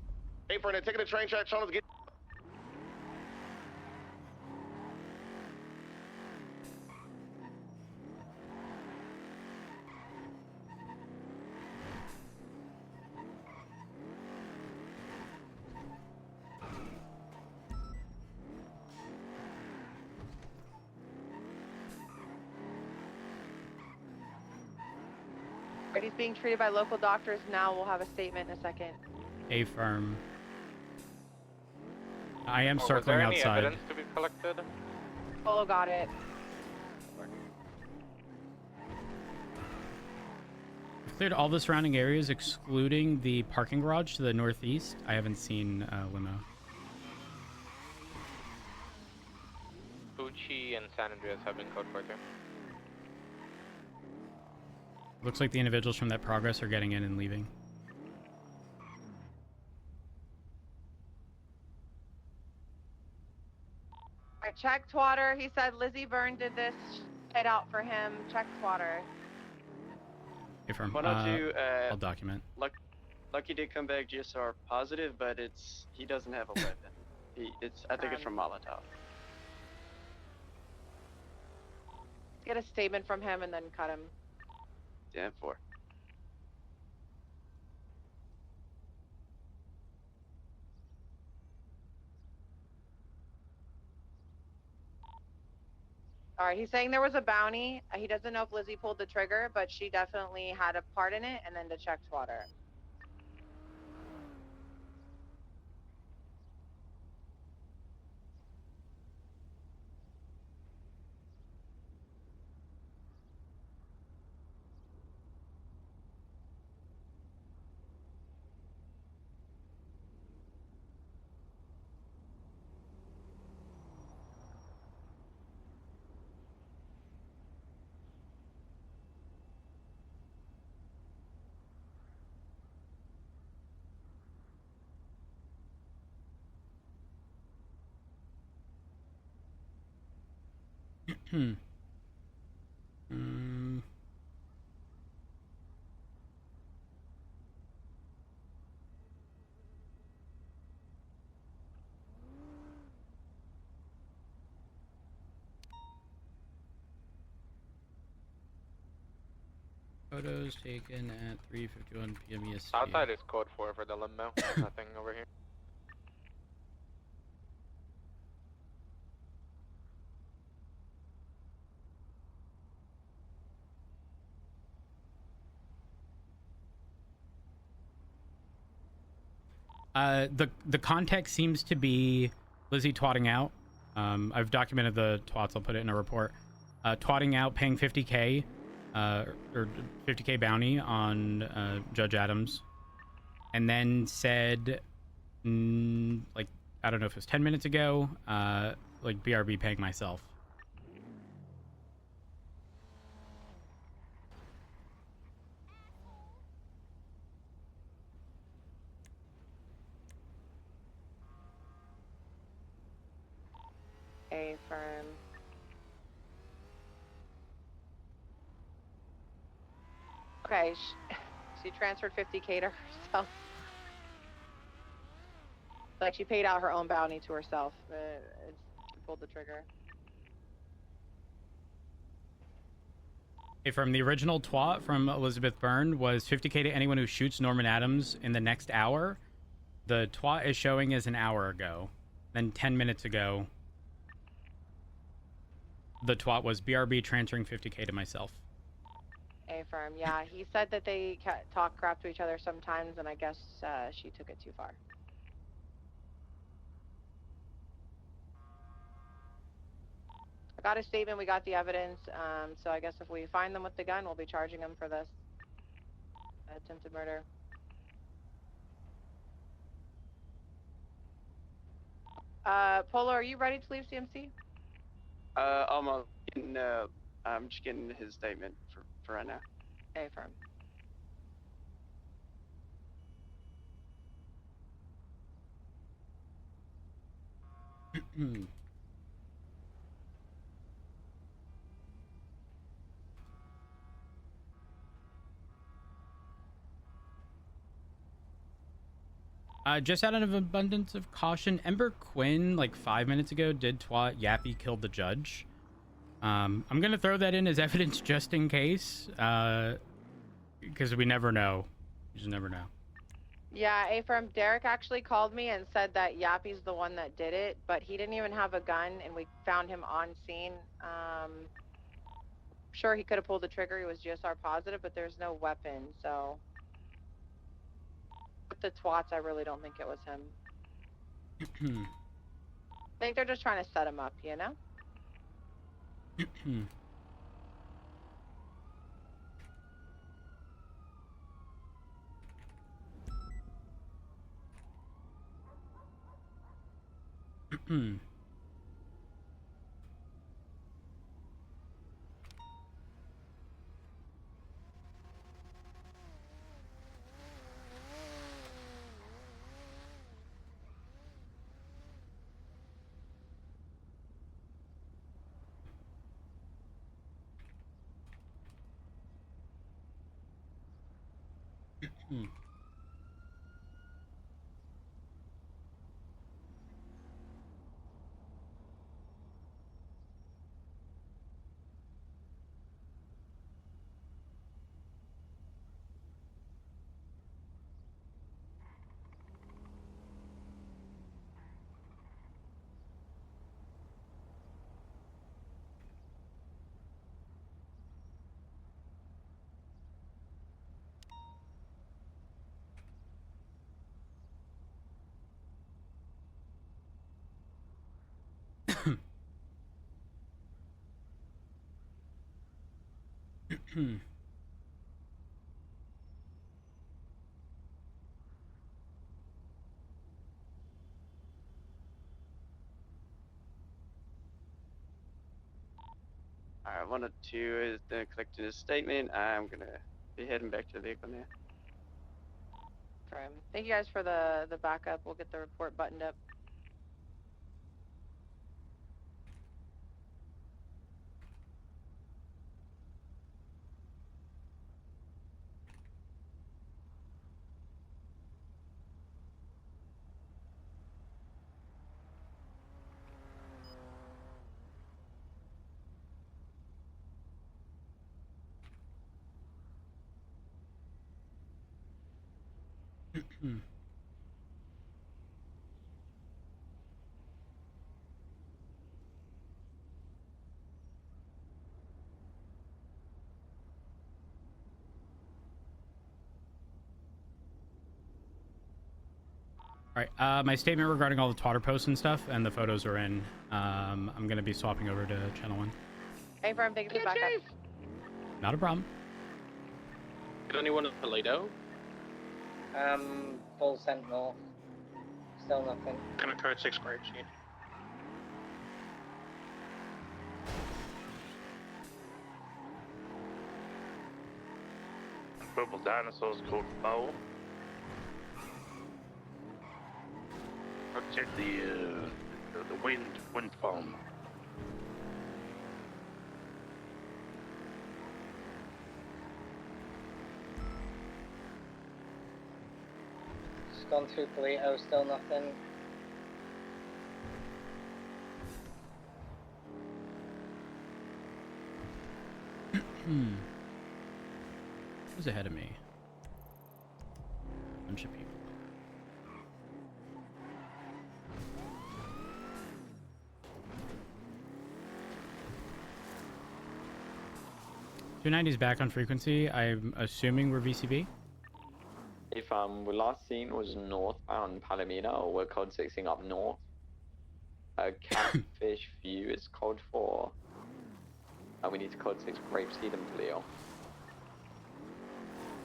Hey, for they're taking the train track tunnels to get. He's being treated by local doctors now. We'll have a statement in a second. A firm. I am Was circling there any outside. evidence to be collected? Polo got it. Cleared all the surrounding areas, excluding the parking garage to the northeast. I haven't seen limo. Pucci and San Andreas have been code for there. Looks like the individuals from that progress are getting in and leaving. I checked Twatter. He said Lizzie Byrne did this. Head out for him. Check Twatter. Affirm. Why don't you, I'll document. Lucky did come back GSR positive, but he doesn't have a weapon. I think it's from Molotov. Get a statement from him and then cut him. 10-4. All right, he's saying there was a bounty. He doesn't know if Lizzie pulled the trigger, but she definitely had a part in it, and then to check Twatter. Photos taken at 3:51 p.m. EST. Outside is code 4 for the limo. Nothing over here. The context seems to be Lizzie twatting out. I've documented the twats. I'll put it in a report. Twatting out, paying 50K, or 50K bounty on Judge Adams, and then said, like, I don't know if it was 10 minutes ago, like BRB paying myself. A firm. Okay, she transferred 50K to herself. Like she paid out her own bounty to herself. She pulled the trigger. Okay, from the original twat from Elizabeth Byrne was 50K to anyone who shoots Norman Adams in the next hour. The twat is showing as an hour ago. Then 10 minutes ago, the twat was BRB transferring 50K to myself. A firm, yeah. He said that they talk crap to each other sometimes, and I guess she took it too far. I got a statement, we got the evidence, so I guess if we find them with the gun, we'll be charging them for this. Attempted murder. Polo, are you ready to leave CMC? I'm just getting his statement for right now. A firm. Just out of abundance of caution, Ember Quinn, like 5 minutes ago, did twat Yappy killed the judge. I'm gonna throw that in as evidence just in case, because we never know. You just never know. Yeah, A firm. Derek actually called me and said that Yappy's the one that did it, but he didn't even have a gun, and we found him on scene. Sure, he could have pulled the trigger. He was GSR positive, but there's no weapon, so. With the twats, I really don't think it was him. I think they're just trying to set him up, you know? Alright, 102 is collecting his statement. I'm gonna be heading back to the vehicle now. Thank you guys for the backup. We'll get the report buttoned up. All right, my statement regarding all the Twitter posts and stuff, and the photos are in. I'm going to be swapping over to Channel 1. Hey, firm, thank you for the backup. Not a problem. Did anyone at Toledo? Full Sentinel. Still nothing. Can I code 6 grapeseed? Purple dinosaurs called Bo. Check the wind farm. Just gone through Polito, still nothing. Who's ahead of me? Bunch of people. .290's back on frequency. I'm assuming we're VCB. If we last seen was northbound Palomino, or we're code 6ing up north. Catfish View is code 4. And we need to code 6 Grapeseed and Polio.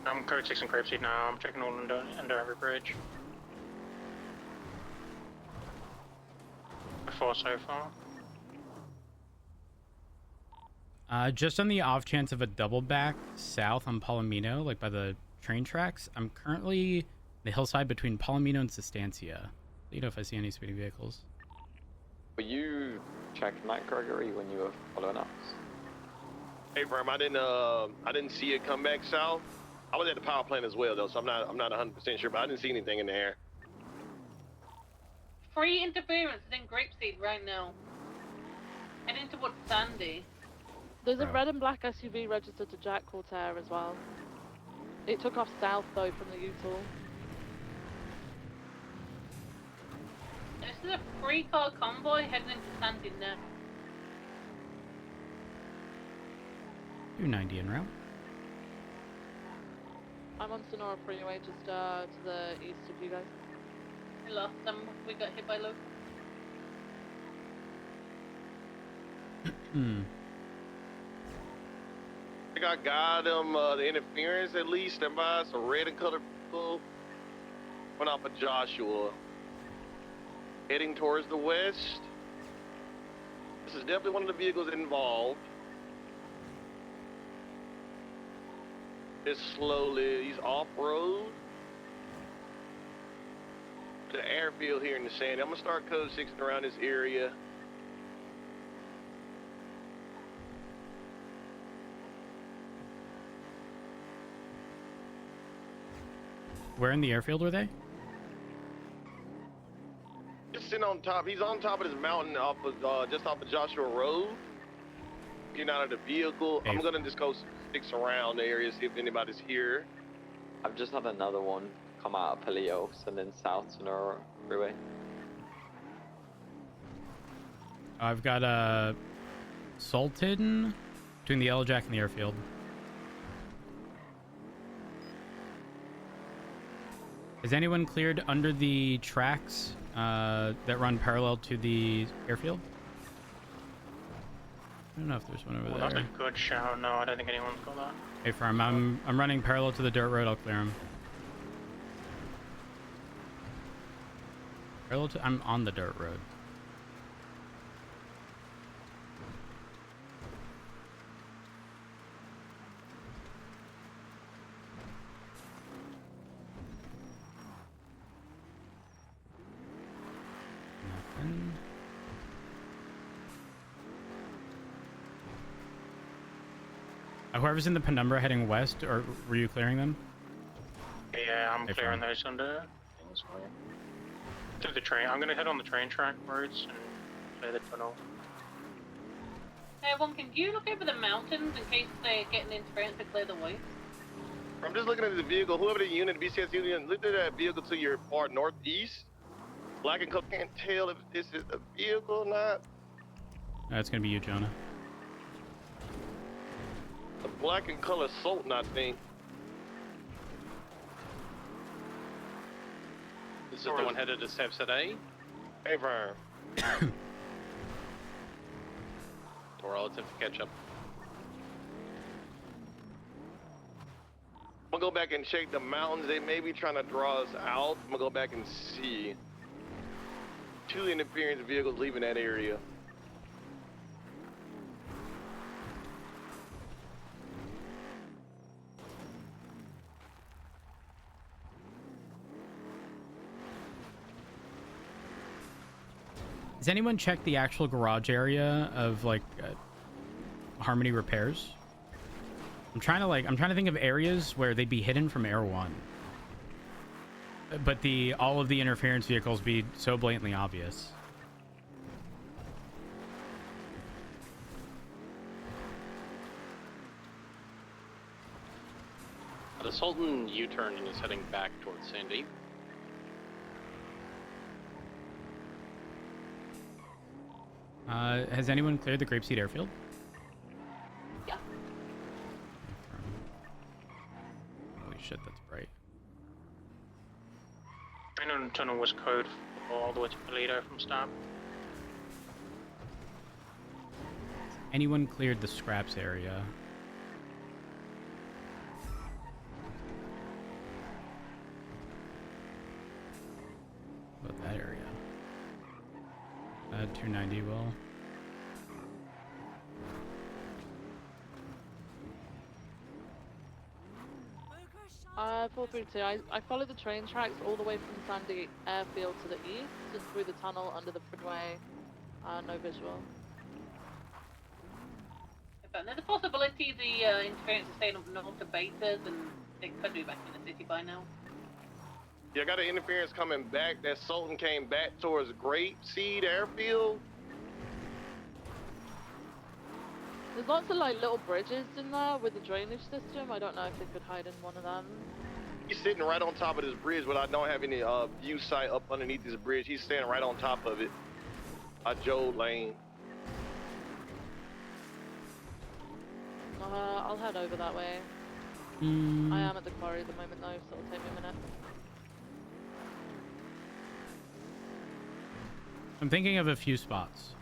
I'm code 6 and grapeseed now. I'm checking all under every bridge. 4 so far. Just on the off chance of a double back south on Palomino, like by the train tracks, I'm currently the hillside between Palomino and Sustancia. You know if I see any speeding vehicles. Were you checking that, Gregory, when you were following us? Hey, Firm, I didn't see it come back south. I was at the power plant as well, though, so I'm not 100% sure, but I didn't see anything in the air. Free interference is in Grapeseed right now. Heading towards Sandy. There's a red and black SUV registered to Jack Cortair as well. It took off south though from the U-Tool. This is a free car convoy heading into Sandy now. 290 en route. I'm on Sonora Freeway, just to the east of you guys. We lost them. We got hit by local. I think I got them the interference at least. Stand by some red and colored people. Went off of Joshua. Heading towards the west. This is definitely one of the vehicles involved. Just slowly, he's off-road. The airfield here in the Sandy. I'm gonna start code 6 around this area. Where in the airfield were they? Just sitting on top. He's on top of this mountain off of just off of Joshua Road. Getting out of the vehicle. I'm gonna just go stick around the area, see if anybody's here. I've just had another one come out of Paleos and then south Sonora Freeway. I've got a Sultan between the Yellow Jack and the airfield. Has anyone cleared under the tracks that run parallel to the airfield? I don't know if there's one over Well, there. that's a good shout. No, I don't think anyone's got that. Hey, Farm, I'm running parallel to the dirt road. I'll clear him. Parallel to, I'm on the dirt road. Nothing. Whoever's in the penumbra heading west, or were you clearing them? Yeah, I'm Hey, clearing fine. those under things for you. To the train. I'm gonna head on the train track roads and clear the tunnel. Hey, everyone, can you look over the mountains in case they're getting interference to clear the way? I'm just looking at the vehicle. Whoever the unit, BCS unit, look at that vehicle to your far northeast. Black and color, can't tell if this is a vehicle or not. That's gonna be you, Jonah. The black and color Sultan, I think. This is the one headed to Sev today. Hey, Vern. Or relative to catch up. I'm gonna go back and check the mountains. They may be trying to draw us out. I'm gonna go back and see. 2 interference vehicles leaving that area. Has anyone checked the actual garage area of like Harmony Repairs? I'm trying to think of areas where they'd be hidden from Air 1. But all of the interference vehicles be so blatantly obvious. The Sultan U-turned and is heading back towards Sandy. Has anyone cleared the Grapeseed Airfield? Yeah. Holy shit, that's bright. I know the tunnel was code all the way to Toledo from start. Anyone cleared the scraps area? What about that area? 290 will. Feel free to. I followed the train tracks all the way from Sandy Airfield to the east and through the tunnel under the freeway. No visual. But there's a possibility the interference is staying up north to Betas and they could be back in the city by now. Yeah, I got an interference coming back. That Sultan came back towards Grapeseed Airfield. There's lots of like little bridges in there with the drainage system. I don't know if they could hide in one of them. He's sitting right on top of this bridge, but I don't have any view sight up underneath this bridge. He's standing right on top of it. Joe Lane. I'll head over that way. I am at the quarry at the moment though, so it'll take me a minute. I'm thinking of a few spots.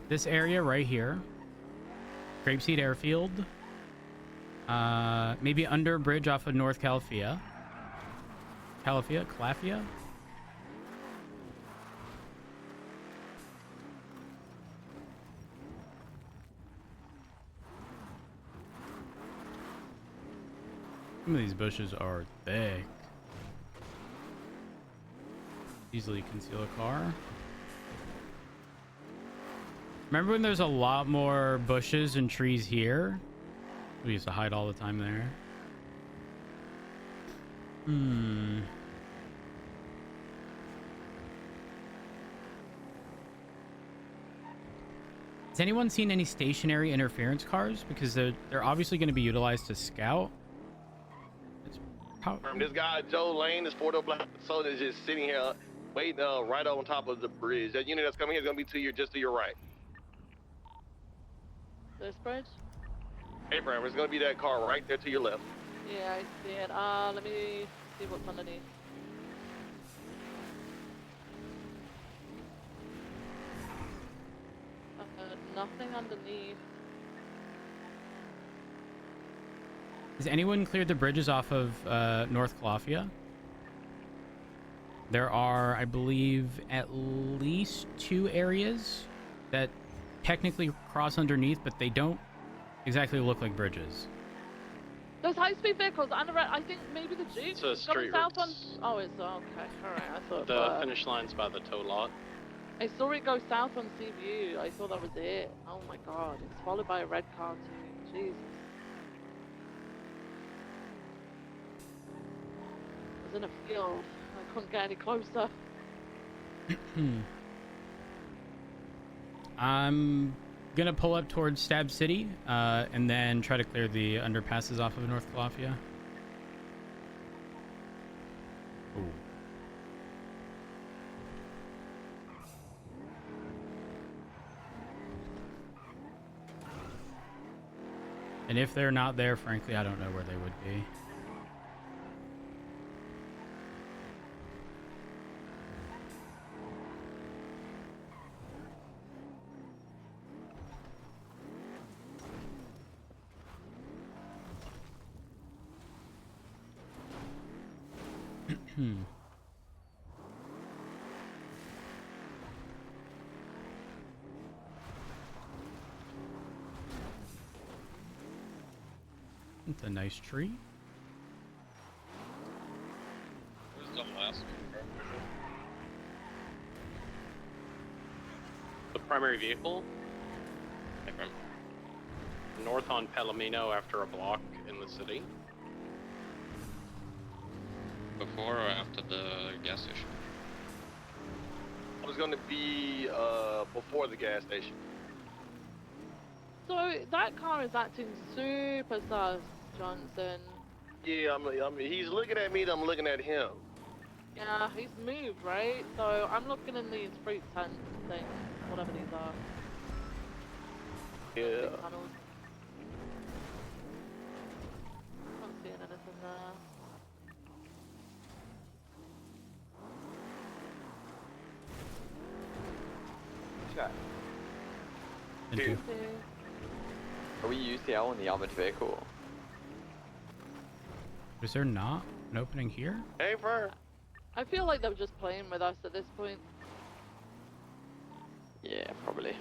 This area right here. Grapeseed Airfield. Maybe under a bridge off of North Calafia. Calafia? Some of these bushes are thick. Easily conceal a car. Remember when there's a lot more bushes and trees here? We used to hide all the time there. Has anyone seen any stationary interference cars? Because they're obviously going to be utilized to scout. This guy, Joe Lane, this 4-door black soldier is just sitting here waiting right on top of the bridge. That unit that's coming here is going to be just to your right. This bridge? Hey, Bram, it's going to be that car right there to your left. Yeah, I see it. Let me see what's underneath. Nothing underneath. Has anyone cleared the bridges off of North Calafia? There are, I believe, at least 2 areas that technically cross underneath, but they don't exactly look like bridges. Those high-speed vehicles, I think maybe the Jeep It's a going street south on... routes. Oh, it's okay. All right, I thought. The finish line's by the tow lot. I saw it go south on Seaview. I thought that was it. Oh my god, it's followed by a red car too. Jesus. I was in a field. I couldn't get any closer. I'm gonna pull up towards Stab City, and then try to clear the underpasses off of North Calafia. Ooh. And if they're not there, frankly, I don't know where they would be. It's a nice tree. Where's the last one? The primary vehicle? Okay. North on Palomino after a block in the city. Before or after the gas station? I was going to be before the gas station. So that car is acting super sus, Johnson. Yeah, I mean, he's looking at me, and I'm looking at him. Yeah, he's moved, right? So I'm looking in these fruit tent things, whatever these are. Yeah. Tunnels. Not seeing anything there. Check. Thank you. Are we UCL in the armored vehicle? Is there not an opening here? Hey, Vern. I feel like they're just playing with us at this point. Yeah, probably.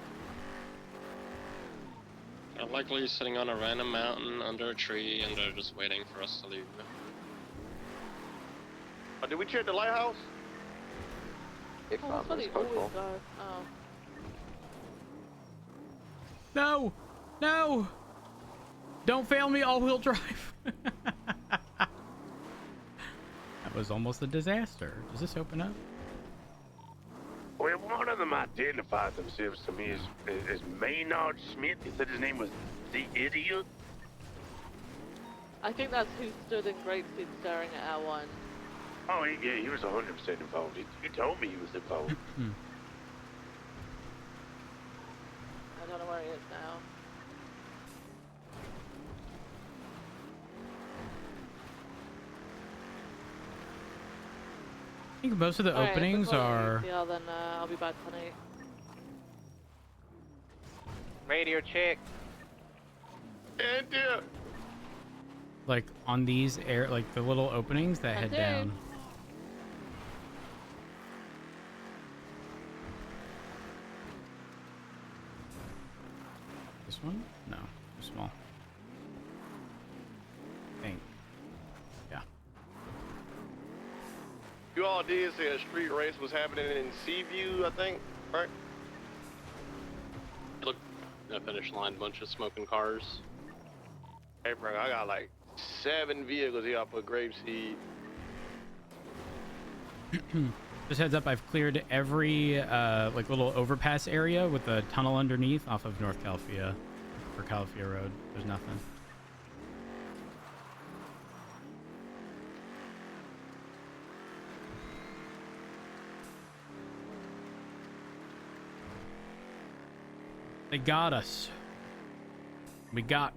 They're likely sitting on a random mountain under a tree and they're just waiting for us to leave. Did we check the lighthouse? If Oh, that's what he always does. Oh. No! No! Don't fail me, all-wheel drive. That was almost a disaster. Does this open up? Well, one of them identified themselves to me as Maynard Smith. He said his name was The Idiot. I think that's who stood in Grapeseed staring at L1. Oh, he was 100% involved. He told me he was involved. I don't know where he is now. I think most of the openings are... Yeah, then I'll be back tonight. Radio check. And like on these like the little openings that head down. This one? No, too small. Think. Yeah. You all did say a street race was happening in Seaview, I think, right? Look, a finish line, bunch of smoking cars. Hey, bro, I got like 7 vehicles here off of Grapeseed. Just heads up, I've cleared every like little overpass area with a tunnel underneath off of North Calafia for Calafia Road. There's nothing. They got us. We got.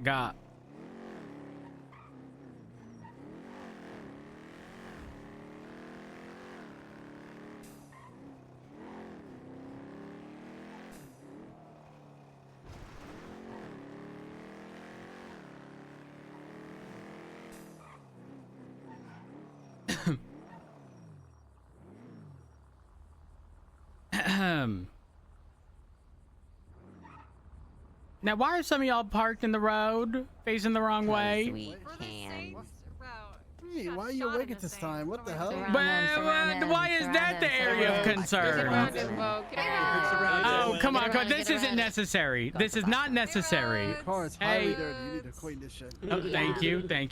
Now, why are some of y'all parked in the road, facing the wrong way? We can. Hey, why are you awake at this time? What the hell? Why is that the area of concern? Oh, come on. This isn't necessary. This is not necessary. Car is highly dirty. You need to clean this shit. Oh, thank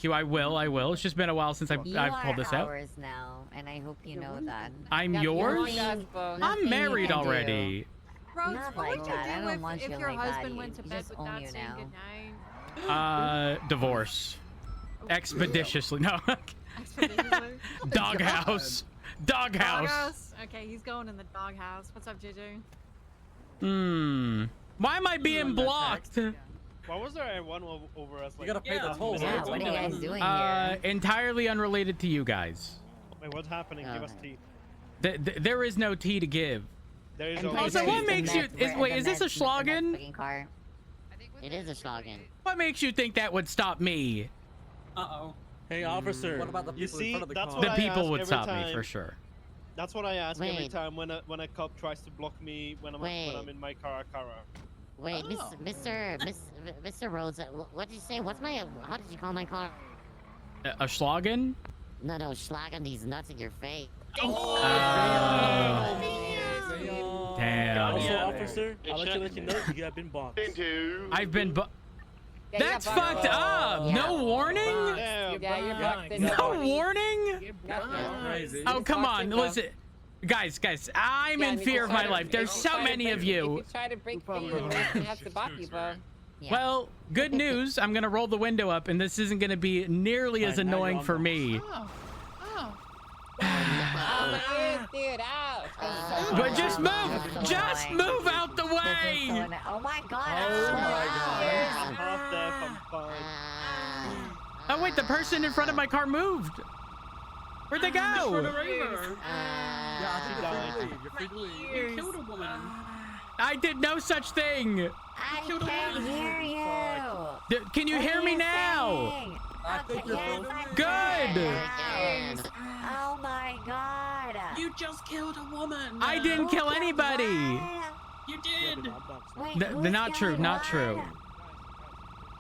you. I will. It's just been a while since I've pulled this out. Ours now, and I hope you know that. I'm yours? I'm married already. Rose, not like that. I don't want you like that. You just own you now. Divorce. Expeditiously. No. Doghouse. Okay, he's going in the doghouse. What's up, JJ? Why am I being blocked? Why was there one over us? Like, you gotta pay the toll. Yeah, what are you guys doing here? Entirely unrelated to you guys. Wait, what's happening? Give us tea. There is no tea to give. There is Also, what makes you... Is this a slogan? It is a slogan. What makes you think that would stop me? Uh-oh. Hey, officer. What about the people in front of the car? The people would stop me, for sure. That's what I ask every time when a cop tries to block me when I'm in my car. Wait, Mr. Rhodes, what did you say? How did you call my car? A slogan? No, slogging these nuts in your face. Damn. Also, officer, I'd like to let you know you have been boxed. I've been That's fucked up! Yeah. No warning? No warning? Oh, come on, listen. Guys, I'm in fear of my life. There's so many of you. If you try to break free, you have to block people. Well, good news. I'm gonna roll the window up, and this isn't gonna be nearly as annoying for me. Dude, out. But just move out the way. Oh my god. Oh wait, the person in front of my car moved. Where'd they go? You're free to leave. You killed a woman. I did no such thing. I can't hear you. Can you hear me now? Good. Oh my god. You just killed a woman. I didn't kill anybody. You did. Not true. Not true.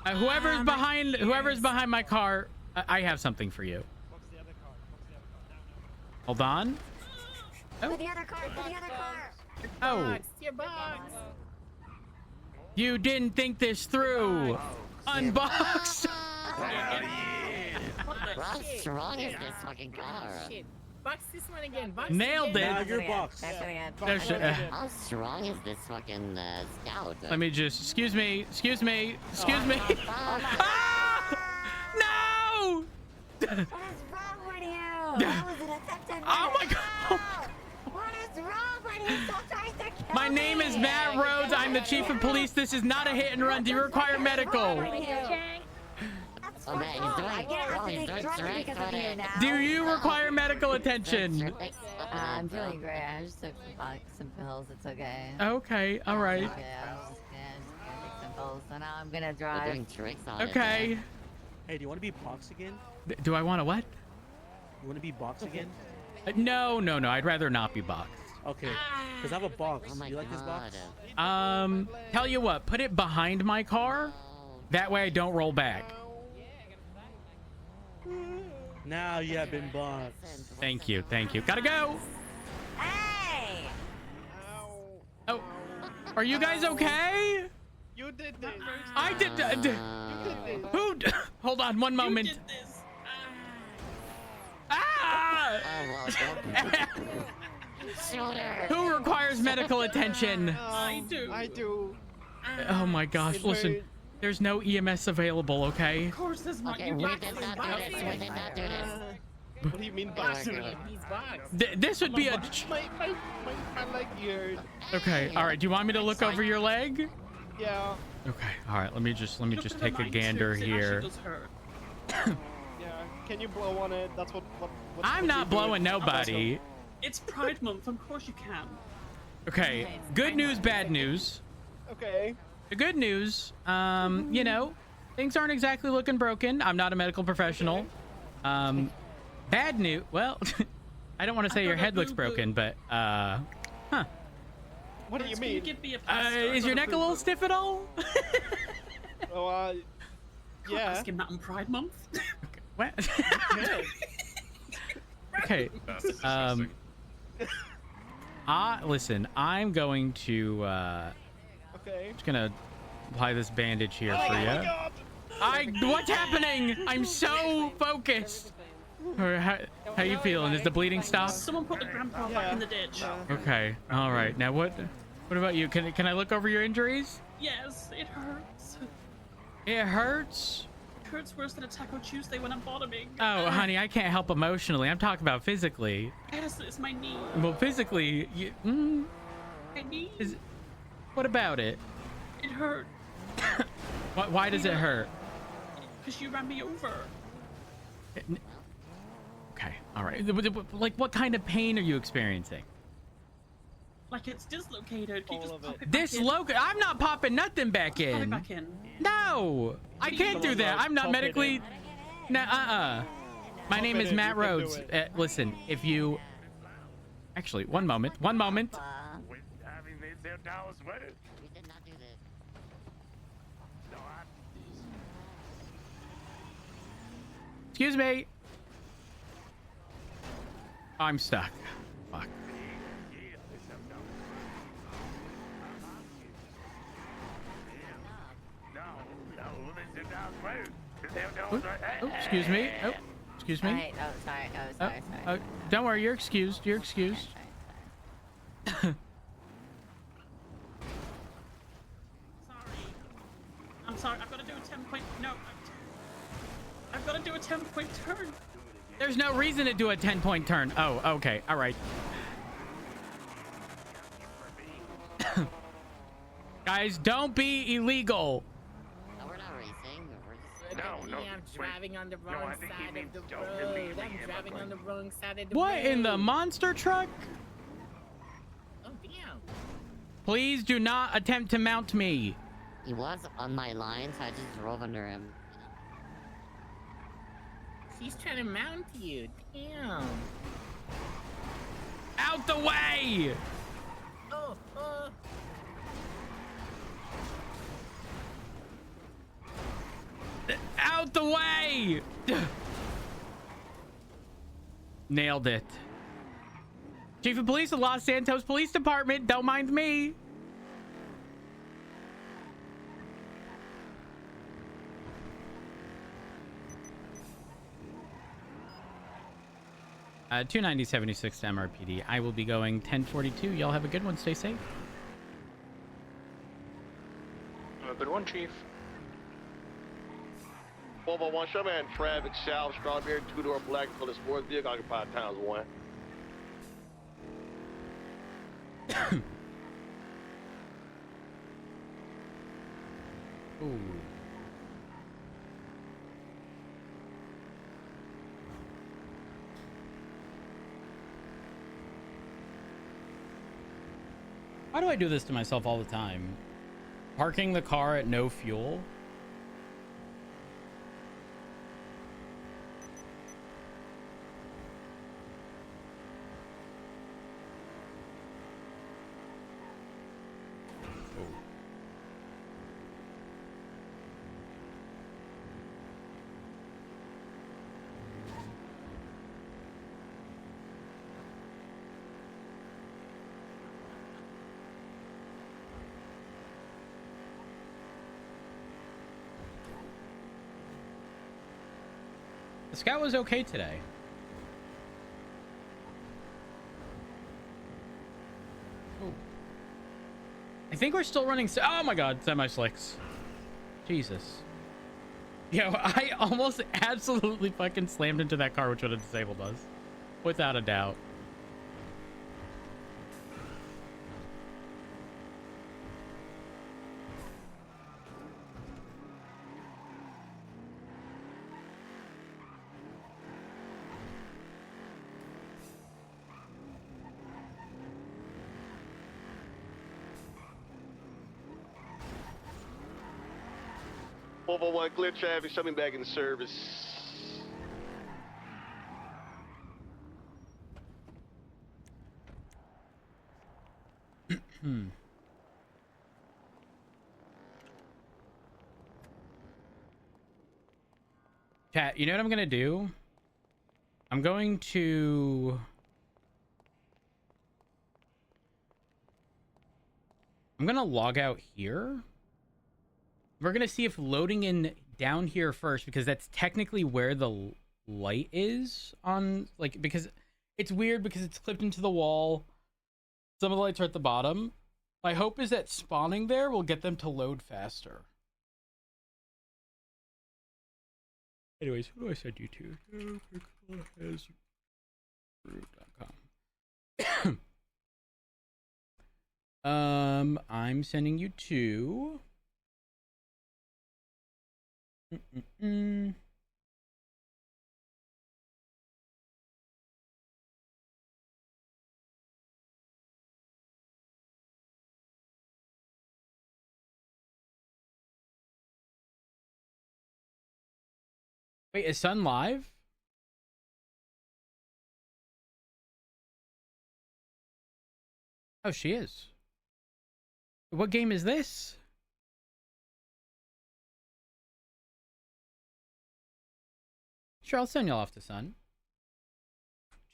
Whoever's behind my car, I have something for you. Hold on. Oh. The other car. Oh. Your box. You didn't think this through. Unbox. What's wrong with this fucking car? Shit. Box this one again. Box Nailed again. it. Your box. How strong is this fucking scout? Let me just. Excuse me. No! What is wrong with you? That was an attempted Oh my god! What is wrong with you? Stop trying to kill My name is Matt Rhodes. I'm the chief of police. This is not a hit and run. Do you require medical? Oh man, he's doing tricks on it. Do you require medical attention? I'm feeling great. I just took some pills. It's okay. Okay, all right. Yeah, I'm just gonna take some pills. So now I'm gonna drive. We're doing tricks on it. Okay. Hey, do you want to be boxed again? Do I want to what? You want to be boxed again? No. I'd rather not be boxed. Okay, because I have a box. Oh my you like this box? Tell you what, put it behind my car. That way I don't roll back. Now you have been boxed. Thank you. Gotta go. Hey! Oh, are you guys okay? You did this. I did. Who? Hold on, one moment. You did this. Ah! Shooter. Who requires medical attention? I do. I do. Oh my gosh, It listen. hurt. There's no EMS available, okay? Of course there's not. Okay, You we got did this. not do this. We did not do this. What do you mean box? This would be a... My leg hurt. Okay, all right. Do you want me to look over your leg? Yeah. Okay, all right. Let me just take a gander here. Yeah. Can you blow on it? That's what I'm not blowing nobody. It's Pride Month. Of course you can. Okay, good news, bad news. Okay. The good news, you know, things aren't exactly looking broken. I'm not a medical professional. Bad news, well, I don't want to say your head looks broken, but, huh. What do you mean? Give me a plaster. Is your neck a little stiff at all? Oh, Can't yeah. ask him that on Pride Month. What? Okay, listen, I'm going to, Okay. just gonna apply this bandage here for you. God. What's happening? I'm so focused. Or how you feeling? Is the bleeding stopped? Someone put the grandpa back in the ditch. Okay. All right. Now what about you? Can I look over your injuries? Yes, it hurts. It hurts. It hurts worse than a Taco Tuesday when I'm bottoming. Oh, honey, I can't help emotionally. I'm talking about physically. Yes, it's my knee. Well, physically, My knee. What about it? It hurt. Why does it hurt? Because you ran me over. Okay. All right. Like, what kind of pain are you experiencing? Like it's dislocated. Can you just pop it back in? Dislocated? I'm not popping nothing back Pop it in. back in. No, I can't do that. I'm not medically. No, My name is Matt Rhodes. Listen, if you. Actually, one moment. One moment. We did not do this. Excuse me. I'm stuck. Fuck. Oh, excuse me. Oh, excuse me. Alright, oh, sorry. Oh, sorry, sorry. Don't worry, you're excused. You're excused. I'm sorry. I've got to do a 10-point. No. I've got to do a 10-point turn. There's no reason to do a 10-point turn. Oh, okay. All right. Guys, don't be illegal. No, we're not racing. We're just... No, I'm driving on the wrong side of the road. I'm driving on the wrong side of the road. What in the monster truck? Oh, damn. Please do not attempt to mount me. He was on my line, so I just drove under him. He's trying to mount you. Damn. Out the way! Oh, Out the way! Nailed it. Chief of Police of Los Santos Police Department, don't mind me. Uh, 29076 to MRPD. I will be going 1042. Y'all have a good one. Stay safe. Have a good one, Chief. 401, show man traffic south, strawberry, two-door black for the sports vehicle occupied times 1. Ooh. Why do I do this to myself all the time? Parking the car at no fuel? The Scout was okay today. think we're still running. Oh my god, semi-slicks. Jesus. Yo, I almost absolutely fucking slammed into that car, which would have disabled us. Without a doubt. One clear traffic, shut me back in service. Chat, you know what I'm gonna do? I'm going to log out here. We're gonna see if loading in down here first, because that's technically where the light is on, like, because it's weird because it's clipped into the wall. Some of the lights are at the bottom. My hope is that spawning there will get them to load faster. Anyways, who do I send you to? NoPixel.com. I'm sending you to Wait, is Sun live? Oh, she is. What game is this? Sure, I'll send y'all off to Sun.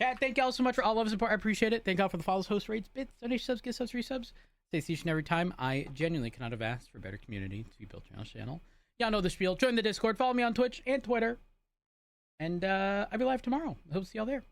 Chat, thank y'all so much for all love and support. I appreciate it. Thank y'all for the follows, host rates, bits, donation subs, gift subs, resubs. Stay each and every time. I genuinely cannot have asked for a better community to be built around this channel. Y'all know the spiel. Join the Discord. Follow me on Twitch and Twitter. And I'll be live tomorrow. I hope to see y'all there.